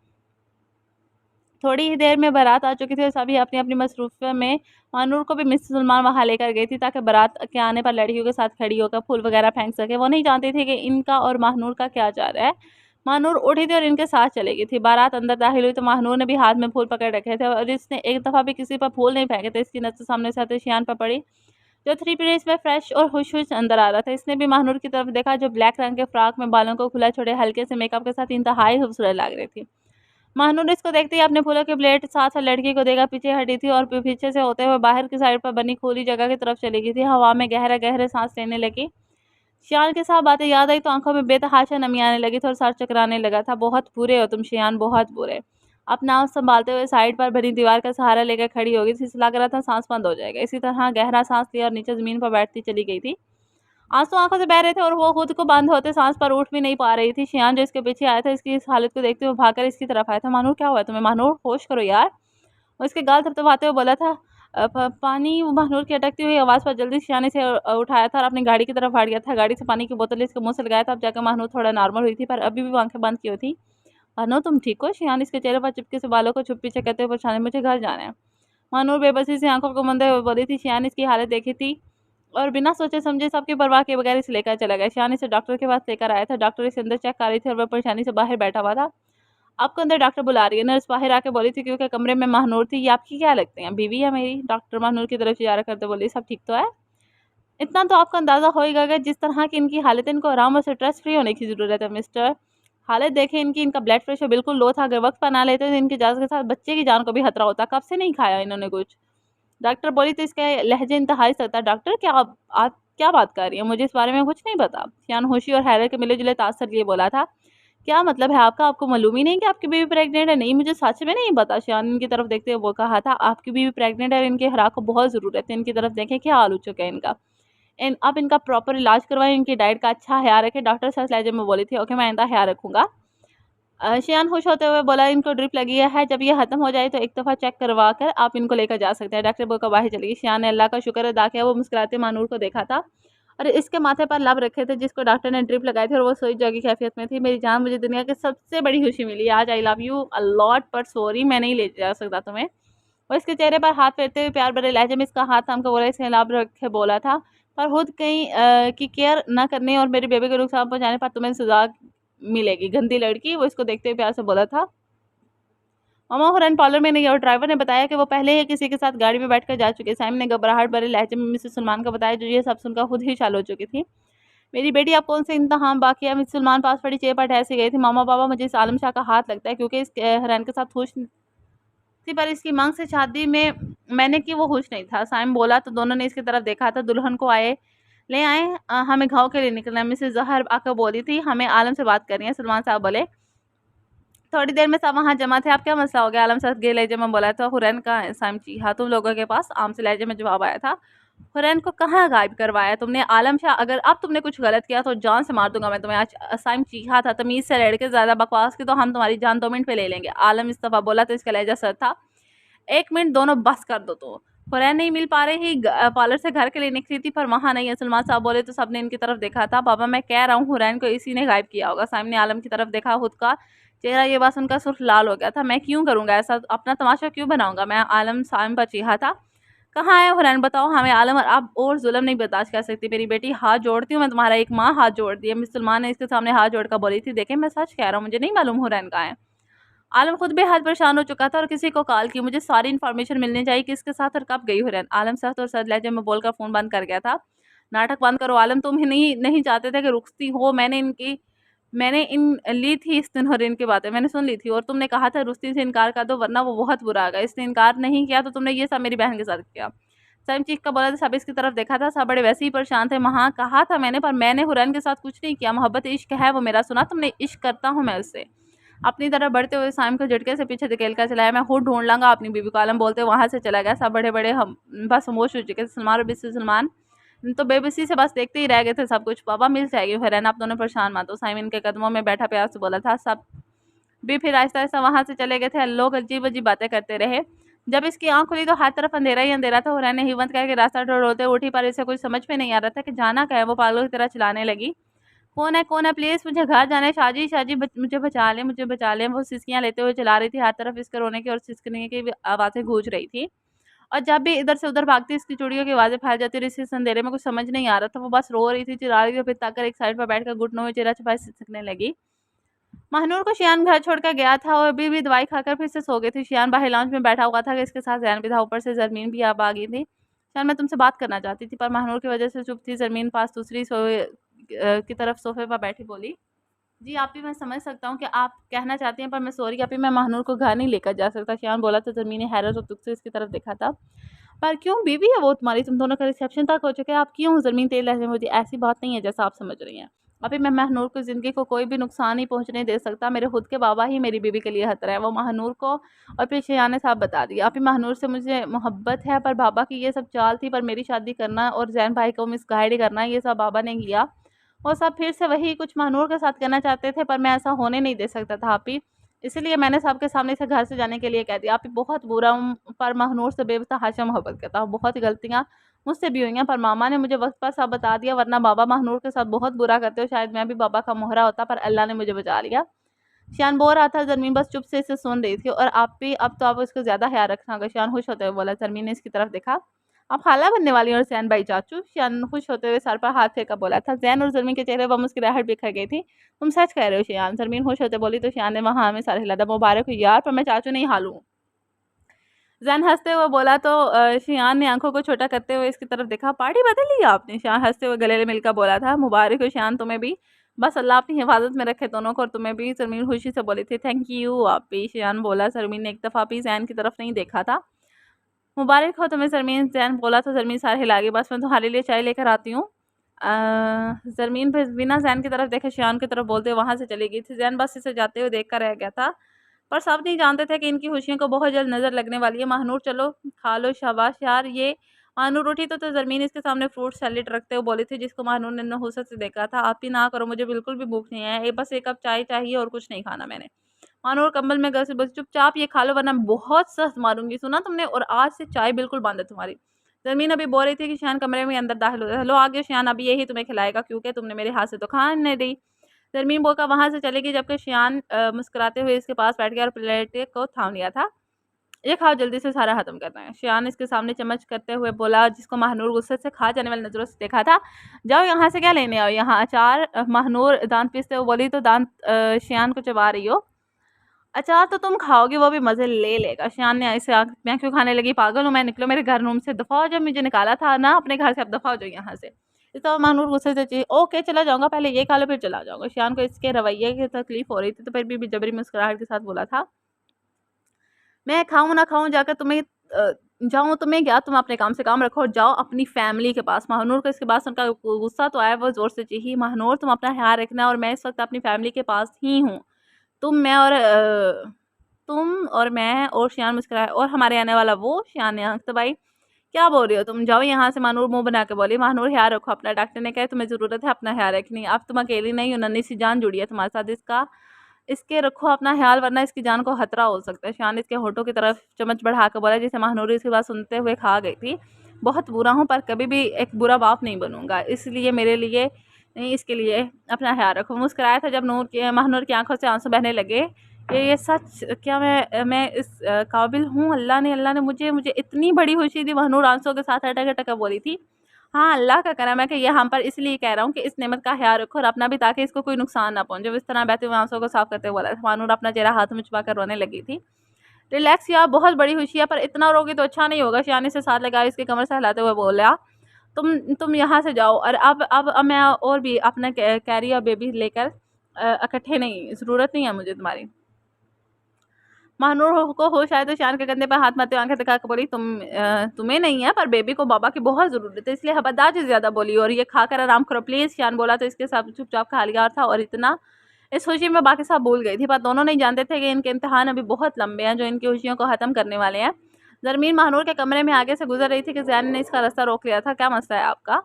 थोड़ी ही देर में बारात आ चुकी थी और सभी अपनी अपनी मसरूफियत में। मानूर को भी मिस सलमान वहां लेकर गई थी ताकि बारात के आने पर लड़कियों के साथ खड़ी होकर फूल वगैरह फेंक सके। वो नहीं जानती थी कि इनका और महानूर का क्या जा रहा है। महानूर उठी थी और इनके साथ चली गई थी। बारात अंदर दाखिल हुई तो महानूर ने भी हाथ में फूल पकड़ रखे थे और इसने एक दफा भी किसी पर फूल नहीं फेंके थे। इसकी नजर सामने से आते शियान पर पड़ी, जो 3 पीरियड्स में फ्रेश और खुश खुश अंदर आ रहा था। इसने भी महानूर की तरफ देखा, जो ब्लैक रंग के फ्रॉक में बालों को खुला छोड़े हल्के से मेकअप के साथ इंतहाई खूबसूरत लग रही थी। महानूर इसको देखते ही अपने फूलों के प्लेट साथ साथ लड़की को देकर पीछे हटी थी और पीछे से होते हुए बाहर की साइड पर बनी खुली जगह की तरफ चली गई थी। हवा में गहरे गहरे सांस लेने लगी। शियान के साथ बातें याद आई तो आंखों में बेतहाशा नमी आने लगी थी और सर चकराने लगा था। बहुत बुरे हो तुम शियान, बहुत बुरे। अपना आप संभालते हुए साइड पर बनी दीवार का सहारा लेकर खड़ी हो गई थी। लग रहा था सांस बंद हो जाएगा। इसी तरह गहरा सांस लिया और नीचे जमीन पर बैठती चली गई थी। आंसू आंखों से बह रहे थे और वो खुद को बंद होते सांस पर उठ भी नहीं पा रही थी। शियान जो इसके पीछे आया था, इसकी इस हालत को देखते हुए भागकर इसकी तरफ आया था। मानूर क्या हुआ तुम्हें? मानूर होश करो यार। वो इसके गाल थपथपाते हुए बोला था। पानी। महानूर की अटकती हुई आवाज़ पर जल्दी शियान इसे उठाया था और अपनी गाड़ी की तरफ भाग गया था। गाड़ी से पानी की बोतल इसके मुंह से लगाया था। अब जाकर महानूर थोड़ा नॉर्मल हुई थी, पर अभी भी वो आंखें बंद की हुई थी। महानूर तुम ठीक हो? शियान इसके चेहरे पर चिपके से बालों को छुप पीछे करते हुए परेशान, मुझे घर जाना है। महानूर बेबसी से आंखों को मूंदे हुए बोली थी। शियान इसकी हालत देखी थी और बिना सोचे समझे सबकी परवाह किए बगैर इसे लेकर चला गया। शियान इसे डॉक्टर के पास लेकर आया था। डॉक्टर इसे अंदर चेक कर रही थी और वह परेशानी से बाहर बैठा हुआ था। आपको अंदर डॉक्टर बुला रही है। नर्स बाहर आके बोली थी, क्योंकि कमरे में महानूर थी। ये आपकी क्या लगती है? बीवी है मेरी। डॉक्टर महानूर की तरफ इशारा करते बोली, सब ठीक तो है? इतना तो आपको अंदाजा होगा कि जिस तरह की इनकी हालत है, इनको आराम और स्ट्रेस फ्री होने की जरूरत है मिस्टर। हालत देखें इनकी, इनका ब्लड प्रेशर बिल्कुल लो था। अगर वक्त पर ना लेते तो इनकी जान के साथ बच्चे की जान को भी खतरा होता। कब से नहीं खाया इन्होंने कुछ? डॉक्टर बोली तो इसके लहजे इंतहाई सख्त था। डॉक्टर क्या आप क्या बात कर रही हैं? मुझे इस बारे में कुछ नहीं पता। शियान होशी और हैरत के मिले जुले तासर लिए बोला था। क्या मतलब है आपका? आपको मालूम ही नहीं कि आपकी बीवी प्रेग्नेंट है? नहीं, मुझे सच में नहीं पता। शियान इनकी तरफ देखते हुए वो कहा था, आपकी बीवी प्रेग्नेंट है और इनके खुराक को बहुत ज़रूरत है। इनकी तरफ देखें क्या हाल हो चुका है इनका। आप इनका प्रॉपर इलाज करवाएं, इनकी डाइट का अच्छा ख्याल रखें। डॉक्टर सच लहजे में बोली थी। ओके, मैं इनका ख्याल रखूंगा। शियान खुश होते हुए बोला, इनको ड्रिप लगी है, जब ये खत्म हो जाए तो एक दफ़ा चेक करवा कर आप इनको लेकर जा सकते हैं। डॉक्टर बोलकर बाहर चली गई। शियान ने अल्लाह का शुक्र अदा किया। वो मुस्कुराते मानूर को देखा था और इसके माथे पर लब रखे थे, जिसको डॉक्टर ने ड्रिप लगाए थे, और वो सोई जोगी कैफियत में थी। मेरी जान, मुझे दुनिया की सबसे बड़ी खुशी मिली आज। I love you a lot, पर सॉरी मैं नहीं ले जा सकता तुम्हें। और इसके चेहरे पर हाथ फेरते हुए प्यार भरे लहजे में इसका हाथ थाम कर बोला, इसने लब रखे बोला था, पर खुद कहीं की केयर न करने और मेरे बेबी को नुकसान पहुंचाने पर तुम्हें सजा मिलेगी, गंदी लड़की। वो इसको देखते हुए प्यार से बोला था। मामा हुरैन पार्लर में नहीं और ड्राइवर ने बताया कि वो पहले ही किसी के साथ गाड़ी में बैठकर जा चुके। साइम ने घबराहट भरे लहजे में मिसेस सलमान को बताया, जो ये सब सुनकर खुद ही चालू हो चुकी थी। मेरी बेटी, आप कौन से इम्तहान बाकी है? मिसेस सलमान पास पड़ी चेयर पर ठहर सी गई थी। मामा बाबा, मुझे इस आलम शाह का हाथ लगता है, क्योंकि इस हुरैन के साथ खुश थी इतनी पर इसकी मांग से शादी में मैंने की वो खुश नहीं था। साइम बोला तो दोनों ने इसकी तरफ देखा था। दुल्हन को ले आए, हमें घाव के लिए निकलना है। मिसेस ज़हर आकर बोली थी, हमें आलम से बात करनी है। सलमान साहब बोले, थोड़ी देर में सब वहाँ जमा थे। आप क्या मसला हो गया? आलम साहब गे लहजे में बोला था। हुरैन कहाँ है? साइम चीखा। तुम लोगों के पास? आम से लहजे में जवाब आया था। हुरैन को कहाँ गायब करवाया तुमने? आलम शाह, अगर अब तुमने कुछ गलत किया तो जान से मार दूंगा मैं तुम्हें आज। साइम चीखा था, तमीज से लड़के ज्यादा बकवास की तो हम तुम्हारी जान 2 मिनट पे ले लेंगे। आलम इस दफा बोला तो इसका लहजा सर था। 1 मिनट दोनों बस कर दो। तो हुरैन नहीं मिल पा रही, पार्लर से घर के लिए निकली थी पर वहां नहीं है। सलमान साहब बोले तो सबने इनकी तरफ देखा था। बाबा मैं कह रहा हूँ हुरैन को इसी ने गायब किया होगा। साइम ने आलम की तरफ देखा। खुद का चेहरा ये बात सुनकर सुर्ख लाल हो गया था। मैं क्यों करूंगा ऐसा? अपना तमाशा क्यों बनाऊंगा मैं? आलम साइम पर चीहा था। कहाँ है हुरैन? बताओ हमें। आलम, और आप और जुल्म नहीं बर्दाश्त कर सकती मेरी बेटी। हाथ जोड़ती हूँ मैं, तुम्हारा एक माँ हाथ जोड़ दी है। मुसलमान ने इसके सामने हाथ जोड़कर बोली थी, देखें मैं सच कह रहा हूँ, मुझे नहीं मालूम हुरैन कहाँ है। आलम खुद भी हाथ परेशान हो चुका था और किसी को कॉल की। मुझे सारी इन्फॉर्मेशन मिलनी चाहिए कि इसके साथ और कब गई हुरैन। आलम सख्त और सद लहजे में बोलकर फोन बंद कर गया था। नाटक बंद करो आलम, तुम ही नहीं चाहते थे कि रुकती हो। मैंने इन ली थी इस दिन हुरैन की बातें मैंने सुन ली थी और तुमने कहा था रुस्ती से इनकार कर दो वरना वो बहुत बुरा आएगा। इसने इनकार नहीं किया तो तुमने ये सब मेरी बहन के साथ किया। सलीम चीख का बोला था। सब इसकी तरफ देखा था। सब बड़े वैसे ही परेशान थे। वहाँ कहा था मैंने, पर मैंने हुरैन के साथ कुछ नहीं किया। मोहब्बत इश्क है वो मेरा, सुना तुमने? इश्क करता हूँ मैं उससे। अपनी तरफ बढ़ते हुए साइम को झटके से पीछे धकेल कर चलाया। मैं खुद ढूंढ लाऊंगा अपनी बीबी को, आलम बोलते वहां से चला गया। सब बड़े बड़े हम बस खामोश हो चुके थे। सलमान और बिस्सी सलमान तो बेबसी से बस देखते ही रह गए थे। सब कुछ बाबा मिल जाएगी हुरैन, आप दोनों परेशान मत हो। साइम इनके कदमों में बैठा प्यार से बोला था। सब भी फिर आहिस्ता आहिस्ता वहां से चले गए थे। लोग अजीब अजीब बातें करते रहे। जब इसकी आंख खुली तो हर तरफ अंधेरा ही अंधेरा था। हुरैन ने हिम्मत करके रास्ता ढूंढते उठी, पर इसे कुछ समझ में नहीं आ रहा था कि जाना क्या है। वो पागलों की तरह चिल्लाने लगी, कौन है प्लीज मुझे घर जाना है। शाजी शाजी मुझे बचा ले, मुझे बचा ले। वो सिसकियां लेते हुए चला रही थी। हर तरफ इसके रोने की और सिसकने की आवाजें गूंज रही थी और जब भी इधर से उधर भागती इसकी चूड़ियों की आवाजें फैल जाती रही। इस अंधेरे में कुछ समझ नहीं आ रहा था। वो बस रो रही थी, चिल्ला रही थी। फिर ताकर एक साइड पर बैठकर घुटनों में चेहरा छुपाए सिसकने लगी। महानूर को शियान घर छोड़कर गया था और अभी भी दवाई खाकर फिर से सो गई थी। शियान बाहर लॉन्च में बैठा हुआ था कि इसके साथ जैन भी था। ऊपर से जरमीन भी अब आ गई थी। शियान, मैं तुमसे बात करना चाहती थी, पर महानूर की वजह से चुप थी। जरमीन पास दूसरी की तरफ सोफे पर बैठी बोली, जी आप भी, मैं समझ सकता हूँ कि आप कहना चाहती हैं, पर मैं सॉरी आप ही, मैं महानूर को घर नहीं लेकर जा सकता। शियान बोला तो जरमीन ने हैरत और दुख से इसकी तरफ देखा था। पर क्यों? बीवी है वो तुम्हारी, तुम दोनों का रिसेप्शन तक हो चुके हैं, आप क्यों? जरमीन तेज लहजे में बोली, ऐसी बात नहीं है जैसा आप समझ रही हैं। अभी मैं महानूर को ज़िंदगी को कोई भी नुकसान नहीं पहुंचने दे सकता। मेरे खुद के बाबा ही मेरी बीवी के लिए खतरा है। वो महानूर को और फिर शियान ने साहब बता दिया। अभी महानूर से मुझे मोहब्बत है, पर बाबा की ये सब चाल थी। पर मेरी शादी करना और जैन भाई को मिसगाइड करना, ये सब बाबा ने किया। वो सब फिर से वही कुछ महानूर के साथ करना चाहते थे, पर मैं ऐसा होने नहीं दे सकता था आप ही। इसलिए मैंने सबके सामने से घर से जाने के लिए कह दिया। आप ही बहुत बुरा हूँ, पर महानूर से बेतहाशा मोहब्बत करता हूँ। बहुत गलतियाँ मुझसे भी हुई हैं, पर मामा ने मुझे वक्त पर सब बता दिया, वरना बाबा महानूर के साथ बहुत बुरा करते हो। शायद मैं भी बाबा का मोहरा होता, पर अल्लाह ने मुझे बचा लिया। शियान बोल रहा था। जरमीन बस चुप से इसे सुन रही थी। और आप भी, अब तो आप उसका ज्यादा ख्याल रखना होगा। शियान खुश होते हुए बोला। जरमीन ने इसकी तरफ देखा। आप खाला बनने वाली और जैन भाई चाचू? शियान खुश होते हुए सर पर हाथ फेंका बोला था। जैन और जरमीन के चेहरे पर मुस्कुराहट बिखर गई थी। तुम सच कह रहे हो शियान? जरमीन खुश होते बोली तो शियान ने वहां में सर हिला था। मुबारक हो यार, पर मैं चाचू नहीं हालू। जैन हंसते हुए बोला तो शियान ने आंखों को छोटा करते हुए इसकी तरफ देखा। पार्टी बदल ली आपने? शियान हंसते हुए गले मिलकर बोला था। मुबारक हो शियान तुम्हें भी, बस अल्लाह अपनी हिफाजत में रखे दोनों को, और तुम्हें भी। जरमीन खुशी से बोली थी। थैंक यू आप भी, शियान बोला। जरमीन ने एक दफ़ा भी जैन की तरफ नहीं देखा था। मुबारक हो तुम्हें जरमीन, जैन बोला तो जरमीन सारे हिला गई। बस मैं तुम्हारे लिए चाय लेकर आती हूँ। जरमीन बिना जैन की तरफ देखे शियान की तरफ बोलते वहां से चली गई थी। जैन बस इसे जाते हुए देख कर रह गया था, पर सब नहीं जानते थे कि इनकी खुशियों को बहुत जल्द नजर लगने वाली है। महानूर चलो खा लो, शाबाश यार। ये महानूर उठी तो जरमीन इसके सामने फ्रूट सैलेड रखते हुए बोली थी, जिसको महानूर ने नहुसत से देखा था। आप ही ना करो, मुझे बिल्कुल भी भूख नहीं है। बस एक कप चाय चाहिए और कुछ नहीं खाना मैंने। महानूर कंबल में घर से बस चुपचाप ये खा लो, वरना बहुत सख्त मारूंगी, सुना तुमने? और आज से चाय बिल्कुल बंद है तुम्हारी। जरमीन अभी बोल रही थी कि शियान कमरे में अंदर दाखिल हो रहा है। लो आ गया शियान, अभी यही तुम्हें खिलाएगा, क्योंकि तुमने मेरे हाथ से तो खा नहीं दी। जरमीन बोलकर वहां से चली गई, जबकि शियान मुस्कुराते हुए इसके पास बैठ गया और प्लेट को थाम लिया था। ये खाओ, जल्दी से सारा खत्म करना है। शियान इसके सामने चम्मच करते हुए बोला, जिसको महानूर गुस्से से खा जाने वाली नजरों से देखा था। जाओ यहाँ से क्या लेने आओ, यहाँ अचार। महानूर दांत पीसते हुए बोली तो दांत शियान को चबा रही हो। अचार तो तुम खाओगे, वो भी मजे ले लेगा। शियान ने ऐसे आंख, मैं क्यों खाने लगी? पागल हूँ मैं? निकलो मेरे घर रूम से, दफा हो। जब मुझे निकाला था ना अपने घर से, अब दफा हो जाओ यहाँ से। इस तरह महानूर गुस्से से चाहिए, ओके चला जाऊंगा, पहले ये खा लो फिर चला जाऊंगा। शियान को इसके रवैये की तकलीफ हो रही थी, तो फिर भी जबरी मुस्कुराहट के साथ बोला था, मैं खाऊँ ना खाऊँ जाकर तुम्हें जाऊँ तुम्हें क्या, तुम अपने काम से काम रखो और जाओ अपनी फैमिली के पास। महानूर को इसके बाद उनका गुस्सा तो आया, वो ज़ोर से चीखी, महानूर तुम अपना ख़्याल रखना और मैं इस वक़्त अपनी फैमिली के पास ही हूँ। तुम और मैं और शियान मुस्कुराए और हमारे आने वाला वो शियान ने आँख दबाई। क्या बोल रही हो तुम, जाओ यहाँ से, महानूर मुँह बना के बोली। महानूर ख़्याल रखो अपना, डॉक्टर ने कहा तुम्हें ज़रूरत है अपना ख़्याल रखनी, अब तुम अकेली नहीं हो, नन्ही सी जान जुड़ी है तुम्हारे साथ, इसके रखो अपना ख़्याल वरना इसकी जान को खतरा हो सकता है। शियान इसके होठों की तरफ चम्मच बढ़ा कर बोला जैसे महानूर इसकी बात सुनते हुए खा गई थी। बहुत बुरा हूँ पर कभी भी एक बुरा बाप नहीं बनूंगा, इसलिए मेरे लिए नहीं इसके लिए अपना ख्याल रखो। मुस्कुराया था जब महानूर की आंखों से आंसू बहने लगे। ये सच क्या मैं इस काबिल हूँ, अल्लाह ने मुझे मुझे इतनी बड़ी खुशी दी। महानूर आंसुओं के साथ अटक अटक बोली थी। हाँ, अल्लाह का करम है कि ये हम पर इसलिए कह रहा हूँ कि इस नेमत का ख्याल रखो और अपना भी, ताकि इसको कोई नुकसान ना पहुंचे। इस तरह बहते हुए आंसुओं को साफ करते हुए बोला। महानूर अपना चेहरा हाथ में छुपा कर रोने लगी थी। रिलैक्स यार, बहुत बड़ी खुशी है पर इतना रोगी तो अच्छा नहीं होगा। शियानी से साथ लगा इसकी कमर से हिलाते हुए बोला तुम यहाँ से जाओ और अब मैं और भी अपना कैरी और बेबी लेकर इकट्ठे नहीं, ज़रूरत नहीं है मुझे तुम्हारी। महानूर को होश आया तो शियान के कंधे पर हाथ मारते हुए आंखें दिखा कर बोली तुम्हें नहीं है पर बेबी को बाबा की बहुत ज़रूरत है, इसलिए हबरदार से ज़्यादा बोली और ये खाकर आराम करो प्लीज़। शियान बोला तो इसके साथ चुपचाप खा लिया था और इतना इस खुशी में बाकी सब भूल गई थी, पर दोनों नहीं जानते थे कि इनके इम्तिहान अभी बहुत लंबे हैं जो इनकी खुशियों को ख़त्म करने वाले हैं। ज़रमीन महानूर के कमरे में आगे से गुजर रही थी कि जैन ने इसका रास्ता रोक लिया था। क्या मसला है आपका?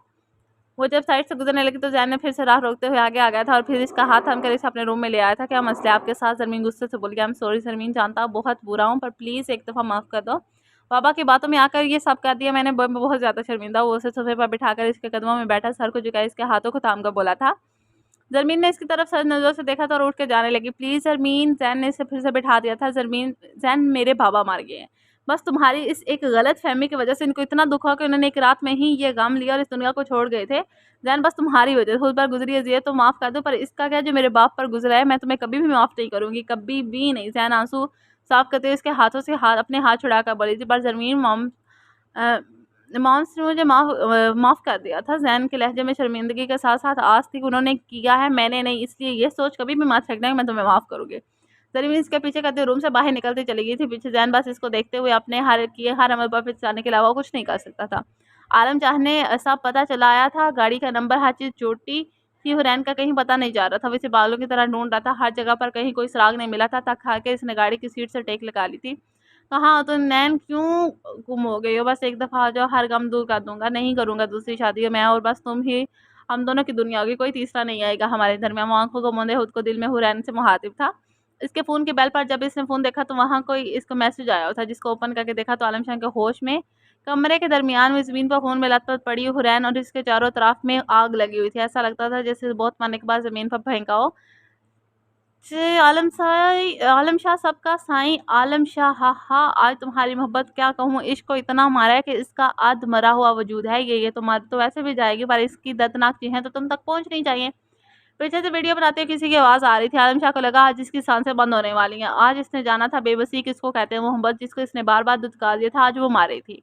वो जब साइड से गुजरने लगी तो जैन ने फिर से राह रोकते हुए आगे आ गया था और फिर इसका हाथ थाम कर इसे अपने रूम में ले आया था। क्या मसला है आपके साथ? ज़रमीन गुस्से से बोल गया। आई एम सॉरी ज़रमीन, जानता हूँ बहुत बुरा हूँ पर प्लीज़ एक दफ़ा माफ़ कर दो। बाबा की बातों में आकर ये सब कर दिया मैंने, बहुत ज़्यादा शर्मिंदा हूँ। उसे सोफे पर बिठाकर इसके कदमों में बैठा सर को झुकाए इसके हाथों को थाम कर बोला था। ज़रमीन ने इसकी तरफ सर नज़रों से देखा था और उठ के जाने लगी। प्लीज़ ज़रमीन, ज़ैन ने इसे फिर से बिठा दिया था। ज़रमीन, ज़ैन मेरे बाबा मार गए हैं, बस तुम्हारी इस एक गलत फहमी की वजह से इनको इतना दुख हुआ कि उन्होंने एक रात में ही ये गम लिया और इस दुनिया को छोड़ गए थे। ज़ैन बस तुम्हारी वजह से खुद पर गुजरी है तो माफ़ कर दो, पर इसका क्या जो मेरे बाप पर गुजरा है मैं तुम्हें कभी भी माफ़ नहीं करूँगी, कभी भी नहीं। ज़ैन आंसू साफ करते हुए इसके हाथों से अपने हाथ छुड़ा कर बोली थी। पर ज़रमीन मॉम्स ने मुझे माफ़ कर दिया था। ज़ैन के लहजे में शर्मिंदगी के साथ साथ आस थी कि उन्होंने किया है, मैंने नहीं, इसलिए ये सोच कभी भी मत रखना कि मैं तुम्हें माफ़ करूँगी। ज़रीन इसके पीछे करते हुए रूम से बाहर निकलती चली गई थी। पीछे ज़ैन बस इसको देखते हुए अपने हर अमल पर फिसलाने के अलावा कुछ नहीं कर सकता था। आलम शाह ने सब पता चला आया था, गाड़ी का नंबर, हर चीज़ चोटी थी। हुरैन का कहीं पता नहीं जा रहा था, वो इसे बालों की तरह ढूंढ रहा था। हर जगह पर कहीं कोई सुराग नहीं मिला था। थक हार के इसने गाड़ी की सीट से टेक लगा ली थी। कहाँ हो तुम नैन, क्यों गुम हो गई हो? बस एक दफ़ा आ जाओ, हर गम दूर कर दूंगा। नहीं करूंगा दूसरी शादी, मैं और बस तुम ही, हम दोनों की दुनिया होगी, कोई तीसरा नहीं आएगा हमारे दरमियान। वो आंखों को मूंदे खुद को दिल में हुरैन से मुखातिब था। इसके फ़ोन के बेल पर जब इसने फ़ोन देखा तो वहाँ कोई इसका मैसेज आया था, जिसको ओपन करके देखा तो आलम शाह के होश में कमरे के दरमियान में ज़मीन पर फ़ोन में लत-पत पड़ी हुरैन और इसके चारों तरफ में आग लगी हुई थी। ऐसा लगता था जैसे बहुत मरने के बाद ज़मीन पर फेंका हो। आलम शाह सबका साईं, आलम शाह, हा हा, आज तुम्हारी मोहब्बत क्या कहूँ, इश्क को इतना मारा है कि इसका आध मरा हुआ वजूद है। ये तो मर तो वैसे भी जाएगी पर इसकी दर्दनाक चीज़ें तो तुम तक पहुँचनी चाहिए। पीछे से वीडियो बनाते हुए किसी की आवाज़ आ रही थी। आलम शाह को लगा आज इसकी सांसें बंद होने वाली हैं। आज इसने जाना था बेबसी किसको कहते हैं, मोहब्बत जिसको इसने बार बार दुत्कार दिया था, आज वो मार रही थी।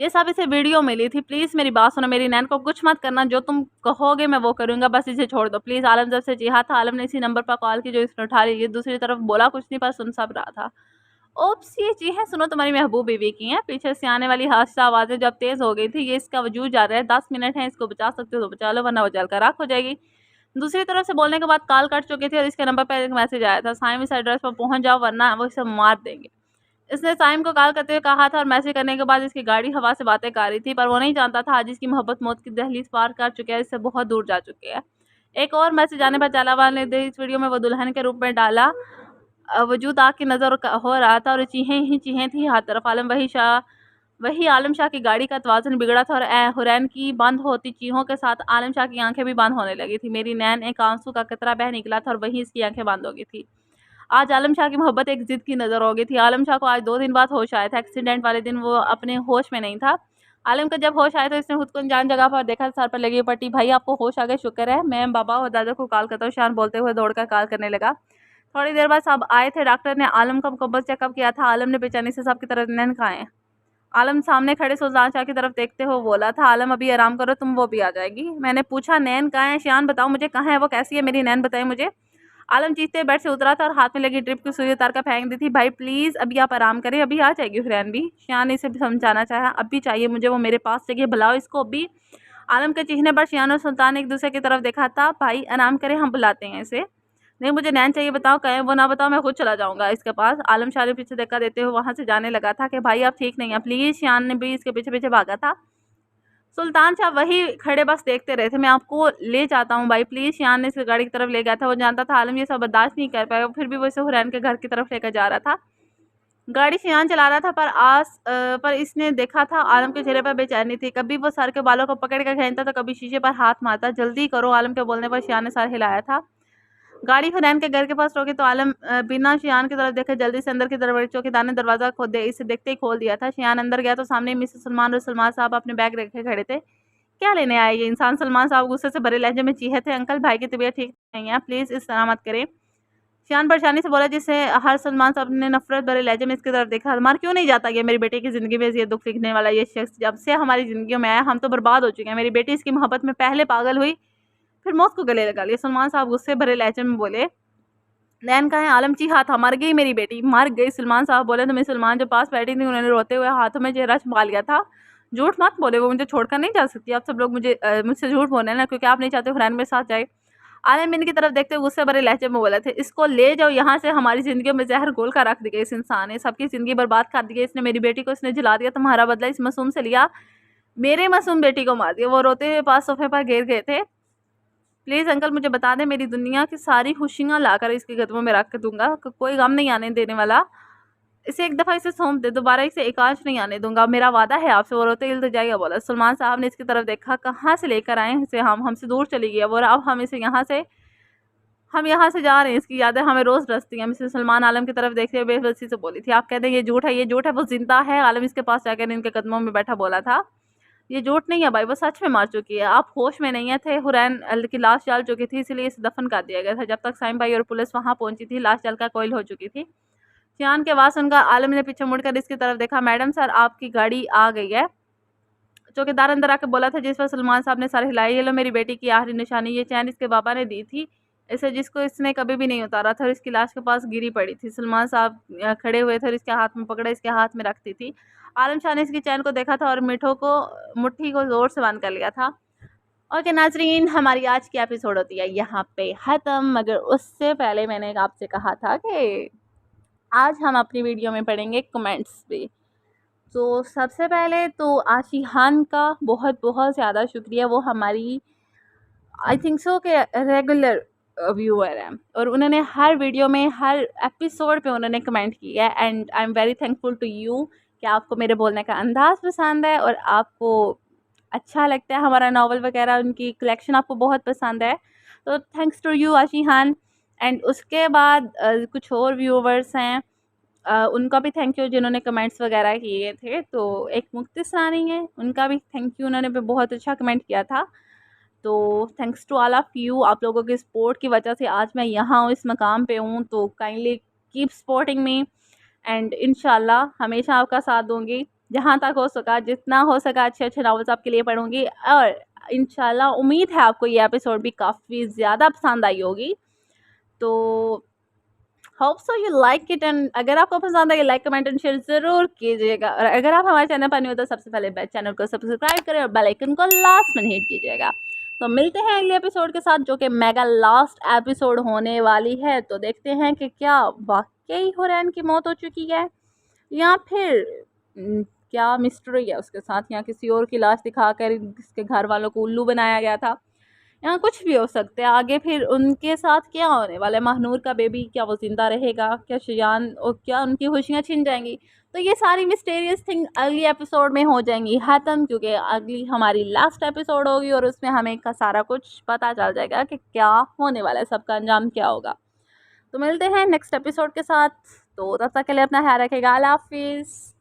ये सब इसे वीडियो मिली थी। प्लीज़ मेरी बात सुनो, मेरी नैन को कुछ मत करना, जो तुम कहोगे मैं वो करूँगा, बस इसे छोड़ दो प्लीज़। आलम जब से चिढ़ा था। आलम ने इसी नंबर पर कॉल की जो इसने उठा ली। ये दूसरी तरफ बोला कुछ नहीं पर सुन सब रहा था। ओप्स, ये चीज़ें सुनो तुम्हारी महबूब बीवी की हैं। पीछे से आने वाली हादसा आवाज़ें जब तेज़ हो गई थी। ये इसका वजूद जा रहा है, 10 मिनट है, इसको बचा सकते हो तो बचा लो वरना वो जल कर राख हो जाएगी। दूसरी तरफ से बोलने के बाद कॉल कट चुकी थी और इसके नंबर पर एक मैसेज आया था, साइम इस एड्रेस पर पहुँच जाओ वरना वो इसे मार देंगे। इसने साइम को कॉल करते हुए कहा था और मैसेज करने के बाद इसकी गाड़ी हवा से बातें कर रही थी, पर वो नहीं जानता था आज इसकी मोहब्बत मौत की दहलीज पार कर चुकी है, इससे बहुत दूर जा चुकी है। एक और मैसेज आने पर झालावाड़ ने इस वीडियो में वो दुल्हन के रूप में डाला वजूद आग की नज़र हो रहा था और चीहें ही चीहें थी हर तरफ। वही आलम शाह की गाड़ी का तवाज़ुन बिगड़ा था और हुरैन की बंद होती चीहों के साथ आलम शाह की आंखें भी बंद होने लगी थी। मेरी नैन एक आंसू का कतरा बह निकला था और वहीं इसकी आंखें बंद हो गई थी। आज आलम शाह की मोहब्बत एक ज़िद की नज़र हो गई थी। आलम शाह को आज 2 दिन बाद होश आया था। एक्सीडेंट वाले दिन वो अपने होश में नहीं था। आलम का जब होश आया तो इसने खुद को अनजान जगह पर देखा, सर पर लगी पट्टी। भाई आपको होश आ गया, शुक्र है। मैं बाबा और दादा को कॉल करता हूँ। शान बोलते हुए दौड़कर कॉल करने लगा। थोड़ी देर बाद सब आए थे। डॉक्टर ने आलम का मुकम्मल चेकअप किया था। आलम ने बेचैनी से सबकी तरफ नैन खाए। आलम सामने खड़े सुल्तान शाह की तरफ देखते हुए बोला था, आलम अभी आराम करो, तुम वो भी आ जाएगी। मैंने पूछा नैन कहाँ है? शियान बताओ मुझे कहाँ है वो, कैसी है मेरी नैन, बताए मुझे। आलम चीखते बेड से उतरा था और हाथ में लगी ड्रिप की सुई उतार कर फेंक दी थी। भाई प्लीज़ अभी आप आराम करें, अभी आ जाएगी हुरैन भी। शियान ने इसे भी समझाना चाहा। अब भी चाहिए मुझे, वो मेरे पास जगह, बुलाओ इसको अभी। आलम के चीखने पर शियान और सुल्तान एक दूसरे की तरफ देखा था। भाई आराम करें, हम बुलाते हैं इसे। नहीं मुझे नैन चाहिए, बताओ कहें, वो ना बताओ मैं खुद चला जाऊंगा इसके पास। आलम शाह ने पीछे धक्का देते हुए वहां से जाने लगा था कि भाई आप ठीक नहीं है प्लीज़। शियान ने भी इसके पीछे पीछे भागा था। सुल्तान शाह वही खड़े बस देखते रहे थे। मैं आपको ले जाता हूँ भाई प्लीज़। शियान ने इसे गाड़ी की तरफ ले गया था। वो जानता था आलम ये सब बर्दाश्त नहीं कर पाएगा, फिर भी वो इसे हुरैन के घर की तरफ लेकर जा रहा था। गाड़ी शियान चला रहा था पर इसने देखा था आलम के चेहरे पर बेचैनी थी। कभी वो सर के बालों को पकड़ कर खींचता तो कभी शीशे पर हाथ मारता। जल्दी करो, आलम के बोलने पर शियान ने सर हिलाया था। गाड़ी हुरैन के घर के पास रोकी तो आलम बिना शियान की तरफ देखे जल्दी से अंदर की तरफ बढ़ी। चौकीदार ने दरवाजा इसे देखते ही खोल दिया था। शियान अंदर गया तो सामने मिसेस सलमान और सलमान साहब अपने बैग रखे खड़े थे। क्या लेने आए ये इंसान? सलमान साहब गुस्से से भरे लहजे में चीखे थे। अंकल भाई की तबीयत ठीक नहीं है, प्लीज़ इस तरह मत करें। शियान परेशानी से बोला, जिससे हर सलमान साहब ने नफरत भरे लहजे में इसकी तरफ देखा। मार क्यों नहीं जाता ये मेरी बेटी की ज़िंदगी में ये दुख लिखने वाला ये शख्स जब से हमारी ज़िंदगी में आया हम तो बर्बाद हो चुके हैं। मेरी बेटी इसकी मोहब्बत में पहले पागल हुई फिर मौत को गले लगा लिया। सलमान साहब गुस्से भरे लहजे में बोले। नैन कहा है आलम चीखा था, मर गई मेरी बेटी, मर गई। सलमान साहब बोले तो मैं सलमान जो पास बैठी थी उन्होंने रोते हुए हाथों में चेहरा छुपा लिया था। झूठ मत बोले, वो मुझे छोड़कर नहीं जा सकती। आप सब लोग मुझसे झूठ बोल रहे हैं ना, क्योंकि आप नहीं चाहते हुरैन मेरे साथ जाए। आलम इनकी तरफ देखते हुए गुस्से भरे लहजे में बोला थे, इसको ले जाओ यहाँ से, हमारी जिंदगी में जहर घोल कर रख दी गई। इस इंसान ने सबकी जिंदगी बर्बाद कर दी गई। इसने मेरी बेटी को इसने जला दिया, तुम्हारा बदला इस मासूम से लिया, मेरे मासूम बेटी को मार दिया। वो रोते हुए पास सोफे पर गिर गए थे। प्लीज़ अंकल मुझे बता दें, मेरी दुनिया की सारी खुशियाँ लाकर इसके कदमों में रख दूंगा, कोई गम नहीं आने देने वाला। इसे एक दफ़ा इसे सौंप दे, दोबारा इसे एकांश नहीं आने दूंगा, मेरा वादा है आपसे। वो रोते इल्तिजाइया बोला। सलमान साहब ने इसकी तरफ देखा। कहाँ से लेकर आए इसे हम, हमसे दूर चली गई वो, अब हम यहाँ से जा रहे हैं, इसकी यादें हमें रोज़ रसती हैं। मिसेस सलमान आलम की तरफ देखते हुए बेबसी से बोली थी, आप कहते हैं ये झूठ है, ये झूठ है, वो जिंदा है। आलम इसके पास जाकर इनके कदमों में बैठा बोला था, ये झूठ नहीं है भाई, वो सच में मार चुकी है, आप होश में नहीं है थे। हुरैन की लाश जल चुकी थी, इसलिए इसे दफन कर दिया गया था। जब तक साइम भाई और पुलिस वहां पहुंची थी लाश जलकर कोयल हो चुकी थी। शियान के आवाज़ सुनकर आलम ने पीछे मुड़कर इसकी तरफ देखा। मैडम सर आपकी गाड़ी आ गई है। चौकीदार अंदर आकर बोला था, जिस पर सलमान साहब ने सर हिलाई। ये लो मेरी बेटी की आखिरी निशानी, ये चैन इसके बाबा ने दी थी इसे, जिसको इसने कभी भी नहीं उतारा था और इसकी लाश के पास गिरी पड़ी थी। सलमान साहब खड़े हुए थे और इसके हाथ में पकड़े इसके हाथ में रखती थी। आलम शाह ने इसकी चैन को देखा था और मुट्ठी को जोर से बंद कर लिया था। ओके नाजरीन, हमारी आज की एपिसोड होती है यहाँ पे ख़त्म, मगर उससे पहले मैंने आपसे कहा था कि आज हम अपनी वीडियो में पढ़ेंगे कमेंट्स भी। तो सबसे पहले तो आशिहान का बहुत बहुत ज़्यादा शुक्रिया, वो हमारी आई थिंक सो के रेगुलर व्यूअर हैं और उन्होंने हर वीडियो में हर एपिसोड पे उन्होंने कमेंट किया है। And I am very thankful to you कि आपको मेरे बोलने का अंदाज़ पसंद है और आपको अच्छा लगता है हमारा नावल वगैरह, उनकी कलेक्शन आपको बहुत पसंद है। तो थैंक्स टू यू आशिहान। एंड उसके बाद कुछ और व्यूवर्स हैं, उनका भी थैंक यू जिन्होंने कमेंट्स वगैरह किए थे। तो एक मुक्तिस रानी है, उनका भी थैंक यू, उन्होंने भी बहुत अच्छा कमेंट किया था। तो thanks to all of you, आप लोगों के सपोर्ट की वजह से आज मैं यहाँ हूँ, इस मकाम पे हूँ। तो kindly keep supporting me and इंशाल्लाह हमेशा आपका साथ दूँगी, जहाँ तक हो सका, जितना हो सका अच्छे अच्छे नॉवेल्स आपके लिए पढ़ूँगी। और इंशाल्लाह उम्मीद है आपको ये एपिसोड भी काफ़ी ज़्यादा पसंद आई होगी। तो hope so you like it. And अगर आपको पसंद है लाइक कमेंट एंड शेयर ज़रूर कीजिएगा। और अगर आप हमारे चैनल पर नहीं हो तो सबसे पहले चैनल को सब्सक्राइब करें और बेल आइकन को लास्ट में हिट कीजिएगा। तो मिलते हैं अगले एपिसोड के साथ, जो कि मेगा लास्ट एपिसोड होने वाली है। तो देखते हैं कि क्या वाकई हुरैन की मौत हो चुकी है या फिर क्या मिस्ट्री है उसके साथ, या किसी और की लाश दिखाकर इसके घर वालों को उल्लू बनाया गया था, यहाँ कुछ भी हो सकता है आगे। फिर उनके साथ क्या होने वाला है, महनूर का बेबी, क्या वो जिंदा रहेगा, क्या शियान और क्या उनकी खुशियाँ छिन जाएंगी। तो ये सारी मिस्टीरियस थिंग अगली एपिसोड में हो जाएंगी ख़त्म, क्योंकि अगली हमारी लास्ट एपिसोड होगी और उसमें हमें का सारा कुछ पता चल जाएगा कि क्या होने वाला है, सबका अंजाम क्या होगा। तो मिलते हैं नेक्स्ट एपिसोड के साथ। तो तब तक के लिए अपना ख्याल रखेगा। अल्लाह हाफिज़।